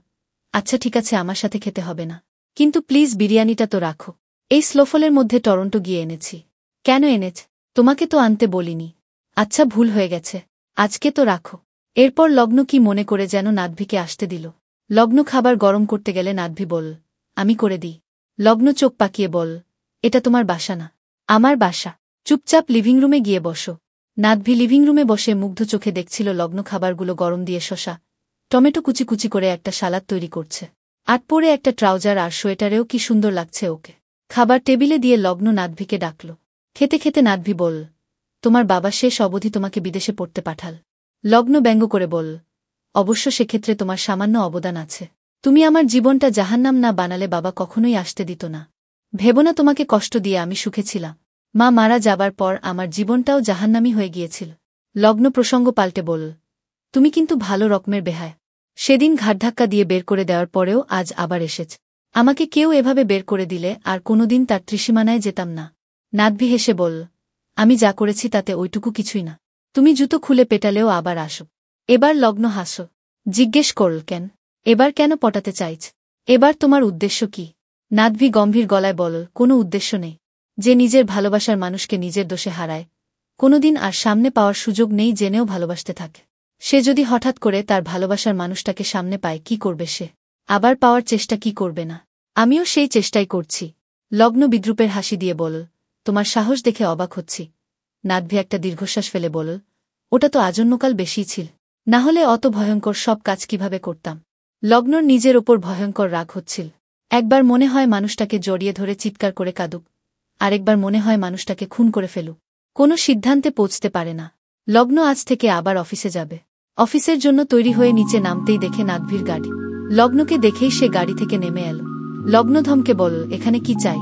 আচ্ছা ঠিক আছে, আমার সাথে খেতে হবে না, কিন্তু প্লিজ বিরিয়ানিটা তো রাখো। এই স্লোফলের মধ্যে টরন্টো গিয়ে এনেছি। কেন এনেছ? তোমাকে তো আনতে বলিনি। আচ্ছা, ভুল হয়ে গেছে, আজকে তো রাখো। এরপর লগ্ন কি মনে করে যেন নাদভিকে আসতে দিল। লগ্ন খাবার গরম করতে গেলে নাদভি বলল, আমি করে দিই। লগ্ন চোখ পাকিয়ে বল, এটা তোমার বাসা না, আমার বাসা। চুপচাপ লিভিং রুমে গিয়ে বসো। নাদভি লিভিং রুমে বসে মুগ্ধ চোখে দেখছিল লগ্ন খাবারগুলো গরম দিয়ে শসা, টমেটো কুচি কুচি করে একটা সালাদ তৈরি করছে। আট পরে একটা ট্রাউজার আর সোয়েটারেও কি সুন্দর লাগছে ওকে। খাবার টেবিলে দিয়ে লগ্ন নাদভিকে ডাকল। খেতে খেতে নাদভি বল, তোমার বাবা শেষ অবধি তোমাকে বিদেশে পড়তে পাঠাল। লগ্ন ব্যঙ্গ করে বল, অবশ্য সেক্ষেত্রে তোমার সামান্য অবদান আছে। তুমি আমার জীবনটা জাহান্নাম না বানালে বাবা কখনোই আসতে দিত না। ভেবো না তোমাকে কষ্ট দিয়ে আমি সুখে ছিলাম। মা মারা যাবার পর আমার জীবনটাও জাহান্নামী হয়ে গিয়েছিল। লগ্ন প্রসঙ্গ পাল্টে বল, তুমি কিন্তু ভালো রকমের বেহায়। সেদিন ঘাটধাক্কা দিয়ে বের করে দেওয়ার পরেও আজ আবার এসেছ। আমাকে কেউ এভাবে বের করে দিলে আর কোনোদিন তার ত্রিসীমানায় যেতাম না। নাদভি হেসে বল, আমি যা করেছি তাতে ওইটুকু কিছুই না। তুমি জুতো খুলে পেটালেও আবার আসো। এবার লগ্ন হাসো। জিজ্ঞেস করল, কেন? এবার কেন পটাতে চাইছ? এবার তোমার উদ্দেশ্য কি? নাদভি গম্ভীর গলায় বল, কোনো উদ্দেশ্য নেই। যে নিজের ভালোবাসার মানুষকে নিজের দোষে হারায়, কোনোদিন আর সামনে পাওয়ার সুযোগ নেই জেনেও ভালোবাসতে থাকে, সে যদি হঠাৎ করে তার ভালোবাসার মানুষটাকে সামনে পায় কি করবে সে? আবার পাওয়ার চেষ্টা কি করবে না? আমিও সেই চেষ্টাই করছি। লগ্ন বিদ্রুপের হাসি দিয়ে বল, তোমার সাহস দেখে অবাক হচ্ছি। নাদভি একটা দীর্ঘশ্বাস ফেলে বল, ওটা তো আজন্মকাল বেশিই ছিল, না হলে অত ভয়ঙ্কর সব কাজ কিভাবে করতাম? লগ্নর নিজের ওপর ভয়ঙ্কর রাগ হচ্ছিল। একবার মনে হয় মানুষটাকে জড়িয়ে ধরে চিৎকার করে কাঁদুক, আরেকবার মনে হয় মানুষটাকে খুন করে ফেলুক। কোনো সিদ্ধান্তে পৌঁছতে পারে না। লগ্ন আজ থেকে আবার অফিসে যাবে। অফিসের জন্য তৈরি হয়ে নিচে নামতেই দেখে নাদভির গাড়ি। লগ্নকে দেখেই সে গাড়ি থেকে নেমে এল। লগ্ন ধমকে বল, এখানে কি চাই?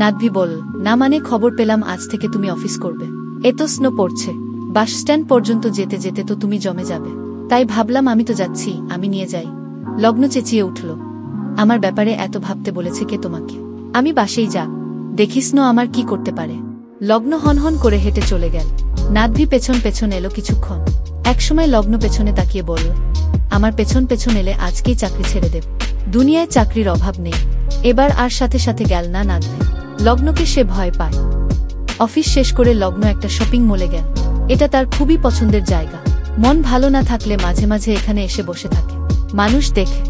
নাদভি বল, না মানে খবর পেলাম আজ থেকে তুমি অফিস করবে। এত স্নো পড়ছে, বাসস্ট্যান্ড পর্যন্ত যেতে যেতে তো তুমি জমে যাবে, তাই ভাবলাম আমি তো যাচ্ছি, আমি নিয়ে যাই। লগ্ন চেঁচিয়ে উঠল, আমার ব্যাপারে এত ভাবতে বলেছে কে তোমাকে? আমি বাসেই যা, দেখিস না আমার কি করতে পারে। লগ্ন হনহন করে হেঁটে চলে গেল। নাদভি পেছন পেছন এলো কিছুক্ষণ। একসময় লগ্ন পেছনে তাকিয়ে বলল, আমার পেছন পেছন এলে আজকেই চাকরি ছেড়ে দেব। দুনিয়ায় চাকরির অভাব নেই। এবার আর সাথে সাথে গেল না নাদভি। লগ্নকে সে ভয় পায়। অফিস শেষ করে লগ্ন একটা শপিং মলে গেল। এটা তার খুবই পছন্দের জায়গা। মন ভালো না থাকলে মাঝে মাঝে এখানে এসে বসে থাকে, মানুষ দেখে।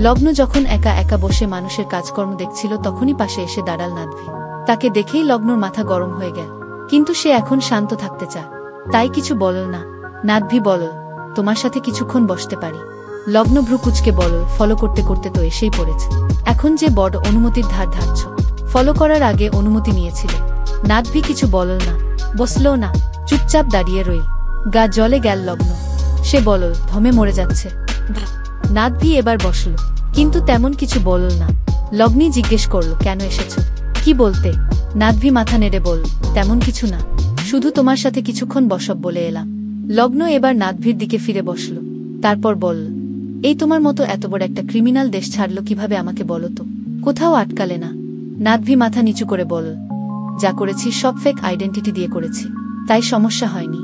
লগ্ন যখন একা একা বসে মানুষের কাজকর্ম দেখছিল তখনই পাশে এসে দাঁড়াল নাদভি। তাকে দেখেই লগ্নর মাথা গরম হয়ে গেল, কিন্তু সে এখন শান্ত থাকতে চায়, তাই কিছু বলল না। নাদভি বলল, তোমার সাথে কিছুক্ষণ বসতে পারি? লগ্ন ভ্রু কুচকে বলল, ফলো করতে করতে তো এসেই পড়েছে, এখন যে বড় অনুমতির ধার ধারছ। ফলো করার আগে অনুমতি নিয়েছিলে। নাদভি কিছু বলল না, বসলও না, চুপচাপ দাঁড়িয়ে রইল। গা জ্বলে গেল লগ্ন। সে বলল, ধমে মরে যাচ্ছে। নাদভি এবার বসল, কিন্তু তেমন কিছু বলল না। লগ্নি জিজ্ঞেস করল, কেন এসেছ? কি বলতে? নাদভি মাথা নেড়ে বলল, তেমন কিছু না, শুধু তোমার সাথে কিছুক্ষণ বসব বলে এলাম। লগ্ন এবার নাদভির দিকে ফিরে বসল। তারপর বলল, এই তোমার মতো এত বড় একটা ক্রিমিনাল দেশ ছাড়ল কিভাবে আমাকে বলো তো? কোথাও আটকালে না? নাদভি মাথা নিচু করে বলল, যা করেছি সব ফেক আইডেন্টিটি দিয়ে করেছি, তাই সমস্যা হয়নি।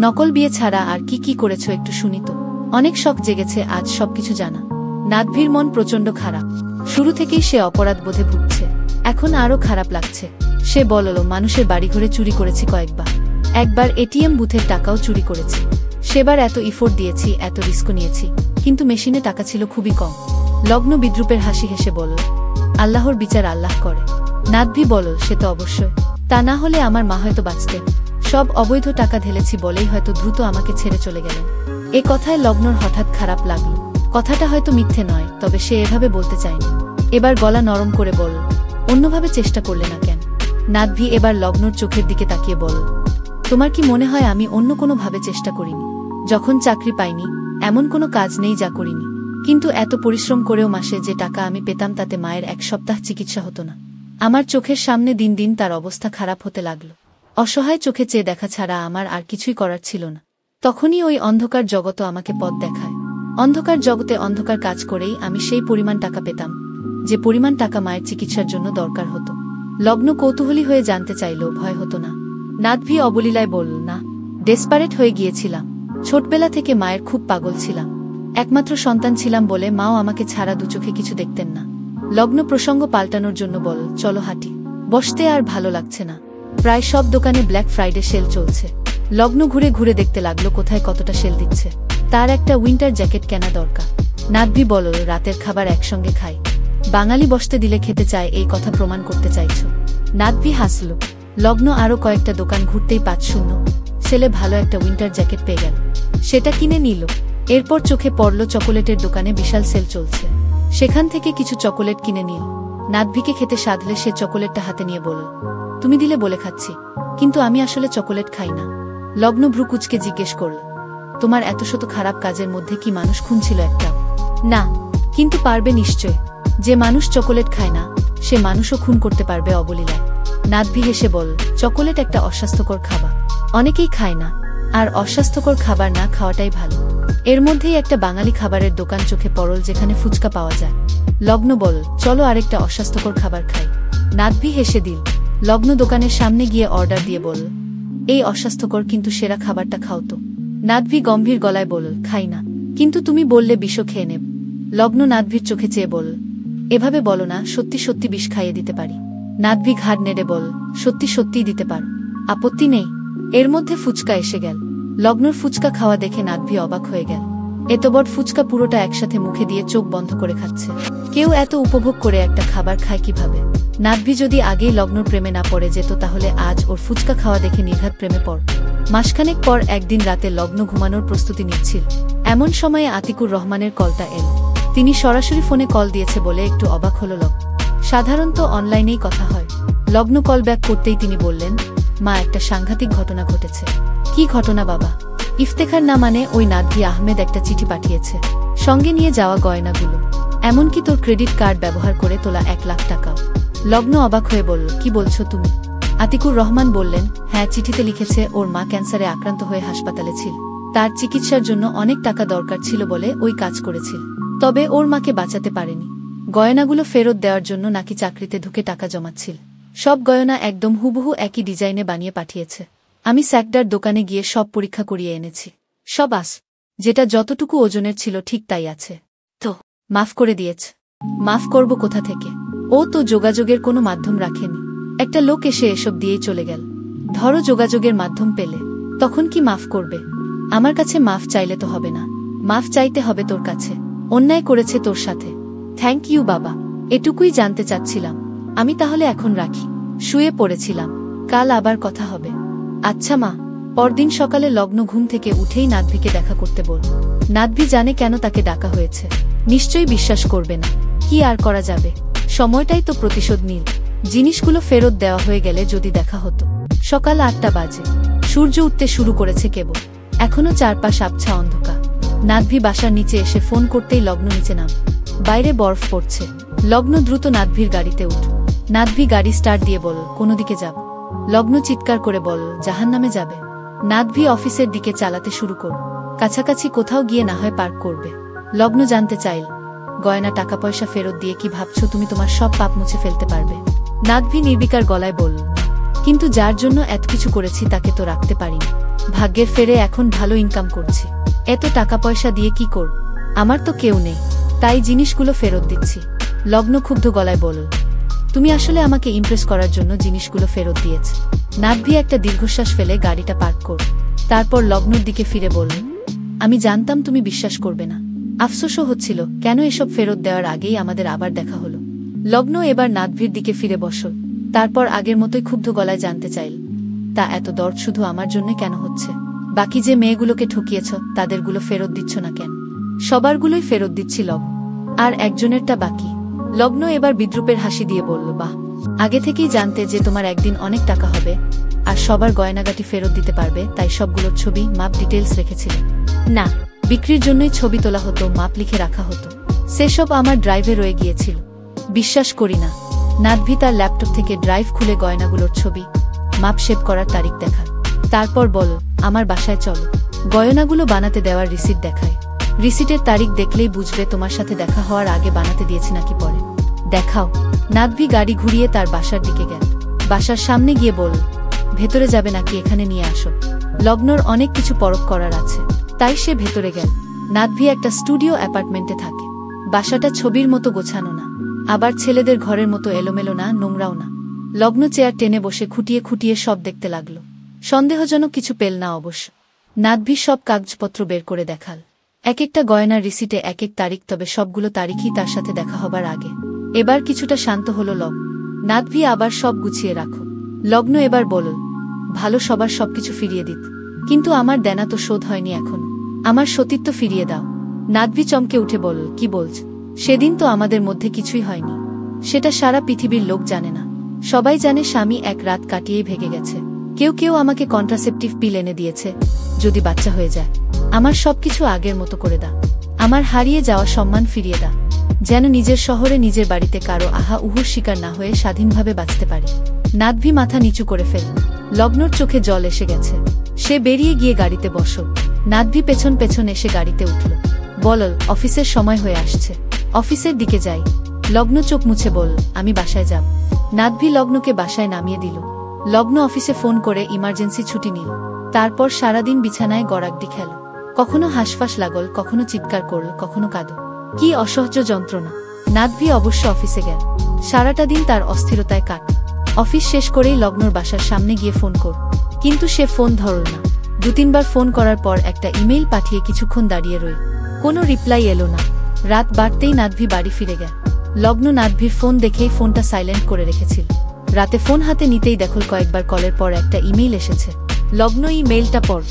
নকল বিয়ে ছাড়া আর কি কি করেছো একটু শুনি তো। অনেক শখ জেগেছে আজ সবকিছু জানা। নাদভির মন প্রচণ্ড খারাপ। শুরু থেকেই সে অপরাধ বোধে ভুগছে, এখন আরও খারাপ লাগছে। সে বলল, মানুষের বাড়িঘরে চুরি করেছি কয়েকবার, একবার এটিএম বুথের টাকাও চুরি করেছি। সেবার এত ইফোর্ট দিয়েছি, এত রিস্ক নিয়েছি, কিন্তু মেশিনে টাকা ছিল খুবই কম। লগ্ন বিদ্রুপের হাসি হেসে বলল, আল্লাহর বিচার আল্লাহ করে। নাদভি বলল, সে তো অবশ্যই, তা না হলে আমার মা হয়তো বাঁচতেন। সব অবৈধ টাকা ঢেলেছি বলেই হয়তো দ্রুত আমাকে ছেড়ে চলে গেলেন। এ কথায় লগ্নর হঠাৎ খারাপ লাগল। কথাটা হয়তো মিথ্যে নয়, তবে সে এভাবে বলতে চায়নি। এবার গলা নরম করে বলল, অন্যভাবে চেষ্টা করলে না কেন? নাদভি এবার লগ্নর চোখের দিকে তাকিয়ে বলল, তোমার কি মনে হয় আমি অন্য কোনোভাবে চেষ্টা করিনি? যখন চাকরি পাইনি এমন কোনো কাজ নেই যা করিনি, কিন্তু এত পরিশ্রম করেও মাসে যে টাকা আমি পেতাম তাতে মায়ের এক সপ্তাহ চিকিৎসা হতো না। আমার চোখের সামনে দিন দিন তার অবস্থা খারাপ হতে লাগল। অসহায় চোখে চেয়ে দেখা ছাড়া আমার আর কিছুই করার ছিল না। তখনই ওই অন্ধকার জগৎ আমাকে পথ দেখায়। অন্ধকার জগতে অন্ধকার কাজ করেই আমি সেই পরিমাণ টাকা পেতাম যে পরিমাণ টাকা মায়ের চিকিৎসার জন্য দরকার হতো। লগ্ন কৌতূহলী হয়ে জানতে চাইল, ভয় হতো না? নাদভি অবলীলায় বলল, না, ডেসপারেট হয়ে গিয়েছিলাম। ছোটবেলা থেকে মায়ের খুব পাগল ছিলাম। একমাত্র সন্তান ছিলাম বলে মাও আমাকে ছাড়া দু চোখে কিছু দেখতেন না। লগ্ন প্রসঙ্গ পাল্টানোর জন্য বল, চলো হাঁটি। বসতে আর ভালো লাগছে না। প্রায় সব দোকানে ব্ল্যাক ফ্রাইডে সেল চলছে। লগ্ন ঘুরে ঘুরে দেখতে লাগলো কোথায় কতটা সেল দিচ্ছে। তার একটা উইন্টার জ্যাকেট কেনা দরকার। নাদভি বলল, রাতের খাবার একসঙ্গে খাই। বাঙালি বসতে দিলে খেতে চায় এই কথা প্রমাণ করতে চাইছ? নাদভি হাসল। লগ্ন আরও কয়েকটা দোকান ঘুরতেই ৫-০ ছেলে ভালো একটা উইন্টার জ্যাকেট পেয়ে গেল। সেটা কিনে নিল। এরপর চোখে পড়ল চকোলেটের দোকানে বিশাল সেল চলছে। সেখান থেকে কিছু চকোলেট কিনে নিল। নাদভিকে খেতে সাধলে সে চকোলেটটা হাতে নিয়ে বলল, তুমি দিলে বলে খাচ্ছি, কিন্তু আমি আসলে চকোলেট খাই না। লগ্ন ভ্রু কুচকে জিজ্ঞেস করল, তোমার এত শত খারাপ কাজের মধ্যে কি মানুষ খুন ছিল একটা? না, কিন্তু পারবে নিশ্চয়। যে মানুষ চকোলেট খায় না সে মানুষও খুন করতে পারবে অবলীলায়। নাদভি হেসে বল, চকোলেট একটা অস্বাস্থ্যকর খাবার, অনেকেই খায় না, আর অস্বাস্থ্যকর খাবার না খাওয়াটাই ভালো। এর মধ্যেই একটা বাঙালি খাবারের দোকান চোখে পড়ল যেখানে ফুচকা পাওয়া যায়। লগ্ন বল, চলো আরেকটা অস্বাস্থ্যকর খাবার খাই। নাদভি হেসে দিল। লগ্ন দোকানের সামনে গিয়ে অর্ডার দিয়ে বল, এই অস্বাস্থ্যকর কিন্তু সেরা খাবারটা খাও তো। নাদভি গম্ভীর গলায় বল, খাই না। কিন্তু তুমি বললে বিষ খেয়ে নেব। লগ্ন নাদভির চোখে চেয়ে বল, এভাবে বলো না, সত্যি সত্যি বিষ খাইয়ে দিতে পারি। নাদভি ঘাড় নেড়ে বল, সত্যি সত্যিই দিতে পারো, আপত্তি নেই। এর মধ্যে ফুচকা এসে গেল। লগ্নর ফুচকা খাওয়া দেখে নাদভি অবাক হয়ে গেল। এত বড় ফুচকা পুরোটা একসাথে মুখে দিয়ে চোখ বন্ধ করে খাচ্ছে। কেউ এত উপভোগ করে একটা খাবার খায় কিভাবে? নাদভি যদি আগেই লগ্নর প্রেমে না পড়ে যেত তাহলে আজ ওর ফুচকা খাওয়া দেখে নির্ঘাত প্রেমে পড়। মাসখানেক পর একদিন রাতে লগ্ন ঘুমানোর প্রস্তুতি নিচ্ছিল। এমন সময়ে আতিকুর রহমানের কলটা এল। তিনি সরাসরি ফোনে কল দিয়েছে বলে একটু অবাক হল লগ্ন। সাধারণত অনলাইনেই কথা হয়। লগ্ন কল ব্যাক করতেই তিনি বললেন, মা, একটা সাংঘাতিক ঘটনা ঘটেছে। কি ঘটনা বাবা? ইফতেখার না মানে ওই নাদভি আহমেদ একটা চিঠি পাঠিয়েছে, সঙ্গে নিয়ে যাওয়া গয়নাগুলো, এমনকি তোর ক্রেডিট কার্ড ব্যবহার করে তোলা ১ লাখ টাকাও। লগ্ন অবাক হয়ে বলল, কি বলছো তুমি? আতিকুর রহমান বললেন, হ্যাঁ, চিঠিতে লিখেছে ওর মা ক্যান্সারে আক্রান্ত হয়ে হাসপাতালে ছিল। তার চিকিৎসার জন্য অনেক টাকা দরকার ছিল বলে ওই কাজ করেছিল। তবে ওর মাকে বাঁচাতে পারেনি। গয়নাগুলো ফেরত দেওয়ার জন্য নাকি চাকরিতে ঢুকে টাকা জমাচ্ছিল। সব গয়না একদম হুবহু একই ডিজাইনে বানিয়ে পাঠিয়েছে। আমি স্যাকডার দোকানে গিয়ে সব পরীক্ষা করিয়ে এনেছি। সব যেটা যতটুকু ওজনের ছিল ঠিক তাই আছে। তো মাফ করে দিয়েছে? মাফ করব কোথা থেকে? ও তো যোগাযোগের কোনো মাধ্যম রাখেনি। একটা লোক এসে এসব দিয়েই চলে গেল। ধরো যোগাযোগের মাধ্যম পেলে, তখন কি মাফ করবে? আমার কাছে মাফ চাইলে তো হবে না, মাফ চাইতে হবে তোর কাছে। অন্যায় করেছে তোর সাথে। থ্যাংক ইউ বাবা, এটুকুই জানতে চাচ্ছিলাম। আমি তাহলে এখন রাখি, শুয়ে পড়েছিলাম, কাল আবার কথা হবে। আচ্ছা মা। পরদিন সকালে লগ্ন ঘুম থেকে উঠেই নাদভিকে দেখা করতে বল। নাদভি জানে কেন তাকে ডাকা হয়েছে। নিশ্চয়ই বিশ্বাস করবে না। কি আর করা যাবে, সময়টাই তো প্রতিশোধ নিল। জিনিসগুলো ফেরত দেওয়া হয়ে গেলে যদি দেখা হতো। সকাল ৮টা বাজে। সূর্য উঠতে শুরু করেছে কেবল। এখনো চারপাশ আবছা অন্ধকার। নাদভি বাসার নিচে এসে ফোন করতেই লগ্ন নিচে নাম। বাইরে বরফ পড়ছে। লগ্ন দ্রুত নাদভির গাড়িতে উঠ। নাদভি গাড়ি স্টার্ট দিয়ে বল, কোনো দিকে যাব? লগ্ন চিৎকার করে বল, জাহান্নামে যাবে। নাদভি অফিসের দিকে চালাতে শুরু কর। কাছাকাছি কোথাও গিয়ে না হয় পার্ক করবে। লগ্ন জানতে চাইল, গয়না টাকা পয়সা ফেরত দিয়ে কি ভাবছো তুমি তোমার সব পাপ মুছে ফেলতে পারবে? নাদভি নির্বিকার গলায় বলল, কিন্তু যার জন্য এত কিছু করেছি তাকে তো রাখতে পারিনি। ভাগ্যের ফেরে এখন ভালো ইনকাম করছি। এত টাকা পয়সা দিয়ে কি করব? আমার তো কেউ নেই, তাই জিনিসগুলো ফেরত দিচ্ছি। লগ্ন ক্ষুব্ধ গলায় বলল, তুমি আসলে আমাকে ইমপ্রেস করার জন্য জিনিসগুলো ফেরত দিয়েছ। নাদভি একটা দীর্ঘশ্বাস ফেলে গাড়িটা পার্ক কর। তারপর লগ্নর দিকে ফিরে বলল, আমি জানতাম তুমি বিশ্বাস করবে না। আফসোসও হচ্ছিল কেন এসব ফেরত দেওয়ার আগেই আমাদের আবার দেখা হলো। লগ্ন এবার নাদভির দিকে ফিরে বসল। তারপর আগের মতোই ক্ষুব্ধ গলায় জানতে চাইল, তা এত দর্দ শুধু আমার জন্য কেন হচ্ছে? বাকি যে মেয়েগুলোকে ঠকিয়েছ তাদেরগুলো ফেরত দিচ্ছ না কেন? সবারগুলোই ফেরত দিচ্ছি লগ্ন, আর একজনেরটা বাকি। লগ্ন এবার বিদ্রুপের হাসি দিয়ে বলল, বাহ, আগে থেকেই জানতে যে তোমার একদিন অনেক টাকা হবে আর সবার গয়নাগাটি ফেরত দিতে পারবে, তাই সবগুলোর ছবি মাপ ডিটেলস রেখেছিলে? না, বিক্রির জন্যই ছবি তোলা হতো, মাপ লিখে রাখা হতো। সেসব আমার ড্রাইভে রয়ে গিয়েছিল। বিশ্বাস করি না। নাদভি তার ল্যাপটপ থেকে ড্রাইভ খুলে গয়নাগুলোর ছবি, মাপ শেপ করার তারিখ দেখাল। তারপর বল, আমার বাসায় চলো। গয়নাগুলো বানাতে দেওয়ার রিসিট দেখায়। রিসিটের তারিখ দেখলেই বুঝবে তোমার সাথে দেখা হওয়ার আগে বানাতে দিয়েছি নাকি পরে। দেখাও। নাদভি গাড়ি ঘুরিয়ে তার বাসার দিকে গেল। বাসার সামনে গিয়ে বল, ভেতরে যাবে নাকি এখানে নিয়ে আসো? লগ্নর অনেক কিছু পরখ করার আছে, তাই সে ভেতরে গেল। নাদভি একটা স্টুডিও অ্যাপার্টমেন্টে থাকে। বাসাটা ছবির মতো গোছানো না, আবার ছেলেদের ঘরের মতো এলোমেলো না, নোংরাও না। লগ্ন চেয়ার টেনে বসে খুঁটিয়ে খুঁটিয়ে সব দেখতে লাগলো। সন্দেহজনক কিছু পেল না অবশ্য। নাদভি সব কাগজপত্র বের করে দেখাল। এক একটা গয়নার রিসিটে এক এক তারিখ, তবে সবগুলো তারিখই তার সাথে দেখা হবার আগে। এবার কিছুটা শান্ত হলো লগ্ন। নাদভি আবার সব গুছিয়ে রাখো। লগ্ন এবার বলল, ভালো সবার সবকিছু ফিরিয়ে দিত, কিন্তু আমার দেনা তো শোধ হয়নি এখনো। আমার সতীত্ব ফিরিয়ে দাও। নাদভি চমকে উঠে বলল, কি বলছ? সেদিন তো আমাদের মধ্যে কিছুই হয়নি। সেটা সারা পৃথিবীর লোক জানে না। সবাই জানে স্বামী এক রাত কাটিয়েই ভেগে গেছে। কেউ কেউ আমাকে কন্ট্রাসেপটিভ পিল এনে দিয়েছে, যদি বাচ্চা হয়ে যায়। আমার সবকিছু আগের মতো করে দাও। আমার হারিয়ে যাওয়া সম্মান ফিরিয়ে দাও, যেন নিজের শহরে নিজের বাড়িতে কারো আহা উহুর শিকার না হয়ে স্বাধীনভাবে বাঁচতে পারি। নাদভি মাথা নিচু করে ফেলল। লগ্নর চোখে জল এসে গেছে। সে বেরিয়ে গিয়ে গাড়িতে বসল। নাদভি পেছন পেছন এসে গাড়িতে উঠল। বলল, অফিসের সময় হয়ে আসছে, অফিসের দিকে যাই। লগ্ন চোখ মুছে বলল, আমি বাসায় যাব। নাদভি লগ্নকে বাসায় নামিয়ে দিল। লগ্ন অফিসে ফোন করে ইমার্জেন্সি ছুটি নিল। তারপর সারাদিন বিছানায় গড়াগডি খেল। কখনো হাঁসফাঁস লাগল, কখনো চিৎকার করল, কখনো কাঁদো। কি অসহ্য যন্ত্রণা। নাদভি অবশ্য অফিসে গেল। সারাটা দিন তার অস্থিরতায় কাট। অফিস শেষ করেই লগ্নর বাসার সামনে গিয়ে ফোন করল, কিন্তু সে ফোন ধরল না। 2-3 বার ফোন করার পর একটা ইমেইল পাঠিয়ে কিছুক্ষণ দাঁড়িয়ে রইল। কোনো রিপ্লাই এলো না। রাত বাড়তেই নাদভি বাড়ি ফিরে গেল। লগ্ন নাদভির ফোন দেখেই ফোনটা সাইলেন্ট করে রেখেছিল। রাতে ফোন হাতে নিতেই দেখল কয়েকবার কলের পর একটা ইমেইল এসেছে। লগ্ন ইমেইলটা পড়ল।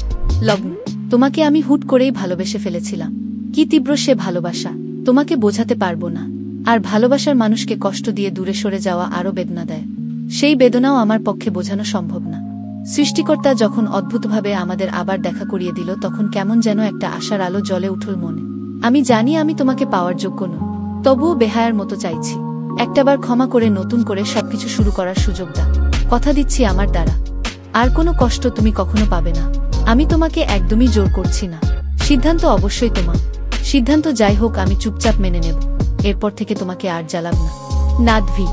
লগ্ন, তোমাকে আমি হুট করেই ভালোবেসে ফেলেছিলাম। কি তীব্র সে ভালোবাসা, তোমাকে বোঝাতে পারবো না। আর ভালোবাসার মানুষকে কষ্ট দিয়ে দূরে সরে যাওয়া আরও বেদনা দেয়। সেই বেদনাও আমার পক্ষে বোঝানো সম্ভব না। সৃষ্টিকর্তা যখন অদ্ভুতভাবে আমাদের আবার দেখা করিয়ে দিল, তখন কেমন যেন একটা আশার আলো জ্বলে উঠল মনে। আমি জানি আমি তোমাকে পাওয়ার যোগ্য নই, তবুও বেহায়ার মতো চাইছি। একটাবার ক্ষমা করে নতুন করে সবকিছু শুরু করার সুযোগ দাও। কথা দিচ্ছি আমার দ্বারা আর কোনো কষ্ট তুমি কখনো পাবে না। আমি তোমাকে একদমই জোর করছি না। সিদ্ধান্ত অবশ্যই তোমার। সিদ্ধান্ত যাই হোক, আমি চুপচাপ মেনে নেব। এরপর থেকে তোমাকে আর জ্বালাব না। নাদভি।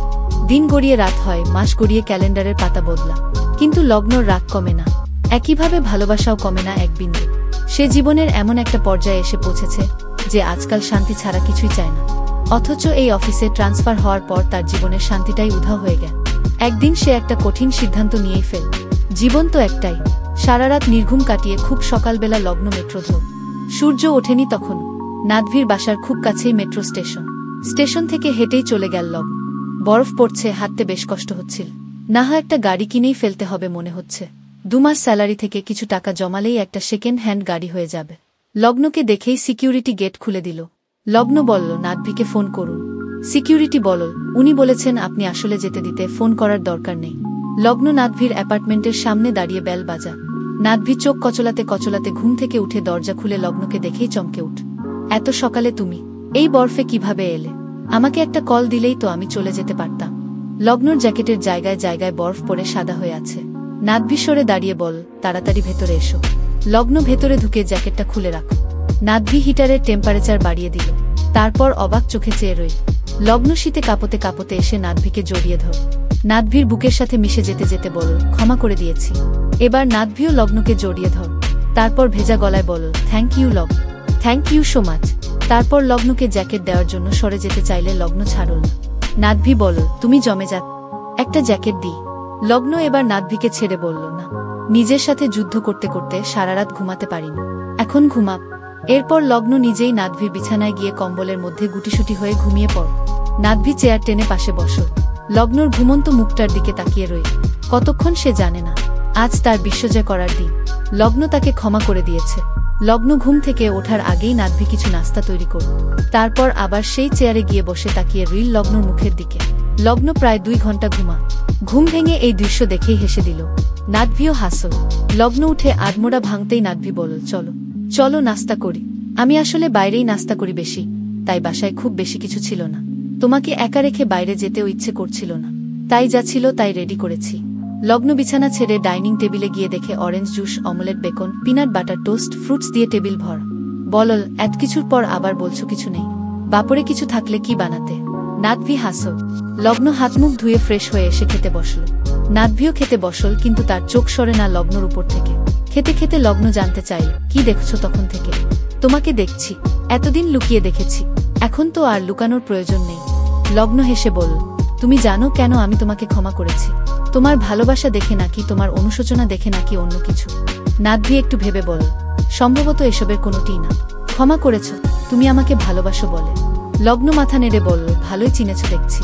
দিন গড়িয়ে রাত হয়, মাস গড়িয়ে ক্যালেন্ডারের পাতা বদলা, কিন্তু লগ্নর রাগ কমে না। একইভাবে ভালোবাসাও কমে না এক বিন্দু। সে জীবনের এমন একটা পর্যায়ে এসে পৌঁছেছে যে আজকাল শান্তি ছাড়া কিছুই চায় না। অথচ এই অফিসে ট্রান্সফার হওয়ার পর তার জীবনের শান্তিটাই উধাও হয়ে গেল। একদিন সে একটা কঠিন সিদ্ধান্ত নিয়েই ফেল। জীবন তো একটাই। সারা রাত নির্ঘুম কাটিয়ে খুব সকালবেলা লগ্ন মেট্রো ধর। সূর্য ওঠেনি তখন। নাদভির বাসার খুব কাছেই মেট্রো স্টেশন। স্টেশন থেকে হেঁটেই চলে গেল লগ্ন। বরফ পড়ছে, হাঁটতে বেশ কষ্ট হচ্ছিল। না হয় একটা গাড়ি কিনেই ফেলতে হবে মনে হচ্ছে। 2 মাস স্যালারি থেকে কিছু টাকা জমালেই একটা সেকেন্ড হ্যান্ড গাড়ি হয়ে যাবে। লগ্নকে দেখেই সিকিউরিটি গেট খুলে দিল। লগ্ন বলল, নাদভিকে ফোন করুন। সিকিউরিটি বলল, উনি বলেছেন আপনি আসলে যেতে দিতে ফোন করার দরকার নেই। লগ্ন নাদভির অ্যাপার্টমেন্টের সামনে দাঁড়িয়ে বেল বাজা। নাদভি চোখ কচলাতে কচলাতে ঘুম থেকে উঠে দরজা খুলে লগ্নকে দেখেই চমকে উঠ। এত সকালে তুমি এই বরফে কিভাবে এলে? আমাকে একটা কল দিলেই তো আমি চলে যেতে পারতাম। লগ্নর জ্যাকেটের জায়গায় জায়গায় বরফ পড়ে সাদা হয়ে আছে। নাদভি সরে দাঁড়িয়ে বল, তাড়াতাড়ি ভেতরে এসো। লগ্ন ভেতরে ঢুকে জ্যাকেটটা খুলে রাখো। নাদভি হিটারের টেম্পারেচার বাড়িয়ে দিল। তারপর অবাক চোখে চেয়ে রইল। লগ্ন শীতে কাঁপতে কাঁপতে এসে নাদভিকে জড়িয়ে ধর। নাদভির বুকের সাথে মিশে যেতে যেতে বল, ক্ষমা করে দিয়েছি। এবার নাদভিও লগ্নকে জড়িয়ে ধর। তারপর ভেজা গলায় বল, থ্যাংক ইউ লগ্ন, থ্যাংক ইউ সো মাচ। তারপর লগ্নকে জ্যাকেট দেওয়ার জন্য সরে যেতে চাইলে লগ্ন ছাড়ল না। নাদভি বল, তুমি জমে যাক, একটা জ্যাকেট দিই। লগ্ন এবার নাদভিকে ছেড়ে বলল না। নিজের সাথে যুদ্ধ করতে করতে সারা রাত ঘুমাতে পারিনি, এখন ঘুমাব। এরপর লগ্ন নিজেই নাদভির বিছানায় গিয়ে কম্বলের মধ্যে গুটিসুটি হয়ে ঘুমিয়ে পড়। নাদভি চেয়ার টেনে পাশে বসল। লগ্নর ঘুমন্ত মুখটার দিকে তাকিয়ে রইল। কতক্ষণ সে জানে না। আজ তার বিশ্বজয় করার দিন। লগ্ন তাকে ক্ষমা করে দিয়েছে। লগ্ন ঘুম থেকে ওঠার আগেই নাদভি কিছু নাস্তা তৈরি করল। তারপর আবার সেই চেয়ারে গিয়ে বসে তাকিয়ে রইল লগ্নর মুখের দিকে। লগ্ন প্রায় 2 ঘন্টা ঘুম ভেঙে এই দৃশ্য দেখেই হেসে দিল। নাদভিও হাসল। লগ্ন উঠে আধমোড়া ভাঙতেই নাদভি বলল, চলো চলো নাস্তা করি। আমি আসলে বাইরেই নাস্তা করি বেশি, তাই বাসায় খুব বেশি কিছু ছিল না। তোমাকে একা রেখে বাইরে যেতেও ইচ্ছে করছিল না, তাই যা ছিল তাই রেডি করেছি। লগ্ন বিছানা ছেড়ে ডাইনিং টেবিলে গিয়ে দেখে orange juice, omelette, beacon, peanut butter toast, fruits দিয়ে টেবিল ভর। বলল, এত কিছুর পর আবার বলছো কিছু নেই? বাপরে কিছু থাকলে কি বানাতে? নাদভি হাসল। লগ্ন হাত মুখ ধুয়ে ফ্রেশ হয়ে এসে খেতে বসল। নাদভিও খেতে বসল, কিন্তু তার চোখ সরে না লগ্নর উপর থেকে। খেতে খেতে লগ্ন জানতে চাইল, কি দেখছো তখন থেকে? তোমাকে দেখছি, এতদিন লুকিয়ে দেখেছি, এখন তো আর লুকানোর প্রয়োজন নেই। লগ্ন হেসে বলল, তুমি জানো কেন আমি তোমাকে ক্ষমা করেছি? তোমার ভালোবাসা দেখে নাকি, তোমার অনুশোচনা দেখে নাকি অন্য কিছু? নাদভি একটু ভেবে বলল, সম্ভবত এসবের কোনোটিই না। ক্ষমা করেছ, তুমি আমাকে ভালোবাসো বলে। লগ্ন মাথা নেড়ে বলল, ভালোই চিনেছ দেখছি।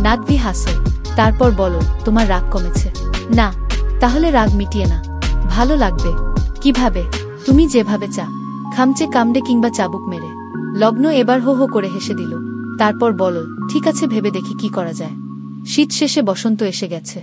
নাদভি হাসল। তারপর বলল, তোমার রাগ কমেছে? না। তাহলে রাগ মিটিয়ে না। ভালো লাগবে। কিভাবে? তুমি যেভাবে চা, খামচে কামড়ে কিংবা চাবুক মেরে। লগ্ন এবার হো হো করে হেসে দিল। তারপর বলল, ঠিক আছে, ভেবে দেখি কি করা যায়। শীত শেষে বসন্ত এসে গেছে।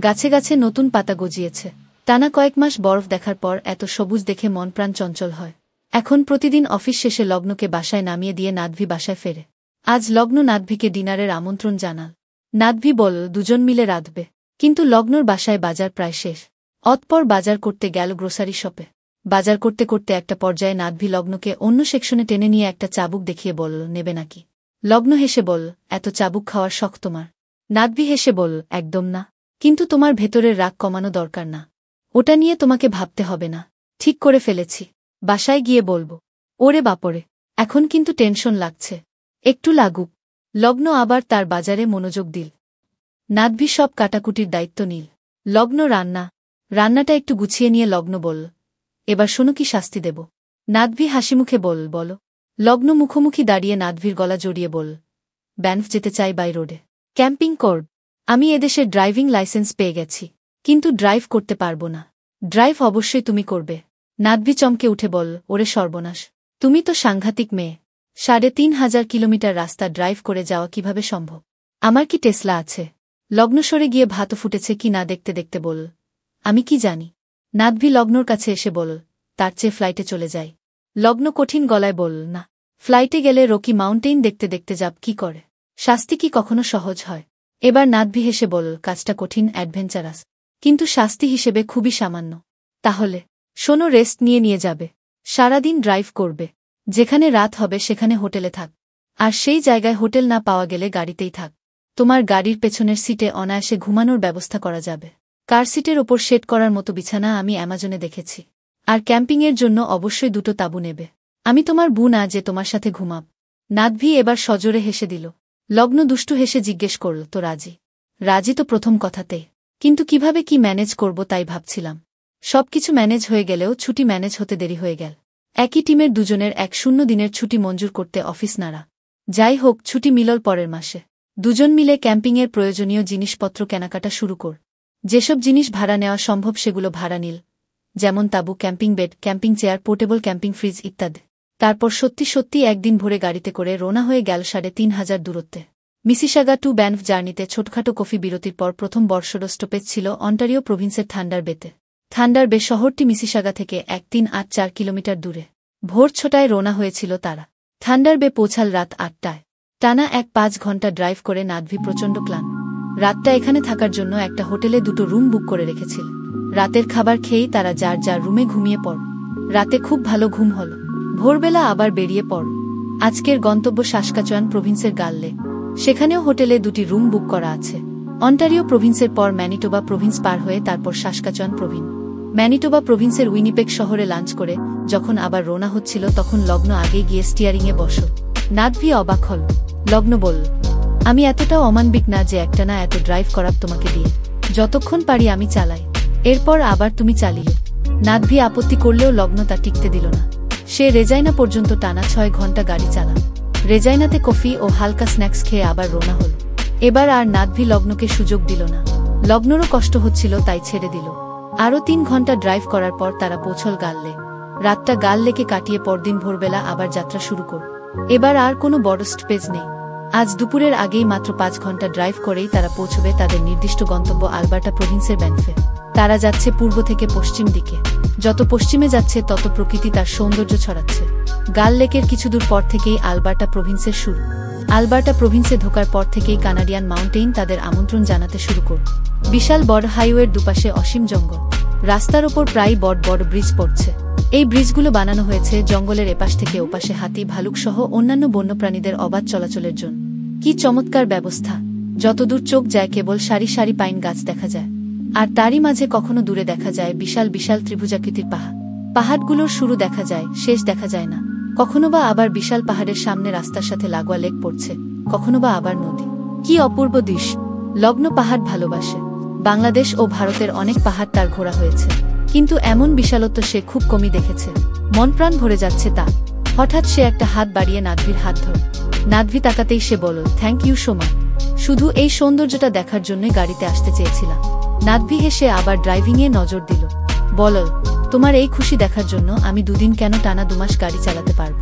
গাছে গাছে নতুন পাতা গজিয়েছে। টানা কয়েক মাস বরফ দেখার পর এত সবুজ দেখে মন প্রাণ চঞ্চল হয়। এখন প্রতিদিন অফিস শেষে লগ্নকে বাসায় নামিয়ে দিয়ে নাদভি বাসায় ফেরে। আজ লগ্ন নাদভিকে ডিনারের আমন্ত্রণ জানাল। নাদভি বলল, দুজন মিলে রাঁধবে। কিন্তু লগ্নর বাসায় বাজার প্রায় শেষ। অতপর বাজার করতে গেল গ্রোসারি শপে। বাজার করতে করতে একটা পর্যায়ে নাদভি লগ্নকে অন্য সেকশনে টেনে নিয়ে একটা চাবুক দেখিয়ে বলল, নেবে নাকি? লগ্ন হেসে বলল, এত চাবুক খাওয়ার শখ তোমার? নাদভি হেসে বলল, একদম না। কিন্তু তোমার ভেতরের রাগ কমানো দরকার না? ওটা নিয়ে তোমাকে ভাবতে হবে না। ঠিক করে ফেলেছি, বাসায় গিয়ে বলবো। ওরে বাপরে, এখন কিন্তু টেনশন লাগছে। একটু লাগুক। লগ্ন আবার তার বাজারে মনোযোগ দিল। নাদভি সব কাটাকুটির দায়িত্ব নিল। লগ্ন রান্নাটা একটু গুছিয়ে নিয়ে লগ্ন বলল, এবার শোনো কি শাস্তি দেব। নাদভি হাসিমুখে বলো। লগ্ন মুখোমুখি দাঁড়িয়ে নাদভির গলা জড়িয়ে বলল, ব্যানফ যেতে চাই বাই রোডে। ক্যাম্পিং করব। আমি এদেশের ড্রাইভিং লাইসেন্স পেয়ে গেছি, কিন্তু ড্রাইভ করতে পারবো না। ড্রাইভ অবশ্যই তুমি করবে। নাদভি চমকে উঠে বলল, ওরে সর্বনাশ, তুমি তো সাংঘাতিক মেয়ে। ৩,৫০০ কিলোমিটার রাস্তা ড্রাইভ করে যাওয়া কিভাবে সম্ভব? আমার কি টেসলা আছে? লগ্ন সরে গিয়ে ভাত ফুটেছে কি না দেখতে দেখতে বলল, আমি কি জানি। নাদভি লগ্নর কাছে এসে বলল, তার চেয়ে ফ্লাইটে চলে যাই। লগ্ন কঠিন গলায় বলল, না। ফ্লাইটে গেলে রকি মাউন্টেইন দেখতে দেখতে যাব কি করে? শাস্তি কি কখনো সহজ হয়? এবার নাদভি হেসে বলল, কাজটা কঠিন, অ্যাডভেঞ্চারাস, কিন্তু শাস্তি হিসেবে খুবই সামান্য। তাহলে শোনো, রেস্ট নিয়ে যাবে। সারাদিন ড্রাইভ করবে। যেখানে রাত হবে সেখানে হোটেলে থাক। আর সেই জায়গায় হোটেল না পাওয়া গেলে গাড়িতেই থাক। তোমার গাড়ির পেছনের সিটে অনায়াসে ঘুমানোর ব্যবস্থা করা যাবে। কার সিটের ওপর সেট করার মতো বিছানা আমি অ্যামাজনে দেখেছি। আর ক্যাম্পিংয়ের জন্য অবশ্যই 2টো তাঁবু নেবে। আমি তোমার বউ না যে তোমার সাথে ঘুমাব। নাদভি এবার সজোরে হেসে দিল। লগ্ন দুষ্টু হেসে জিজ্ঞেস করল, তো রাজি? রাজি তো প্রথম কথাতেই, কিন্তু কিভাবে কি ম্যানেজ করব তাই ভাবছিলাম। সবকিছু ম্যানেজ হয়ে গেলেও ছুটি ম্যানেজ হতে দেরি হয়ে গেল। একই টিমের দুজনের 1 দিনের ছুটি মঞ্জুর করতে অফিস নাড়া। যাই হোক, ছুটি মিলল পরের মাসে। দুজন মিলে ক্যাম্পিংয়ের প্রয়োজনীয় জিনিসপত্র কেনাকাটা শুরু কর। যেসব জিনিস ভাড়া নেওয়া সম্ভব সেগুলো ভাড়া নিল, যেমন তাঁবু, camping bed, camping chair, portable camping fridge ইত্যাদি। তারপর সত্যি একদিন ভোরে গাড়িতে করে রওনা হয়ে গেল ৩,৫০০ দূরত্বে মিসিসাগা টু ব্যানফ জার্নিতে। ছোটখাটো কফি বিরতির পর প্রথম বর্ষর স্টপেজ ছিল অন্টারিও প্রভিন্সের থান্ডার বেতে। থান্ডার বে শহরটি মিসিসাগা থেকে 1,384 কিলোমিটার দূরে। ভোর 6টায় রওনা হয়েছিল তারা। থান্ডার বে পৌঁছাল রাত 8টায়। টানা 5 ঘন্টা ড্রাইভ করে নাদভি প্রচণ্ড ক্লান্ত। রাতটা এখানে থাকার জন্য একটা হোটেলে 2টো রুম বুক করে রেখেছিল। রাতের খাবার খেয়েই তারা যার রুমে ঘুমিয়ে পড়ল। রাতে খুব ভালো ঘুম হল। ভোরবেলা আবার বেরিয়ে পড়ল। আজকের গন্তব্য সাসকাচুয়ান প্রভিন্সের গাল লেক। সেখানেও হোটেলে 2টি রুম বুক করা আছে। অন্টারিও প্রভিন্সের পর ম্যানিটোবা প্রভিন্স পার হয়ে তারপর সাসকাচুয়ান প্রভিন্স। ম্যানিটোবা প্রভিন্সের উইনিপেগ শহরে লাঞ্চ করে যখন আবার রওনা হচ্ছিল তখন লগ্ন আগে গিয়ে স্টিয়ারিংয়ে বসল। নাদভি অবাক হল। লগ্ন বলল, আমি এতটাও অমানবিক না যে একটানা এত ড্রাইভ করাব তোমাকে দিয়ে। যতক্ষণ পারি আমি চালাই, এরপর আবার তুমি চালিও। নাদভি আপত্তি করলেও লগ্ন তা টিকতে দিল না। সে রেজাইনা পর্যন্ত টানা 6 ঘন্টা গাড়ি চালান। রেজাইনাতে কফি ও হালকা স্ন্যাক্স খেয়ে আবার রওনা হল। এবার আর নাদভি লগ্নকে সুযোগ দিল না। লগ্নরও কষ্ট হচ্ছিল, তাই ছেড়ে দিল। আরও 3 ঘন্টা ড্রাইভ করার পর তারা পৌঁছল গাল লেক। রাতটা গাল লেকে কাটিয়ে পরদিন ভোরবেলা আবার যাত্রা শুরু কর। এবার আর কোনো বড় স্টপেজ নেই। আজ দুপুরের আগেই মাত্র 5 ঘন্টা ড্রাইভ করেই তারা পৌঁছবে তাদের নির্দিষ্ট গন্তব্য আলবার্টা প্রভিন্সের ব্যানফে। তারা যাচ্ছে পূর্ব থেকে পশ্চিম দিকে। যত পশ্চিমে যাচ্ছে তত প্রকৃতি তার সৌন্দর্য ছড়াচ্ছে। গাল লেকের কিছু দূর পর থেকেই আলবার্টা প্রভিন্সের শুরু। আলবার্টা প্রভিন্সে ঢোকার পর থেকেই কানাডিয়ান মাউন্টেইন তাদের আমন্ত্রণ জানাতে শুরু করল। বিশাল বড় হাইওয়ের দুপাশে অসীম জঙ্গল। রাস্তার ওপর প্রায় বড় ব্রিজ পড়ছে। এই ব্রিজগুলো বানানো হয়েছে জঙ্গলের এপাশ থেকে ওপাশে হাতি, ভালুক সহ অন্যান্য বন্যপ্রাণীদের অবাধ চলাচলের জন্য। কি চমৎকার ব্যবস্থা! যতদূর চোখ যায় কেবল সারি সারি পাইন গাছ দেখা যায়। আর তারই মাঝে কখনো দূরে দেখা যায় বিশাল বিশাল ত্রিভুজাকৃতির পাহাড়। পাহাড়গুলোর শুরু দেখা যায়, শেষ দেখা যায় না। কখনো বা আবার বিশাল পাহাড়ের সামনে রাস্তার সাথে লাগোয়া লেক পড়ছে, কখনো বা আবার নদী। কি অপূর্ব দৃশ্য! লগ্ন পাহাড় ভালোবাসে। বাংলাদেশ ও ভারতের অনেক পাহাড় তার ঘোরা হয়েছে, কিন্তু এমন বিশালত্ব সে খুব কমই দেখেছে। মন প্রাণ ভরে যাচ্ছে তা। হঠাৎ সে একটা হাত বাড়িয়ে নাদভির হাত ধরে। নাদভি তাকাতেই সে বলল, থ্যাংক ইউ সো মাচ, শুধু এই সৌন্দর্যটা দেখার জন্যই গাড়িতে আসতে চেয়েছিলাম। নাদভি হেসে আবার ড্রাইভিংয়ে নজর দিল। বলল, তোমার এই খুশি দেখার জন্য আমি 2 দিন কেন টানা 2 মাস গাড়ি চালাতে পারব?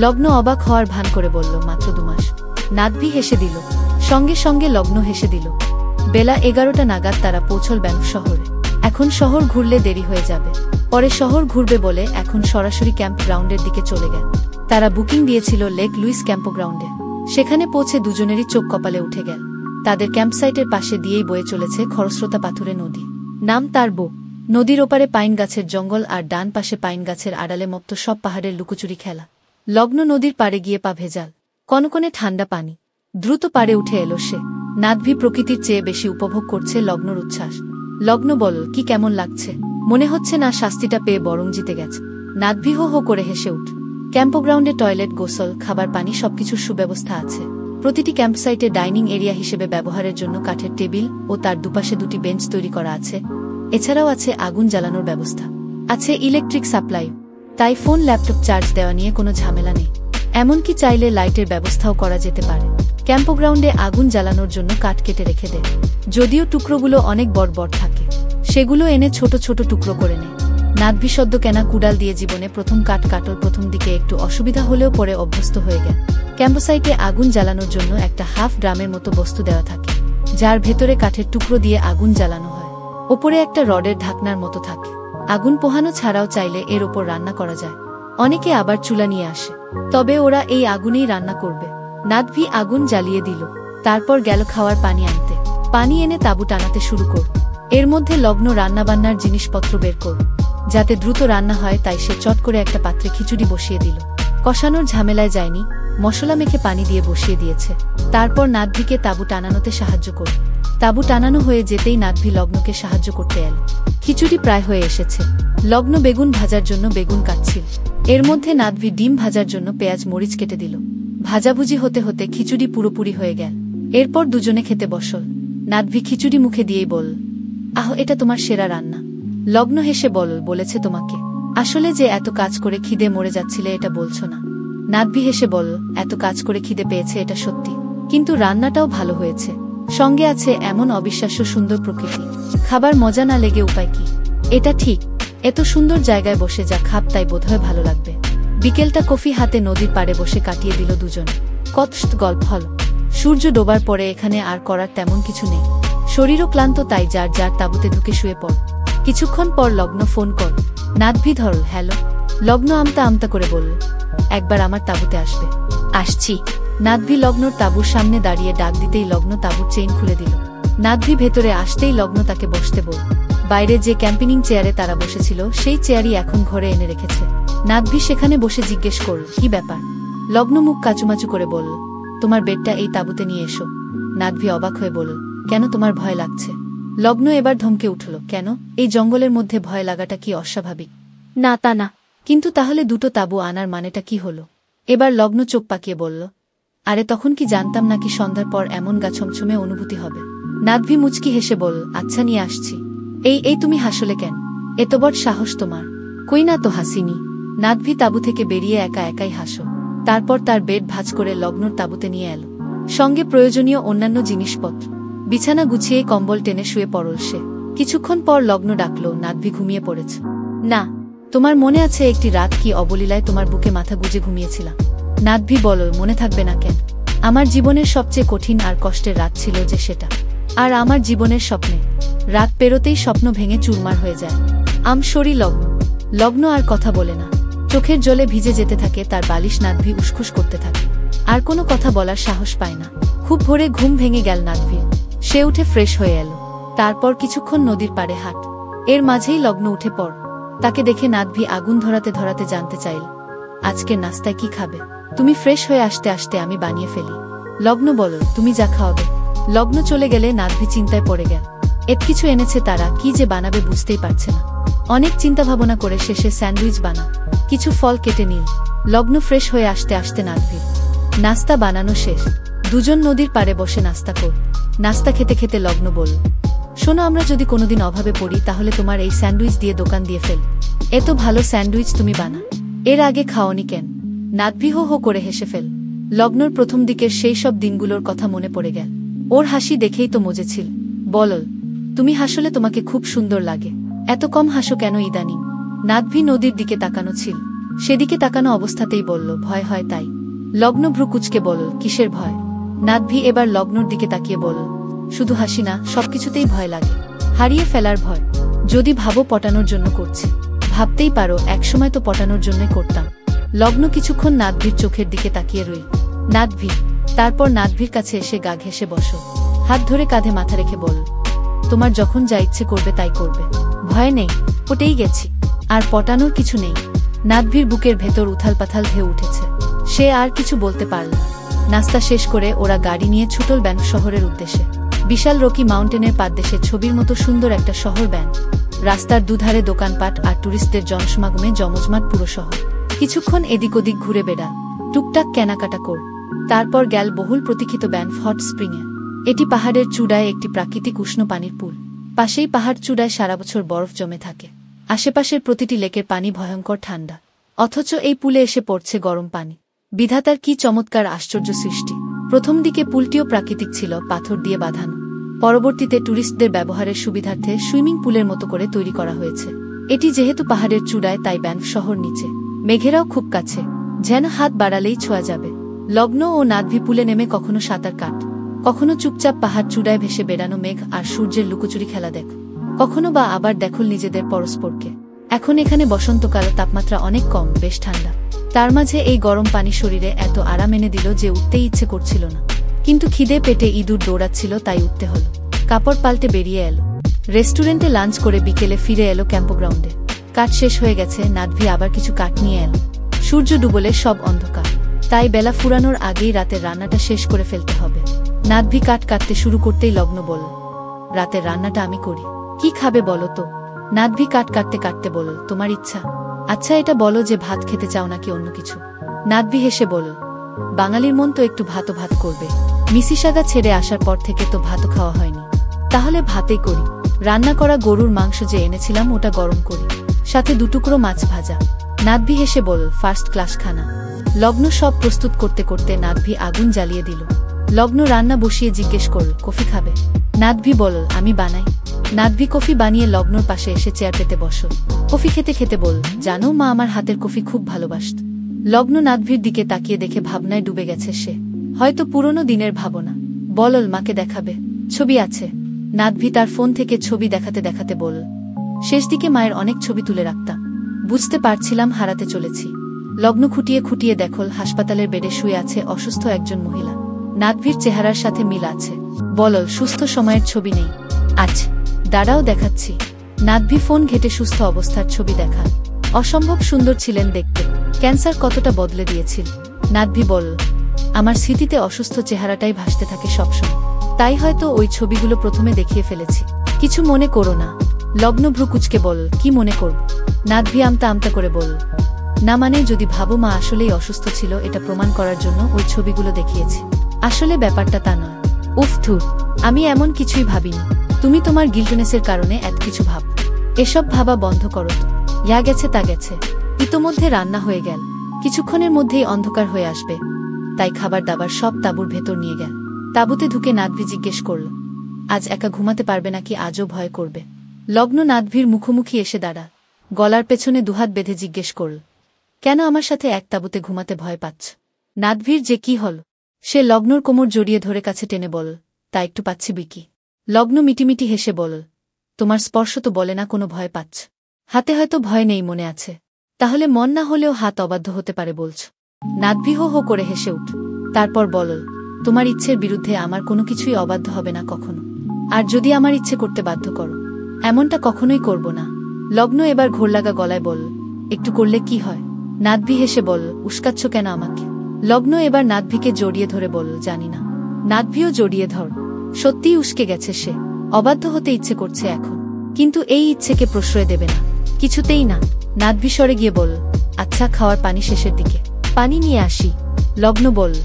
লগ্ন অবাক হওয়ার ভান করে বলল, মাত্র 2 মাস? নাদভি হেসে দিল। সঙ্গে সঙ্গে লগ্ন হেসে দিল। বেলা 11টা নাগাদ তারা পৌঁছল ব্যাংক শহরে। এখন শহর ঘুরলে দেরি হয়ে যাবে, পরে শহর ঘুরবে বলে এখন সরাসরি ক্যাম্প গ্রাউন্ডের দিকে চলে গেল। তারা বুকিং দিয়েছিল লেক লুইস ক্যাম্পগ্রাউন্ডে। সেখানে পৌঁছে দুজনেরই চোখ কপালে উঠে গেল। তাদের ক্যাম্পসাইটের পাশে দিয়েই বয়ে চলেছে খরস্রোতা পাথুরে নদী, নাম তার বো। নদীর ওপারে পাইন গাছের জঙ্গল আর ডান পাশে পাইন গাছের আড়ালে মপ্ত সব পাহাড়ের লুকোচুরি খেলা। লগ্ন নদীর পাড়ে গিয়ে পা ভেজাল, কনকনে ঠান্ডা পানি। দ্রুত পাড়ে উঠে এলো সে। নাদভি প্রকৃতির চেয়ে বেশি উপভোগ করছে লগ্নর উচ্ছ্বাস। লগ্ন বলল, কি কেমন লাগছে? মনে হচ্ছে না শাস্তিটা পেয়ে বরং জিতে গেছে। নাদভি হো হো করে হেসে উঠ। ক্যাম্পগ্রাউন্ডে টয়লেট, গোসল, খাবার, পানি সবকিছুর সুব্যবস্থা আছে। প্রতিটি ক্যাম্পসাইটে ডাইনিং এরিয়া হিসেবে ব্যবহারের জন্য কাঠের টেবিল ও তার দুপাশে 2টি বেঞ্চ তৈরি করা আছে। এছাড়াও আছে আগুন জ্বালানোর ব্যবস্থা, আছে ইলেকট্রিক সাপ্লাই। তাই ফোন, ল্যাপটপ চার্জ দেওয়া নিয়ে কোনো ঝামেলা নেই। এমনকি চাইলে লাইটের ব্যবস্থাও করা যেতে পারে। ক্যাম্পগ্রাউন্ডে আগুন জ্বালানোর জন্য কাঠ কেটে রেখে দেয়। যদিও টুকরোগুলো অনেক বড় বড় থাকে, সেগুলো এনে ছোট ছোট টুকরো করে নেয়। নাদভি সদ্য কেনা কুড়াল দিয়ে জীবনে প্রথম কাঠ কাটল। প্রথম দিকে একটু অসুবিধা হলেও পরে অভ্যস্ত হয়ে গেল। ক্যাম্পসাইটে আগুন জ্বালানোর জন্য একটা হাফ ড্রামের মতো বস্তু দেওয়া থাকে, যার ভেতরে কাঠের টুকরো দিয়ে আগুন জ্বালানো হয়। ওপরে একটা রডের ঢাকনার মতো থাকে। আগুন পোহানো ছাড়াও চাইলে এর ওপর রান্না করা যায়। অনেকে আবার চুলা নিয়ে আসে, তবে ওরা এই আগুনেই রান্না করবে। নাদভি আগুন জ্বালিয়ে দিল, তারপর গেল খাওয়ার পানি আনতে। পানি এনে তাঁবু টানাতে শুরু করল। এর মধ্যে লগ্ন রান্নাবান্নার জিনিসপত্র বের করল, যাতে দ্রুত রান্না হয়। তাই সে চট করে একটা পাত্রে খিচুড়ি বসিয়ে দিল। কষানোর ঝামেলায় যায়নি, মশলা মেখে পানি দিয়ে বসিয়ে দিয়েছে। তারপর নাদভিকে তাঁবু টানানোতে সাহায্য করল। তাঁবু টানানো হয়ে যেতেই নাদভি লগ্নকে সাহায্য করতে এল। খিচুড়ি প্রায় হয়ে এসেছে। লগ্ন বেগুন ভাজার জন্য বেগুন কাটছিল। এর মধ্যে নাদভি ডিম ভাজার জন্য পেঁয়াজ মরিচ কেটে দিল। ভাজাভুজি হতে হতে খিচুড়ি পুরোপুরি হয়ে গেল। এরপর দুজনে খেতে বসল। নাদভি খিচুড়ি মুখে দিয়েই বলল, আহ, এটা তোমার সেরা রান্না। লগ্ন হেসে বলেছে তোমাকে? আসলে যে এত কাজ করে খিদে মরে যাচ্ছিলে এটা বলছো না? নাদভি হেসে বলল, এত কাজ করে খিদে পেয়েছে এটা সত্যি, কিন্তু রান্নাটাও ভালো হয়েছে। সঙ্গে আছে এমন অবিশ্বাস্য সুন্দর প্রকৃতি। খাবার মজা না লেগে উপায় কি? এটা ঠিক, এত সুন্দর জায়গায় বসে যা খাব তাই বোধহয় ভালো লাগবে। বিকেলটা কফি হাতে নদীর পাড়ে বসে কাটিয়ে দিল দুজনে। কত গল্প হল। সূর্য ডোবার পরে এখানে আর করার তেমন কিছু নেই। শরীরও ক্লান্ত, তাই যার যার তাঁবুতে ঢুকে শুয়ে পড়। কিছুক্ষণ পর লগ্ন ফোন কর। নাদভি ধরল। হ্যালো। লগ্ন আমতা আমতা করে বলল, একবার আমার তাঁবুতে আসবে? আসছি। নাদভি লগ্নর তাঁবুর সামনে দাঁড়িয়ে ডাক দিতেই লগ্ন তাঁবুর চেইন খুলে দিল। নাদভি ভেতরে আসতেই লগ্ন তাকে বসতে বলল। বাইরে যে ক্যাম্পিনিং চেয়ারে তারা বসেছিল সেই চেয়ারই এখন ঘরে এনে রেখেছে। নাদভি সেখানে বসে জিজ্ঞেস করল, কি ব্যাপার? লগ্ন মুখ কাচুমাচু করে বলল, তোমার বেডটা এই তাঁবুতে নিয়ে এসো। নাদভি অবাক হয়ে বলল, কেন, তোমার ভয় লাগছে? লগ্ন এবার ধমকে উঠল, কেন? এই জঙ্গলের মধ্যে ভয় লাগাটা কি অস্বাভাবিক? না, তা না, কিন্তু তাহলে 2টো তাঁবু আনার মানেটা কি হলো? এবার লগ্ন চোখ পাকিয়ে বলল, আরে তখন কি জানতাম নাকি সন্ধ্যার পর এমন গা ছমছমে অনুভূতি হবে? নাদভি মুচকি হেসে বলল, আচ্ছা নিয়ে আসছি। এই তুমি হাসলে কেন? এত বড় সাহস তোমার? কই না তো হাসিনি। নাদভি তাঁবু থেকে বেরিয়ে একা একাই হাসো। তারপর তার বেড ভাঁজ করে লগ্নর তাঁবুতে নিয়ে এলো, সঙ্গে প্রয়োজনীয় অন্যান্য জিনিসপত্র। বিছানা গুছিয়ে কম্বল টেনে শুয়ে পড়ল সে। কিছুক্ষণ পর লগ্ন ডাকল, নাদভি ঘুমিয়ে পড়েছে? না। তোমার মনে আছে একটি রাত কি অবলীলায় তোমার বুকে মাথা গুজে ঘুমিয়েছিলাম? নাদভি বলল, মনে থাকবে না কেন? আমার জীবনের সবচেয়ে কঠিন আর কষ্টের রাত ছিল যে সেটা। আর আমার জীবনের স্বপ্নে রাত পেরোতেই স্বপ্ন ভেঙে চুরমার হয়ে যায়। সরি লগ্ন। লগ্ন আর কথা বলে না, চোখের জলে ভিজে যেতে থাকে তার বালিশ। নাদভি উসখুস করতে থাকে, আর কোনো কথা বলার সাহস পায় না। খুব ভোরে ঘুম ভেঙে গেল নাদভি। সে উঠে ফ্রেশ হয়ে এলো। তারপর কিছুক্ষণ নদীর পাড়ে হাঁট। এর মাঝেই লগ্ন উঠে পড়। তাকে দেখে নাদভি আগুন ধরাতে ধরাতে জানতে চাইল, আজকের নাস্তায় কি খাবে? তুমি ফ্রেশ হয়ে আসতে আসতে আমি বানিয়ে ফেলি। লগ্ন বলল, তুমি যা খাওয়াবে। লগ্ন চলে গেলে নাদভি চিন্তায় পড়ে গেল। এত কিছু এনেছে তারা, কি যে বানাবে বুঝতেই পারছে না। অনেক চিন্তা ভাবনা করে শেষে স্যান্ডউইচ বানা। কিছু ফল কেটে নিল। লগ্ন ফ্রেশ হয়ে আসতে আসতে নাদভির নাস্তা বানানো শেষ। দুজন নদীর পাড়ে বসে নাস্তা কর। নাস্তা খেতে খেতে লগ্ন বলল, শোনো, আমরা যদি কোনোদিন অভাবে পড়ি তাহলে তোমার এই স্যান্ডউইচ দিয়ে দোকান দিয়ে ফেল। এত ভালো স্যান্ডউইচ তুমি বানা, এর আগে খাওনি কেন? নাদভি হো হো করে হেসে ফেল। লগ্নর প্রথম দিকের সেই সব দিনগুলোর কথা মনে পড়ে গেল। ওর হাসি দেখেই তো মজেছিল। বলল, তুমি হাসলে তোমাকে খুব সুন্দর লাগে, এত কম হাসো কেন ইদানিং? নাদভি নদীর দিকে তাকানো ছিল। সেদিকে তাকানো অবস্থাতেই বলল, ভয় হয় তাই। লগ্ন ভ্রু কুচকে বলল, কিসের ভয়? নাদভি এবার লগ্নর দিকে তাকিয়ে বলল, শুধু হাসি না, সবকিছুতেই ভয় লাগে। হারিয়ে ফেলার ভয়। যদি ভাবো পটানোর জন্য করছি, ভাবতেই পারো একসময় তো পটানোর জন্যই করতাম। লগ্ন কিছুক্ষণ নাদভির চোখের দিকে তাকিয়ে রইল। নাদভি। তারপর নাদভির কাছে এসে গা ঘেঁষে বসো, হাত ধরে কাঁধে মাথা রেখে বলল, তোমার যখন যা ইচ্ছে করবে তাই করবে, ভয় নেই, পটেই গেছি, আর পটানোর কিছু নেই। নাদভির বুকের ভেতর উথাল পাথাল ঢেউ উঠেছে। সে আর কিছু বলতে পারল না। নাস্তা শেষ করে ওরা গাড়ি নিয়ে ছুটল ব্যান শহরের উদ্দেশ্যে। বিশাল রকি মাউন্টেনের পাদদেশে ছবির মতো সুন্দর একটা শহর ব্যান। রাস্তার দুধারে দোকানপাট আর টুরিস্টদের জনসমাগমে জমজমাট পুরো শহর। কিছুক্ষণ এদিক ওদিক ঘুরে বেড়াল, টুকটাক কেনাকাটা কর। তারপর গেল বহুল প্রতীক্ষিত ব্যানফ হট স্প্রিংয়ে। এটি পাহাড়ের চূড়ায় একটি প্রাকৃতিক উষ্ণ পানির পুল। পাশেই পাহাড় চূড়ায় সারা বছর বরফ জমে থাকে। আশেপাশের প্রতিটি লেকের পানি ভয়ঙ্কর ঠান্ডা, অথচ এই পুলে এসে পড়ছে গরম পানি। বিধাতার কি চমৎকার আশ্চর্য সৃষ্টি! প্রথম দিকে পুলটিও প্রাকৃতিক ছিল, পাথর দিয়ে বাঁধানো। পরবর্তীতে টুরিস্টদের ব্যবহারের সুবিধার্থে সুইমিং পুলের মতো করে তৈরি করা হয়েছে। এটি যেহেতু পাহাড়ের চূড়ায়, তাই ব্যানফ শহর নিচে, মেঘেরাও খুব কাছে, যেন হাত বাড়ালেই ছোঁয়া যাবে। লগ্ন ও নাদভি পুলে নেমে কখনো সাঁতার কাট, কখনো চুপচাপ পাহাড় চূড়ায় ভেসে বেড়ানো মেঘ আর সূর্যের লুকোচুরি খেলা দেখ, কখনো বা আবার দেখল নিজেদের পরস্পরকে। এখন এখানে বসন্তকাল, তাপমাত্রা অনেক কম, বেশ ঠান্ডা। তার মাঝে এই গরম পানি শরীরে এত আরাম এনে দিল যে উঠতেই ইচ্ছে করছিল না। কিন্তু খিদে পেটে ইঁদুর দৌড়াচ্ছিল, তাই উঠতে হলো। কাপড় পাল্টে বেরিয়ে এলো। রেস্টুরেন্টে লাঞ্চ করে বিকেলে ফিরে এলো ক্যাম্পগ্রাউন্ডে। কাঠ শেষ হয়ে গেছে, নাদভি আবার কিছু কাঠ নিয়ে এলো। সূর্য ডুবলে সব অন্ধকার, তাই বেলা ফুরানোর আগেই রাতের রান্নাটা শেষ করে ফেলতে হবে। নাদভি কাঠ কাটতে শুরু করতেই লগ্ন বলল, রাতের রান্নাটা আমি করি, কি খাবে বলো তো? নাদভি কাঠ কাটতে কাটতে বলল, তোমার ইচ্ছা। আচ্ছা এটা বলো যে ভাত খেতে চাও নাকি অন্য কিছু? নাদভি হেসে বলল, বাঙালির মন তো একটু ভাত করবে। মিসিসাগা ছেড়ে আসার পর থেকে তো ভাত খাওয়া হয়নি, তাহলে ভাতেই করি। রান্না করা গরুর মাংস যে এনেছিলাম ওটা গরম করি, সাথে দুটুকরো মাছ ভাজা। নাদভি হেসে বলল, ফার্স্ট ক্লাস খানা। লগ্ন সব প্রস্তুত করতে করতে নাদভি আগুন জ্বালিয়ে দিল। লগ্ন রান্না বসিয়ে জিজ্ঞেস করল, কফি খাবে? নাদভি বলল, আমি বানাই। নাদভি কফি বানিয়ে লগ্নর পাশে এসে চেয়ার পেতে বসল। কফি খেতে খেতে বলল, জানো মা আমার হাতের কফি খুব ভালোবাসত। লগ্ন নাদভির দিকে তাকিয়ে দেখে ভাবনায় ডুবে গেছে সে, হয়তো পুরনো দিনের ভাবনা। বলল, মাকে দেখাবে? ছবি আছে। নাদভি তার ফোন থেকে ছবি দেখাতে দেখাতে বলল, শেষ দিকে মায়ের অনেক ছবি তুলে রাখতাম, বুঝতে পারছিলাম হারাতে চলেছি। লগ্ন খুঁটিয়ে খুঁটিয়ে দেখল হাসপাতালের বেডে শুয়ে আছে অসুস্থ একজন মহিলা। নাদভির চেহারার সাথে মিল আছে। বলল, সুস্থ সময়ের ছবি নেই? আচ্ছা দাঁড়াও দেখাচ্ছি। নাদভি ফোন ঘেটে সুস্থ অবস্থার ছবি দেখাল। অসম্ভব সুন্দর ছিলেন দেখতে। ক্যান্সার কতটা বদলে দিয়েছিল। নাদভি বলল, আমার স্মৃতিতে অসুস্থ চেহারাটাই ভাসতে থাকে সবসময়, তাই হয়তো ওই ছবিগুলো প্রথমে দেখিয়ে ফেলেছি। কিছু মনে করো না। লগ্ন ভ্রু কুচকে বলল, কি মনে করব? নাদভি আমতা আমতা করে বলল, না মানে যদি ভাবো মা আসলেই অসুস্থ ছিল, এটা প্রমাণ করার জন্য ওই ছবিগুলো দেখিয়েছি। আসলে ব্যাপারটা তা নয়। উফ ধুর, আমি এমন কিছুই ভাবিনি। তুমি তোমার গিল্টনেসের কারণে এত কিছু ভাব। এসব ভাবা বন্ধ করো তো। ইয়া গেছে তা গেছে। ইতোমধ্যে রান্না হয়ে গেল, কিছুক্ষণের মধ্যেই অন্ধকার হয়ে আসবে, তাই খাবার দাবার সব তাঁবুর ভেতর নিয়ে গেল। তাঁবুতে ঢুকে নাদভি জিজ্ঞেস করল, আজ একা ঘুমাতে পারবে নাকি আজও ভয় করবে? লগ্ন নাদভির মুখোমুখি এসে দাঁড়া, গলার পেছনে দুহাত বেঁধে জিজ্ঞেস করল, কেন আমার সাথে এক তাঁবুতে ঘুমাতে ভয় পাচ্ছ? নাদভির যে কি হল, সে লগ্নর কোমর জড়িয়ে ধরে কাছে টেনে বলল, তা একটু পাচ্ছি বিকি। লগ্ন মিটিমিটি হেসে বলল, তোমার স্পর্শ তো বলে না কোনো ভয় পাচ্ছ। হাতে হয়তো ভয় নেই মনে আছে, তাহলে মন না হলেও হাত অবাধ্য হতে পারে বলছ? নাদভি হো হো করে হেসে উঠ। তারপর বলল, তোমার ইচ্ছের বিরুদ্ধে আমার কোনো কিছুই অবাধ্য হবে না কখনো। আর যদি আমার ইচ্ছে করতে বাধ্য করো, এমনটা কখনোই করব না। লগ্ন এবার ঘোরলাগা গলায় বলল, একটু করলে কি হয়? নাদভি হেসে বলল, উস্কাচ্ছ কেন আমাকে? লগ্ন এবার নাদভিকে জড়িয়ে ধরে বলল, জানি না। নাদভিও জড়িয়ে ধর। সত্যিই উস্কে গেছে সে। অবাধ্য হতে ইচ্ছে করছে এখন, কিন্তু এই ইচ্ছেকে প্রশ্রয় দেবে না, কিছুতেই না। নাদভি সরে গিয়ে বলল, আচ্ছা খাওয়ার পানি শেষের দিকে, পানি নিয়ে আসি। লগ্ন বলল,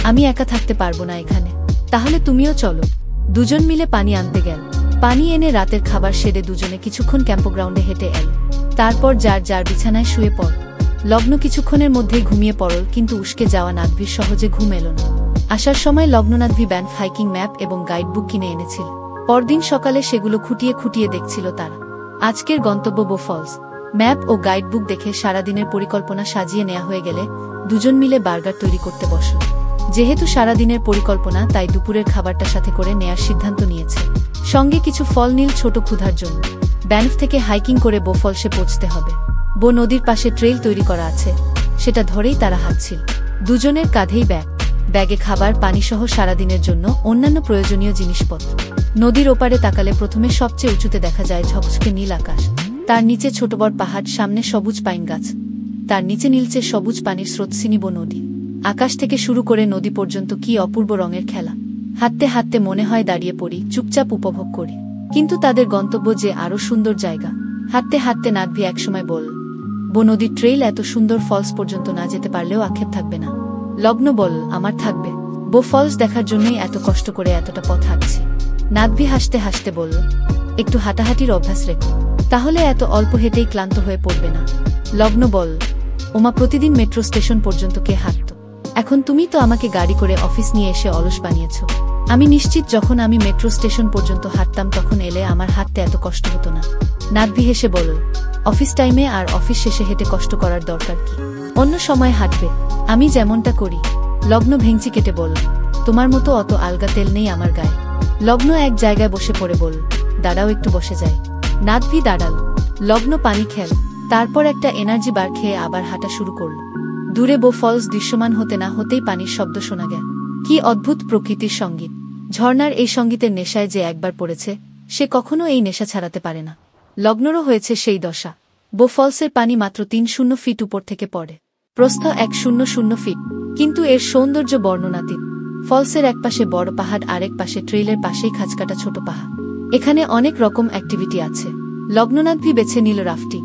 আমি একা থাকতে পারবো না এখানে, তাহলে তুমিও চলো। দুজন মিলে পানি আনতে গেল। পানি এনে রাতের খাবার সেরে দুজনে কিছুক্ষণ ক্যাম্পগ্রাউন্ডে হেঁটে এল। তারপর যার যার বিছানায় শুয়ে পড়। লগ্ন কিছুক্ষণের মধ্যেই ঘুমিয়ে পড়ল, কিন্তু উস্কে যাওয়া নাদভির সহজে ঘুম এল না। আসার সময় লগ্ননাদভি ব্যান্ড হাইকিং ম্যাপ এবং গাইডবুক কিনে এনেছিল। পরদিন সকালে সেগুলো খুঁটিয়ে খুঁটিয়ে দেখছিল তারা। আজকের গন্তব্য বো ফলস। ম্যাপ ও গাইডবুক দেখে সারাদিনের পরিকল্পনা সাজিয়ে নেওয়া হয়ে গেলে দুজন মিলে বার্গার তৈরি করতে বসল। যেহেতু সারাদিনের পরিকল্পনা, তাই দুপুরের খাবারটা সাথে করে নেয়ার সিদ্ধান্ত নিয়েছে, সঙ্গে কিছু ফল নীল ছোট ক্ষুধার জন্য। ব্যানফ থেকে হাইকিং করে বো ফলসে পৌঁছতে হবে। বো নদীর পাশে ট্রেইল তৈরি করা আছে, সেটা ধরেই তারা হাঁটছিল। দুজনের কাঁধেই ব্যাগ, ব্যাগে খাবার পানিসহ সারাদিনের জন্য অন্যান্য প্রয়োজনীয় জিনিসপত্র। নদীর ওপারে তাকালে প্রথমে সবচেয়ে উঁচুতে দেখা যায় ঝকঝকে নীল আকাশ, তার নিচে ছোট বড় পাহাড়, সামনে সবুজ পাইন গাছ, তার নিচে নীলচে সবুজ পানির স্রোত সিনিবো নদী। আকাশ থেকে শুরু করে নদী পর্যন্ত কি অপূর্ব রঙের খেলা। হাঁটতে হাঁটতে মনে হয় দাঁড়িয়ে পড়ি, চুপচাপ উপভোগ করি। কিন্তু তাদের গন্তব্য যে আরও সুন্দর জায়গা। হাঁটতে হাঁটতে নাদভি একসময় বল, বো নদীর ট্রেইল এত সুন্দর, ফলস পর্যন্ত না যেতে পারলেও আক্ষেপ থাকবে না। লগ্ন বল, আমার থাকবে। বো ফলস দেখার জন্যই এত কষ্ট করে এতটা পথ হাঁটছি। নাদভি হাসতে হাসতে বল, একটু হাঁটাহাঁটির অভ্যাস রেখো, তাহলে এত অল্প হেঁটেই ক্লান্ত হয়ে পড়বে না। লগ্ন বল, ওমা, প্রতিদিন মেট্রো স্টেশন পর্যন্ত কে হাঁটত? এখন তুমি তো আমাকে গাড়ি করে অফিস নিয়ে এসে অলস বানিয়েছ। আমি নিশ্চিত যখন আমি মেট্রো স্টেশন পর্যন্ত হাঁটতাম তখন এলে আমার হাঁটতে এত কষ্ট হতো না। নাদভি হেসে বল, অফিস টাইমে আর অফিস শেষে হেঁটে কষ্ট করার দরকার কি? অন্য সময় হাঁটবে, আমি যেমনটা করি। লগ্ন ভেঙচি কেটে বল, তোমার মতো অত আলগা তেল নেই আমার গায়ে। লগ্ন এক জায়গায় বসে পড়ে বল, দাঁড়াও, একটু বসে যায়। নাদভি দাঁড়াল। লগ্ন পানি খেল, তারপর একটা এনার্জি বার খেয়ে আবার হাঁটা শুরু করল। দূরে বো ফলস দৃশ্যমান হতে না হতেই পানির শব্দ শোনা গেল। কি অদ্ভুত প্রকৃতির সঙ্গীত! ঝর্ণার এই সঙ্গীতের নেশায় যে একবার পড়েছে, সে কখনো এই নেশা ছাড়াতে পারে না। লগ্নরও হয়েছে সেই দশা। বো ফলসের পানি মাত্র ৩০ ফিট উপর থেকে পড়ে, প্রস্থ ১০০ ফিট, কিন্তু এর সৌন্দর্য বর্ণনাতীত। ফলসের একপাশে বড় পাহাড়, আরেক পাশে ট্রেইলের পাশেই খাঁজকাটা ছোট পাহাড়। এখানে অনেক রকম অ্যাক্টিভিটি আছে। লগ্ননাদভি বেছে নিল রাফটিং।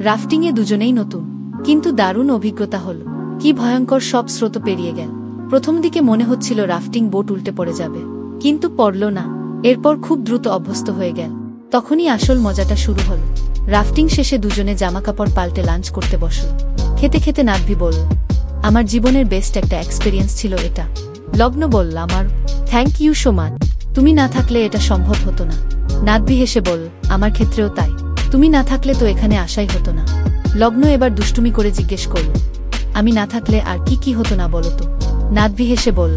রাফটিংয়ে দুজনেই নতুন, কিন্তু দারুণ অভিজ্ঞতা হল। কি ভয়ঙ্কর সব স্রোত পেরিয়ে গেল। প্রথম দিকে মনে হচ্ছিল রাফটিং বোট উল্টে পড়ে যাবে, কিন্তু পড়ল না। এরপর খুব দ্রুত অভ্যস্ত হয়ে গেল। তখনই আসল মজাটা শুরু হল। রাফটিং শেষে দুজনে জামাকাপড় পাল্টে লাঞ্চ করতে বসল। খেতে খেতে নাদভি বলল, আমার জীবনের বেস্ট একটা এক্সপেরিয়েন্স ছিল এটা। লগ্ন বলল, আমার থ্যাংক ইউ সো মাচ, তুমি না থাকলে এটা সম্ভব হতো না। নাদভি হেসে বল, আমার ক্ষেত্রেও তাই, তুমি না থাকলে তো এখানে আসাই হতো না। লগ্ন এবার দুষ্টুমি করে জিজ্ঞেস করল, আমি না থাকলে আর কি কি হতো না বলতো? নাদভি হেসে বল,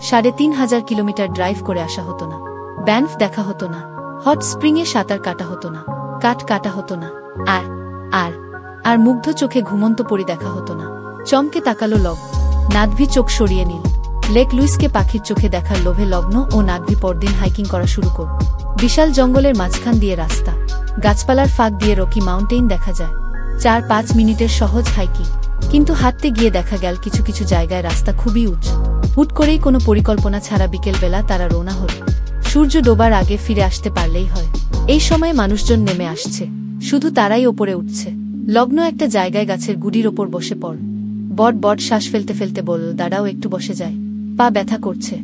৩৫০০ কিলোমিটার ড্রাইভ করে আসা হতো না, ব্যানফ দেখা হতো না, হট স্প্রিংয়ে সাঁতার কাটা হতো না, কাট কাটা হতো না, আর আর আর মুগ্ধ চোখে ঘুমন্ত পরি দেখা হতো না। চমকে তাকালো লগ্ন। নাদভি চোখ সরিয়ে নিল। লেক লুইসকে পাখির চোখে দেখার লোভে লগ্ন ও নাদভি পরদিন হাইকিং করা শুরু করল। বিশাল জঙ্গলের মাঝখান দিয়ে রাস্তা, গাছপালার ফাঁক দিয়ে রকি মাউন্টেইন দেখা যায়। ৪-৫ মিনিটের সহজ হাইকিং, কিন্তু হাঁটতে গিয়ে দেখা গেল কিছু কিছু জায়গায় রাস্তা খুবই উঁচু। হুট করেই কোনো পরিকল্পনা ছাড়া বিকেলবেলা তারা রওনা হল। সূর্য ডোবার আগে ফিরে আসতে পারলেই হয়। এই সময় মানুষজন নেমে আসছে, শুধু তারাই ওপরে উঠছে। লগ্ন একটা জায়গায় গাছের গুড়ির ওপর বসে পড়ল। বট বট শ্বাস ফেলতে ফেলতে বলল, দাঁড়াও, একটু বসে যায়, পা ব্যথা করছে।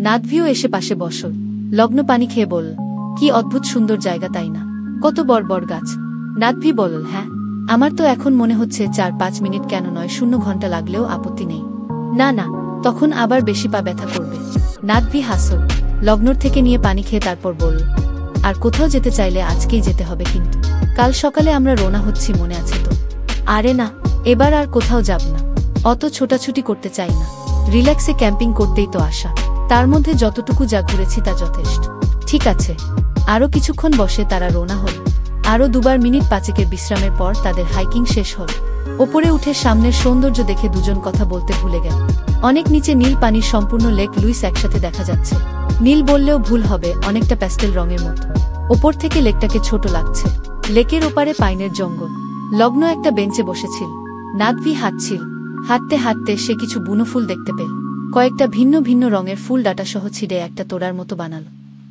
নাদভিও এসে পাশে বসল। লগ্ন পানি খেয়ে বলল, কি অদ্ভুত সুন্দর জায়গা, তাই না? কত বড় বড় গাছ। নাদভি বলল, হ্যাঁ, আমার তো এখন মনে হচ্ছে ৪-৫ মিনিট কেন নয়, ০ ঘন্টা লাগলেও আপত্তি নেই। না না, তখন আবার বেশি পা ব্যথা করবে। নাদভি হাসল। লগ্নর থেকে নিয়ে পানি খেয়ে তারপর বলল, আর কোথাও যেতে চাইলে আজকেই যেতে হবে, কিন্তু কাল সকালে আমরা রওনা হচ্ছি, মনে আছে তো? আরে না, এবার আর কোথাও যাব না, অত ছোটাছুটি করতে চাই না, রিল্যাক্সে ক্যাম্পিং করতেই তো আসা, তার মধ্যে যতটুকু যা ঘুরেছি তা যথেষ্ট। ঠিক আছে। আরও কিছুক্ষণ বসে তারা রওনা হল। আরও ২ মিনিট ৫ বিশ্রামের পর তাদের হাইকিং শেষ হল। ওপরে উঠে সামনের সৌন্দর্য দেখে দুজন কথা বলতে ভুলে গেল। অনেক নিচে নীল পানির সম্পূর্ণ লেক লুইস একসাথে দেখা যাচ্ছে। নীল বললেও ভুল হবে, অনেকটা প্যাস্টেল রঙের মতো। ওপর থেকে লেকটাকে ছোট লাগছে। লেকের ওপারে পাইনের জঙ্গল। লগ্ন একটা বেঞ্চে বসেছিল। নাদভি হাঁটছিল। হাঁটতে হাঁটতে সে কিছু বুনো ফুল দেখতে পেল। কয়েকটা ভিন্ন ভিন্ন রঙের ফুল ডাটাসহ ছিঁড়ে একটা তোড়ার মতো বানাল।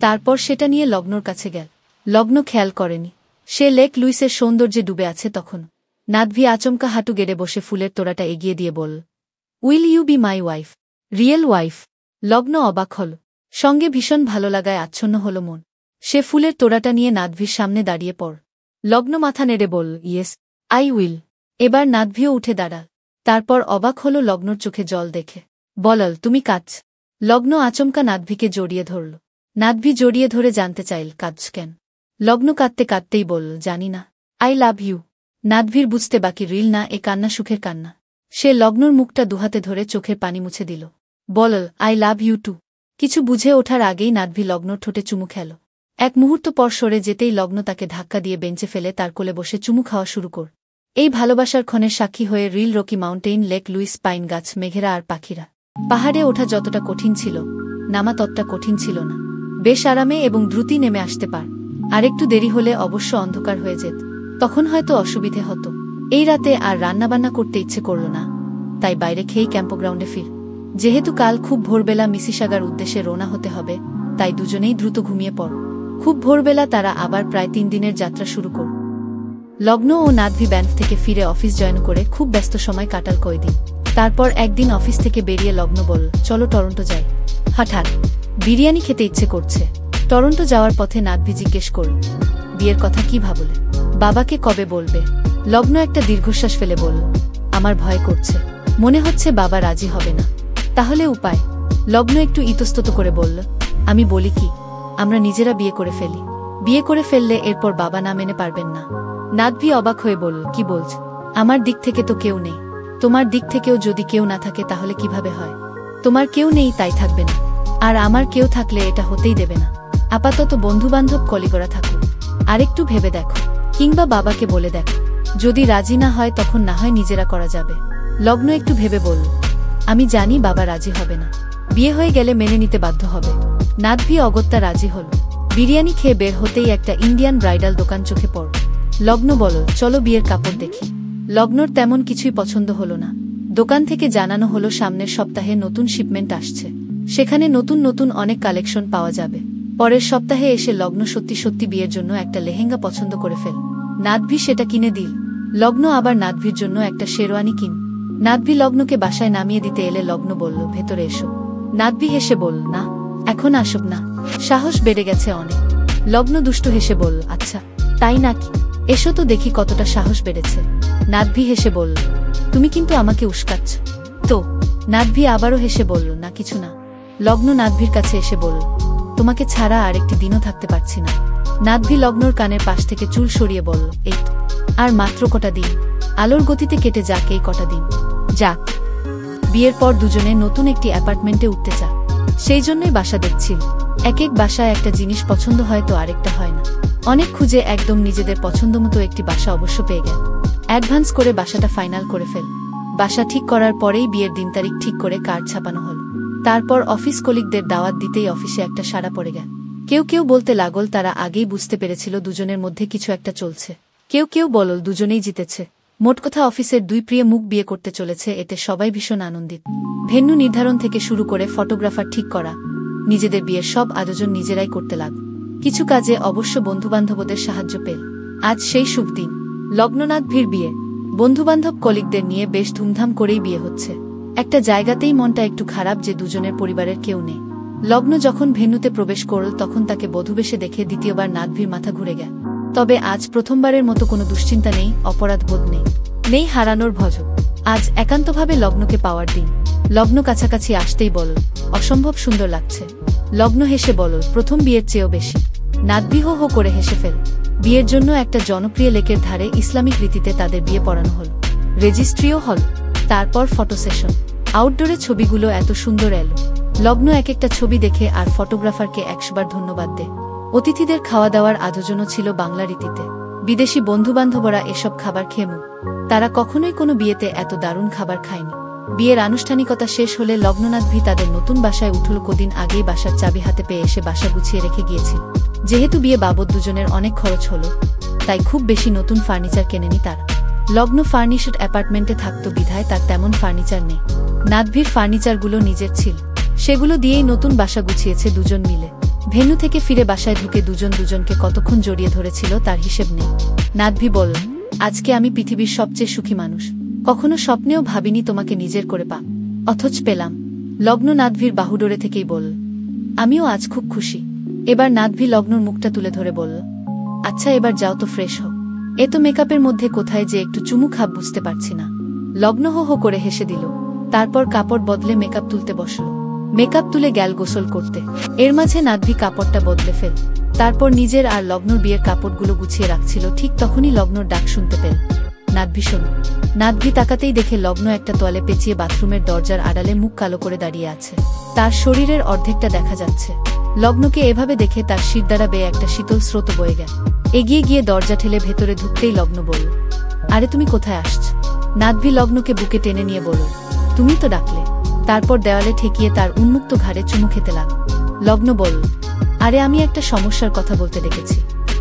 তারপর সেটা নিয়ে লগ্নর কাছে গেল। লগ্ন খেয়াল করেনি সে লেক লুইসের সৌন্দর্যে ডুবে আছে তখন। নাদভি আচমকা হাঁটু গেড়ে বসে ফুলের তোড়াটা এগিয়ে দিয়ে বলল, will you be my wife, real wife? Lagna অবাক হল, সঙ্গে ভীষণ ভালো লাগায় আচ্ছন্ন হল মন। সে ফুলের তোড়াটা নিয়ে নাদভির সামনে দাঁড়িয়ে পড়। লগ্ন মাথা নেড়ে বলল, ইয়েস, আই উইল। এবার নাদভিও উঠে দাঁড়াল। তারপর অবাক হল লগ্নর চোখে জল দেখে। বলল, তুমি কাঁদছ? লগ্ন আচমকা নাদভিকে জড়িয়ে ধরল। নাদভি জড়িয়ে ধরে জানতে চাইল, কাঁদছ কেন? লগ্ন কাঁদতে কাঁদতেই বলল, জানি না। I love you. নাদভির বুঝতে বাকি রিল না এ কান্না সুখের কান্না। সে লগ্নর মুখটা দুহাতে ধরে চোখের পানি মুছে দিল। বলল, আই লাভ ইউ টু। কিছু বুঝে ওঠার আগেই নাদভি লগ্নর ঠোঁটে চুমু খেল। এক মুহূর্ত পর সরে যেতেই লগ্ন তাকে ধাক্কা দিয়ে বেঞ্চে ফেলে তার কোলে বসে চুমু খাওয়া শুরু কর। এই ভালোবাসার ক্ষণের সাক্ষী হয়ে রিল Rocky mountain, Lake Louise, pine গাছ, মেঘেরা আর পাখিরা। পাহাড়ে ওঠা যতটা কঠিন ছিল, নামা ততটা কঠিন ছিল না। বেশ আরামে এবং দ্রুতই নেমে আসতে পার। আরেকটু দেরি হলে অবশ্য অন্ধকার হয়ে যেত, তখন হয়তো অসুবিধে হতো। এই রাতে আর রান্নাবান্না করতে ইচ্ছে করল না, তাই বাইরে খেয়েই ক্যাম্পগ্রাউন্ডে ফির। যেহেতু কাল খুব ভোরবেলা মিসিসাগার উদ্দেশ্যে রওনা হতে হবে, তাই দুজনেই দ্রুত ঘুমিয়ে পড়। খুব ভোরবেলা তারা আবার প্রায় 3 দিনের যাত্রা শুরু কর। লগ্ন ও নাদভি ব্যাংক থেকে ফিরে অফিস জয়েন করে খুব ব্যস্ত সময় কাটাল কয়দিন। তারপর একদিন অফিস থেকে বেরিয়ে লগ্ন বলল, চলো টরন্টো যাই। হঠাৎ বিরিয়ানি খেতে ইচ্ছে করছে। টরন্টো যাওয়ার পথে নাদভি জিজ্ঞেস করল, বিয়ের কথা কি ভাবলে? বাবাকে কবে বলবে? লগ্ন একটা দীর্ঘশ্বাস ফেলে বলল, আমার ভয় করছে, মনে হচ্ছে বাবা রাজি হবে না। তাহলে উপায়? লগ্ন একটু ইতস্তত করে বলল, আমি বলি কি, আমরা নিজেরা বিয়ে করে ফেলি। বিয়ে করে ফেললে এরপর বাবা না মেনে পারবেন না। নাদভি অবাক হয়ে বলল, কি বলছ? আমার দিক থেকে তো কেউ নেই। তোমার দিক থেকেও যদি কেউ না থাকে তাহলে কিভাবে হয়? তোমার কেউ নেই তাই থাকবে না, আর আমার কেউ থাকলে এটা হতেই দেবে না। আপাতত বন্ধুবান্ধব কলিগরা থাকুক, আরেকটু ভেবে দেখো, কিংবা বাবাকে বলে দেখো। যদি রাজি না হয় তখন না হয় নিজেরা করা যাবে। লগ্ন একটু ভেবে বলল, আমি জানি বাবা রাজি হবে না, বিয়ে হয়ে গেলে মেনে নিতে বাধ্য হবে। নাদভি অগত্যা রাজি হল। বিরিয়ানি খেয়ে বের হতেই একটা ইন্ডিয়ান ব্রাইডাল দোকান চোখে পড়ল। লগ্ন বলল, চলো বিয়ের কাপড় দেখি। লগ্নর তেমন কিছুই পছন্দ হল না। দোকান থেকে জানানো হলো সামনের সপ্তাহে নতুন শিপমেন্ট আসছে, সেখানে নতুন নতুন অনেক কালেকশন পাওয়া যাবে। পরের সপ্তাহে এসে লগ্ন সত্যি সত্যি বিয়ের জন্য একটা লেহেঙ্গা পছন্দ করে ফেল। নাদভি সেটা কিনে দিল। লগ্ন আবার নাদভির জন্য একটা শেরওয়ানি কিন। নাদভি লগ্নকে বাসায় নামিয়ে দিতে এলে লগ্ন বলল, ভেতরে এসো। নাদভি হেসে বলল, না, এখন আসব না, সাহস বেড়ে গেছে অনেক। লগ্ন দুষ্ট হেসে বলল, আচ্ছা তাই নাকি, এসো তো দেখি কতটা সাহস বেড়েছে। নাদভি হেসে বলল, তুমি কিন্তু আমাকে উস্কাচ্ছ তো? নাদভি আবারও হেসে বলল, না কিছু না। লগ্ন নাদভির কাছে এসে বলল, তোমাকে ছাড়া আর একটি দিনও থাকতে পারছি না। নাদভি লগ্নর কানের পাশ থেকে চুল সরিয়ে বলল, এই তো, আর মাত্র কটা দিন, আলোর গতিতে কেটে যাক এই কটা দিন। যাক, বিয়ের পর দুজনে নতুন একটি অ্যাপার্টমেন্টে উঠতে চায়, সেই জন্যই বাসা দেখছিল। এক এক বাসায় একটা জিনিস পছন্দ হয় তো আরেকটা হয় না। অনেক খুঁজে একদম নিজেদের পছন্দমতো একটি বাসা অবশ্য পেয়ে গেল। অ্যাডভান্স করে বাসাটা ফাইনাল করে ফেল। বাসা ঠিক করার পরেই বিয়ের দিন তারিখ ঠিক করে কার্ড ছাপানো হল। তারপর অফিস কলিগদের দাওয়াত দিতেই অফিসে একটা সাড়া পড়ে গেল। কেউ কেউ বলতে লাগল তারা আগেই বুঝতে পেরেছিল দুজনের মধ্যে কিছু একটা চলছে। কেউ কেউ বলল দুজনেই জিতেছে। মোট কথা অফিসের দুই প্রিয় মুখ বিয়ে করতে চলেছে, এতে সবাই ভীষণ আনন্দিত। ভেন্যু নির্ধারণ থেকে শুরু করে ফটোগ্রাফার ঠিক করা, নিজেদের বিয়ের সব আয়োজন নিজেরাই করতে লাগল। কিছু কাজে অবশ্য বন্ধুবান্ধবদের সাহায্য পেল। আজ সেই শুভ দিন, লগ্ননাদভির বিয়ে। বন্ধুবান্ধব কলিগদের নিয়ে বেশ ধুমধাম করেই বিয়ে হচ্ছে। একটা জায়গাতেই মনটা একটু খারাপ যে দুজনের পরিবারের কেউ নেই। লগ্ন যখন ভেন্যুতে প্রবেশ করল তখন তাকে বধূবেশে দেখে দ্বিতীয়বার নাদভির মাথা ঘুরে গেল। তবে আজ প্রথমবারের মতো কোনো দুশ্চিন্তা নেই, অপরাধ বোধ নেই, নেই হারানোর ভয়। আজ একান্তভাবে লগ্নকে পাওয়ার দিন। লগ্ন কাছাকাছি আসতেই বলল, অসম্ভব সুন্দর লাগছে। লগ্ন হেসে বলল, প্রথম বিয়ের চেয়েও বেশি। নাদভি হো হো করে হেসে ফেল। বিয়ের জন্য একটা জনপ্রিয় লেকের ধারে ইসলামিক রীতিতে তাদের বিয়ে পড়ানো হল। রেজিস্ট্রিও হল, তারপর ফটো সেশন। আউটডোরে ছবিগুলো এত সুন্দর এলো। লগ্ন এক একটা ছবি দেখে আর ফটোগ্রাফারকে 100 বার ধন্যবাদ দে। অতিথিদের খাওয়া দাওয়ার আয়োজনও ছিল বাংলা রীতিতে। বিদেশি বন্ধুবান্ধবরা এসব খাবার খেয়ে মুখ, তারা কখনোই কোনো বিয়েতে এত দারুণ খাবার খায়নি। বিয়ের আনুষ্ঠানিকতা শেষ হলে লগ্ননাদভি তাদের নতুন বাসায় উঠল। কদিন আগেই বাসার চাবি হাতে পেয়ে এসে বাসা গুছিয়ে রেখে গিয়েছিল। যেহেতু বিয়ে বাবদ দুজনের অনেক খরচ হলো, তাই খুব বেশি নতুন ফার্নিচার কেনেনি তারা। লগ্ন ফার্নিশড অ্যাপার্টমেন্টে থাকত বিধায় তার তেমন ফার্নিচার নেই। নাদভির ফার্নিচারগুলো নিজের ছিল, সেগুলো দিয়েই নতুন বাসা গুছিয়েছে দুজন মিলে। ভেন্যু থেকে ফিরে বাসায় ঢুকে দুজন দুজনকে কতক্ষণ জড়িয়ে ধরেছিল তার হিসেব নেই। নাদভি বলল, আজকে আমি পৃথিবীর সবচেয়ে সুখী মানুষ। কখনো স্বপ্নেও ভাবিনি তোমাকে নিজের করে পা, অথচ পেলাম। লগ্ন নাদভির বাহুডোরে থেকেই বলল, আমিও আজ খুব খুশি। এবার নাদভি লগ্নর মুখটা তুলে ধরে বলল, আচ্ছা এবার যাও তো ফ্রেশ হও। এ তো মেকআপের মধ্যে কোথায় যে একটু চুমু খাব বুঝতে পারছি না। লগ্ন হো হো করে হেসে দিল। তারপর কাপড় বদলে মেকআপ তুলতে বসল। মেকআপ তুলে গেল গোসল করতে। এর মাঝে নাদভি কাপড়টা বদলে ফেল। তারপর নিজের আর লগ্নর বিয়ের কাপড়গুলো গুছিয়ে রাখছিল। ঠিক তখনই লগ্নর ডাক শুনতে পেল। নাদভি শোনো। নাদভি তাকাতেই দেখে লগ্ন একটা তোয়ালে পেঁচিয়ে বাথরুমের দরজার আড়ালে মুখ কালো করে দাঁড়িয়ে আছে। তার শরীরের অর্ধেকটা দেখা যাচ্ছে। লগ্নকে এভাবে দেখে তার শিরদাঁড়া বেয়ে একটা শীতল স্রোত বয়ে গেল। এগিয়ে গিয়ে দরজা ঠেলে ভেতরে ঢুকতেই লগ্ন বলল, আরে তুমি কোথায় আসছ? নাদভি লগ্নকে বুকে টেনে নিয়ে বলল, তুমি তো ডাকলে। তারপর দেওয়ালে ঠেকিয়ে তার উন্মুক্ত ঘাড়ে চুমু খেতে লাগল। লগ্ন বলল, আরে আমি একটা সমস্যার কথা বলতে ডেকেছি।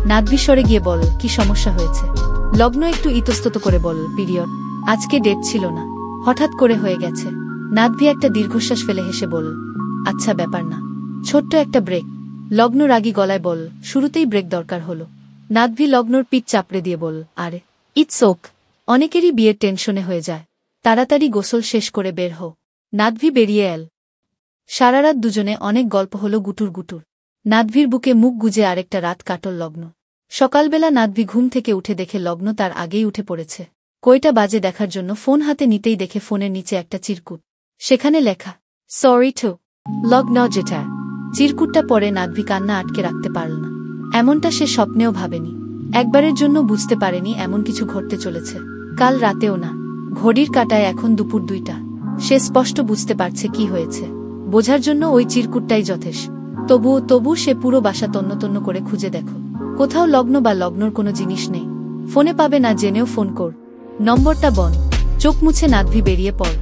নাদভি সরে গিয়ে বলল, কি সমস্যা হয়েছে? লগ্ন একটু ইতস্তত করে বলল, পিরিয়ড। আজকে ডেট ছিল না, হঠাৎ করে হয়ে গেছে। নাদভি একটা দীর্ঘশ্বাস ফেলে হেসে বলল, আচ্ছা ব্যাপার না, ছোট্ট একটা ব্রেক। লগ্ন রাগী গলায় বলল, শুরুতেই ব্রেক দরকার হলো? নাদভি লগ্নর পিঠ চাপড়ে দিয়ে বলল, আরে ইটস ওক। অনেকেরই বিয়ের টেনশনে হয়ে যায়। তাড়াতাড়ি গোসল শেষ করে বের হও। নাদভি বেরিয়ে এল। সারারাত দুজনে অনেক গল্প হলো গুটুর গুটুর। নাদভির বুকে মুখ গুজে আরেকটা রাত কাটল লগ্ন। সকালবেলা নাদভি ঘুম থেকে উঠে দেখে লগ্ন তার আগেই উঠে পড়েছে। কয়টা বাজে দেখার জন্য ফোন হাতে নিতেই দেখে ফোনের নিচে একটা চিরকুট। সেখানে লেখা, সরি টু লগ্ন জেঠার। চিরকুটটা পরে নাদভি কান্না আটকে রাখতে পারল না। এমনটা সে স্বপ্নেও ভাবেনি। একবারের জন্য বুঝতে পারেনি এমন কিছু ঘটতে চলেছে। কাল রাতেও না। ঘড়ির কাঁটায় এখন দুপুর 2টা। সে স্পষ্ট বুঝতে পারছে কি হয়েছে। বোঝার জন্য ওই চিরকুটটাই যথেষ্ট। তবু সে পুরো বাসা তন্ন করে খুঁজে দেখো। কোথাও লগ্ন বা লগ্নর কোনো জিনিস নেই। ফোনে পাবে না জেনেও ফোন কর, নম্বরটা বন্ধ। চোখ মুছে নাদভি বেরিয়ে পড়।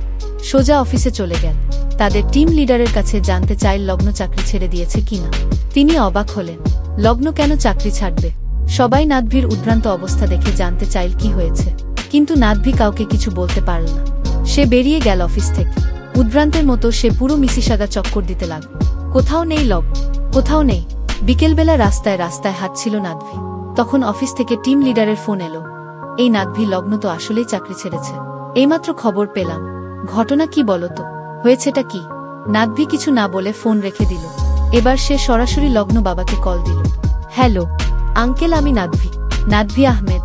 সোজা অফিসে চলে গেল। তাদের টিম লিডারের কাছে জানতে চাইল লগ্ন চাকরি ছেড়ে দিয়েছে কিনা। তিনি অবাক হলেন। লগ্ন কেন চাকরি ছাড়বে? সবাই নাদভির উদ্ভ্রান্ত অবস্থা দেখে জানতে চাইল কি হয়েছে। কিন্তু নাদভি কাউকে কিছু বলতে পারল না। সে বেরিয়ে গেল অফিস থেকে। উদ্ভ্রান্তের মতো সে পুরো মিসিসাগা চক্কর দিতে লাগল। কোথাও নেই কোথাও নেই। বিকেলবেলা রাস্তায় হাঁটছিল নাদভি। তখন অফিস থেকে টিম লিডারের ফোন এলো। এই নাদভি লগ্ন তো আসলেই চাকরি ছেড়েছে। এইমাত্র খবর পেলাম। ঘটনা কি বলতো? হয়েছেটা কি? নাদভি কিছু না বলে ফোন রেখে দিল। এবার সে সরাসরি লগ্ন বাবাকে কল দিল। হ্যালো আঙ্কেল, আমি নাদভি আহমেদ।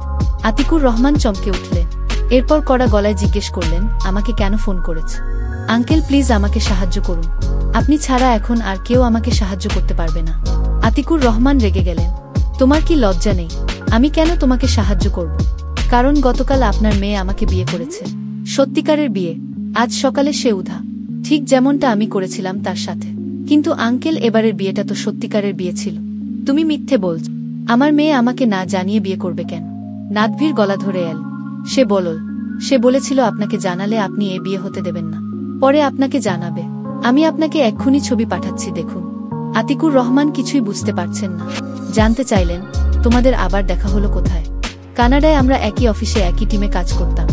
আতিকুর রহমান চমকে উঠলেন। এরপর কড়া গলায় জিজ্ঞেস করলেন, আমাকে কেন ফোন করেছে? আঙ্কেল প্লিজ আমাকে সাহায্য করুন। আপনি ছাড়া এখন আর কেউ আমাকে সাহায্য করতে পারবে না। আতিকুর রহমান রেগে গেলেন। তোমার কি লজ্জা নেই? আমি কেন তোমাকে সাহায্য করব? কারণ গতকাল আপনার মেয়ে আমাকে বিয়ে করেছে। সত্যিকারের বিয়ে। আজ সকালে সে উধা, ঠিক যেমনটা আমি করেছিলাম তার সাথে। কিন্তু আঙ্কেল, এবারের বিয়েটা তো সত্যিকারের বিয়ে ছিল। তুমি মিথ্যে বলছ। আমার মেয়ে আমাকে না জানিয়ে বিয়ে করবে কেন? নাদভির গলা ধরে এল। সে বলেছিল আপনাকে জানালে আপনি এ বিয়ে হতে দেবেন না। পরে আপনাকে জানাবে। আমি আপনাকে এক্ষুনি ছবি পাঠাচ্ছি, দেখুন। আতিকুর রহমান কিছুই বুঝতে পারছেন না। জানতে চাইলেন, তোমাদের আবার দেখা হলো কোথায়? কানাডায়। আমরা একই অফিসে একই টিমে কাজ করতাম।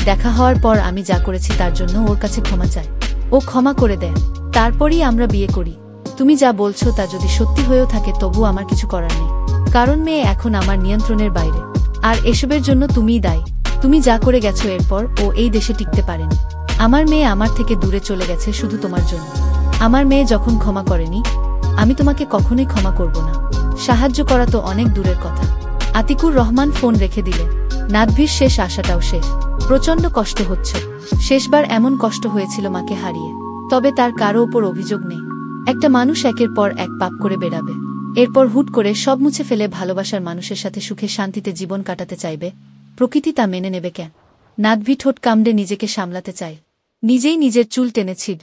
দেখা হওয়ার পর আমি যা করেছি তার জন্য ওর কাছে ক্ষমা চাই। ও ক্ষমা করে দেয়। তারপরই আমরা বিয়ে করি। তুমি যা বলছো তা যদি সত্যি হয়েও থাকে তবু আমার কিছু করার নেই। কারণ মেয়ে এখন আমার নিয়ন্ত্রণের বাইরে। আর এসবের জন্য তুমিই দায়ী। তুমি যা করে গেছো এরপর ও এই দেশে টিকতে পারেনি। আমার মেয়ে আমার থেকে দূরে চলে গেছে শুধু তোমার জন্য। আমার মেয়ে যখন ক্ষমা করেনি, আমি তোমাকে কখনোই ক্ষমা করব না। সাহায্য করা তো অনেক দূরের কথা। আতিকুর রহমান ফোন রেখে দিলেন। নাদভির শেষ আশাটাও শেষ। প্রচণ্ড কষ্ট হচ্ছে। শেষবার এমন কষ্ট হয়েছিল মাকে হারিয়ে। তবে তার কারো ওপর অভিযোগ নেই। একটা মানুষ একের পর এক পাপ করে বেড়াবে। এরপর হুট করে সব মুছে ফেলে ভালোবাসার মানুষের সাথে সুখে শান্তিতে জীবন কাটাতে চাইবে। প্রকৃতি তা মেনে নেবে কেন? নাদভি ঠোঁট কামড়ে নিজেকে সামলাতে চায়। নিজেই নিজের চুল টেনেছিল।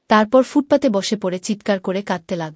তারপর ফুটপাতে বসে পড়ে চিৎকার করে কাঁদতে লাগ।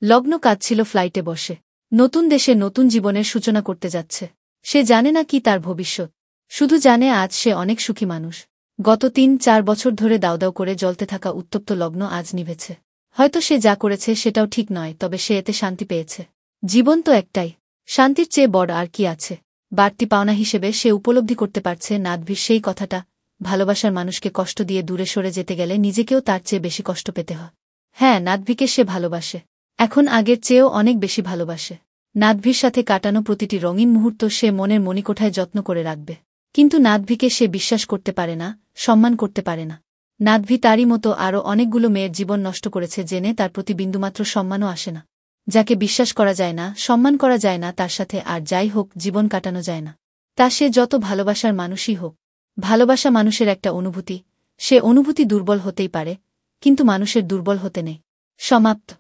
লগ্ন কাঁদছিল ফ্লাইটে বসে। নতুন দেশে নতুন জীবনের সূচনা করতে যাচ্ছে। সে জানে না কি তার ভবিষ্যৎ। শুধু জানে আজ সে অনেক সুখী মানুষ। গত 3-4 বছর ধরে দাউদাউ করে জ্বলতে থাকা উত্তপ্ত লগ্ন আজ নিভেছে। হয়তো সে যা করেছে সেটাও ঠিক নয়, তবে সে এতে শান্তি পেয়েছে। জীবন তো একটাই। শান্তির চেয়ে বড় আর কি আছে? বাড়তি পাওনা হিসেবে সে উপলব্ধি করতে পারছে নাদভির সেই কথাটা, ভালোবাসার মানুষকে কষ্ট দিয়ে দূরে সরে যেতে গেলে নিজেকেও তার চেয়ে বেশি কষ্ট পেতে হয়। হ্যাঁ, নাদভিকে সে ভালোবাসে। এখন আগের চেয়েও অনেক বেশি ভালোবাসে। নাদভির সাথে কাটানো প্রতিটি রঙিন মুহূর্ত সে মনের মণিকোঠায় যত্ন করে রাখবে। কিন্তু নাদভিকে সে বিশ্বাস করতে পারে না, সম্মান করতে পারে না। নাদভি তারই মতো আরও অনেকগুলো মেয়ের জীবন নষ্ট করেছে জেনে তার প্রতি বিন্দুমাত্র সম্মানও আসে না। যাকে বিশ্বাস করা যায় না, সম্মান করা যায় না, তার সাথে আর যাই হোক জীবন কাটানো যায় না। তা সে যত ভালোবাসার মানুষই হোক। ভালোবাসা মানুষের একটা অনুভূতি, সে অনুভূতি দুর্বল হতেই পারে, কিন্তু মানুষের দুর্বল হতে নেই। সমাপ্ত।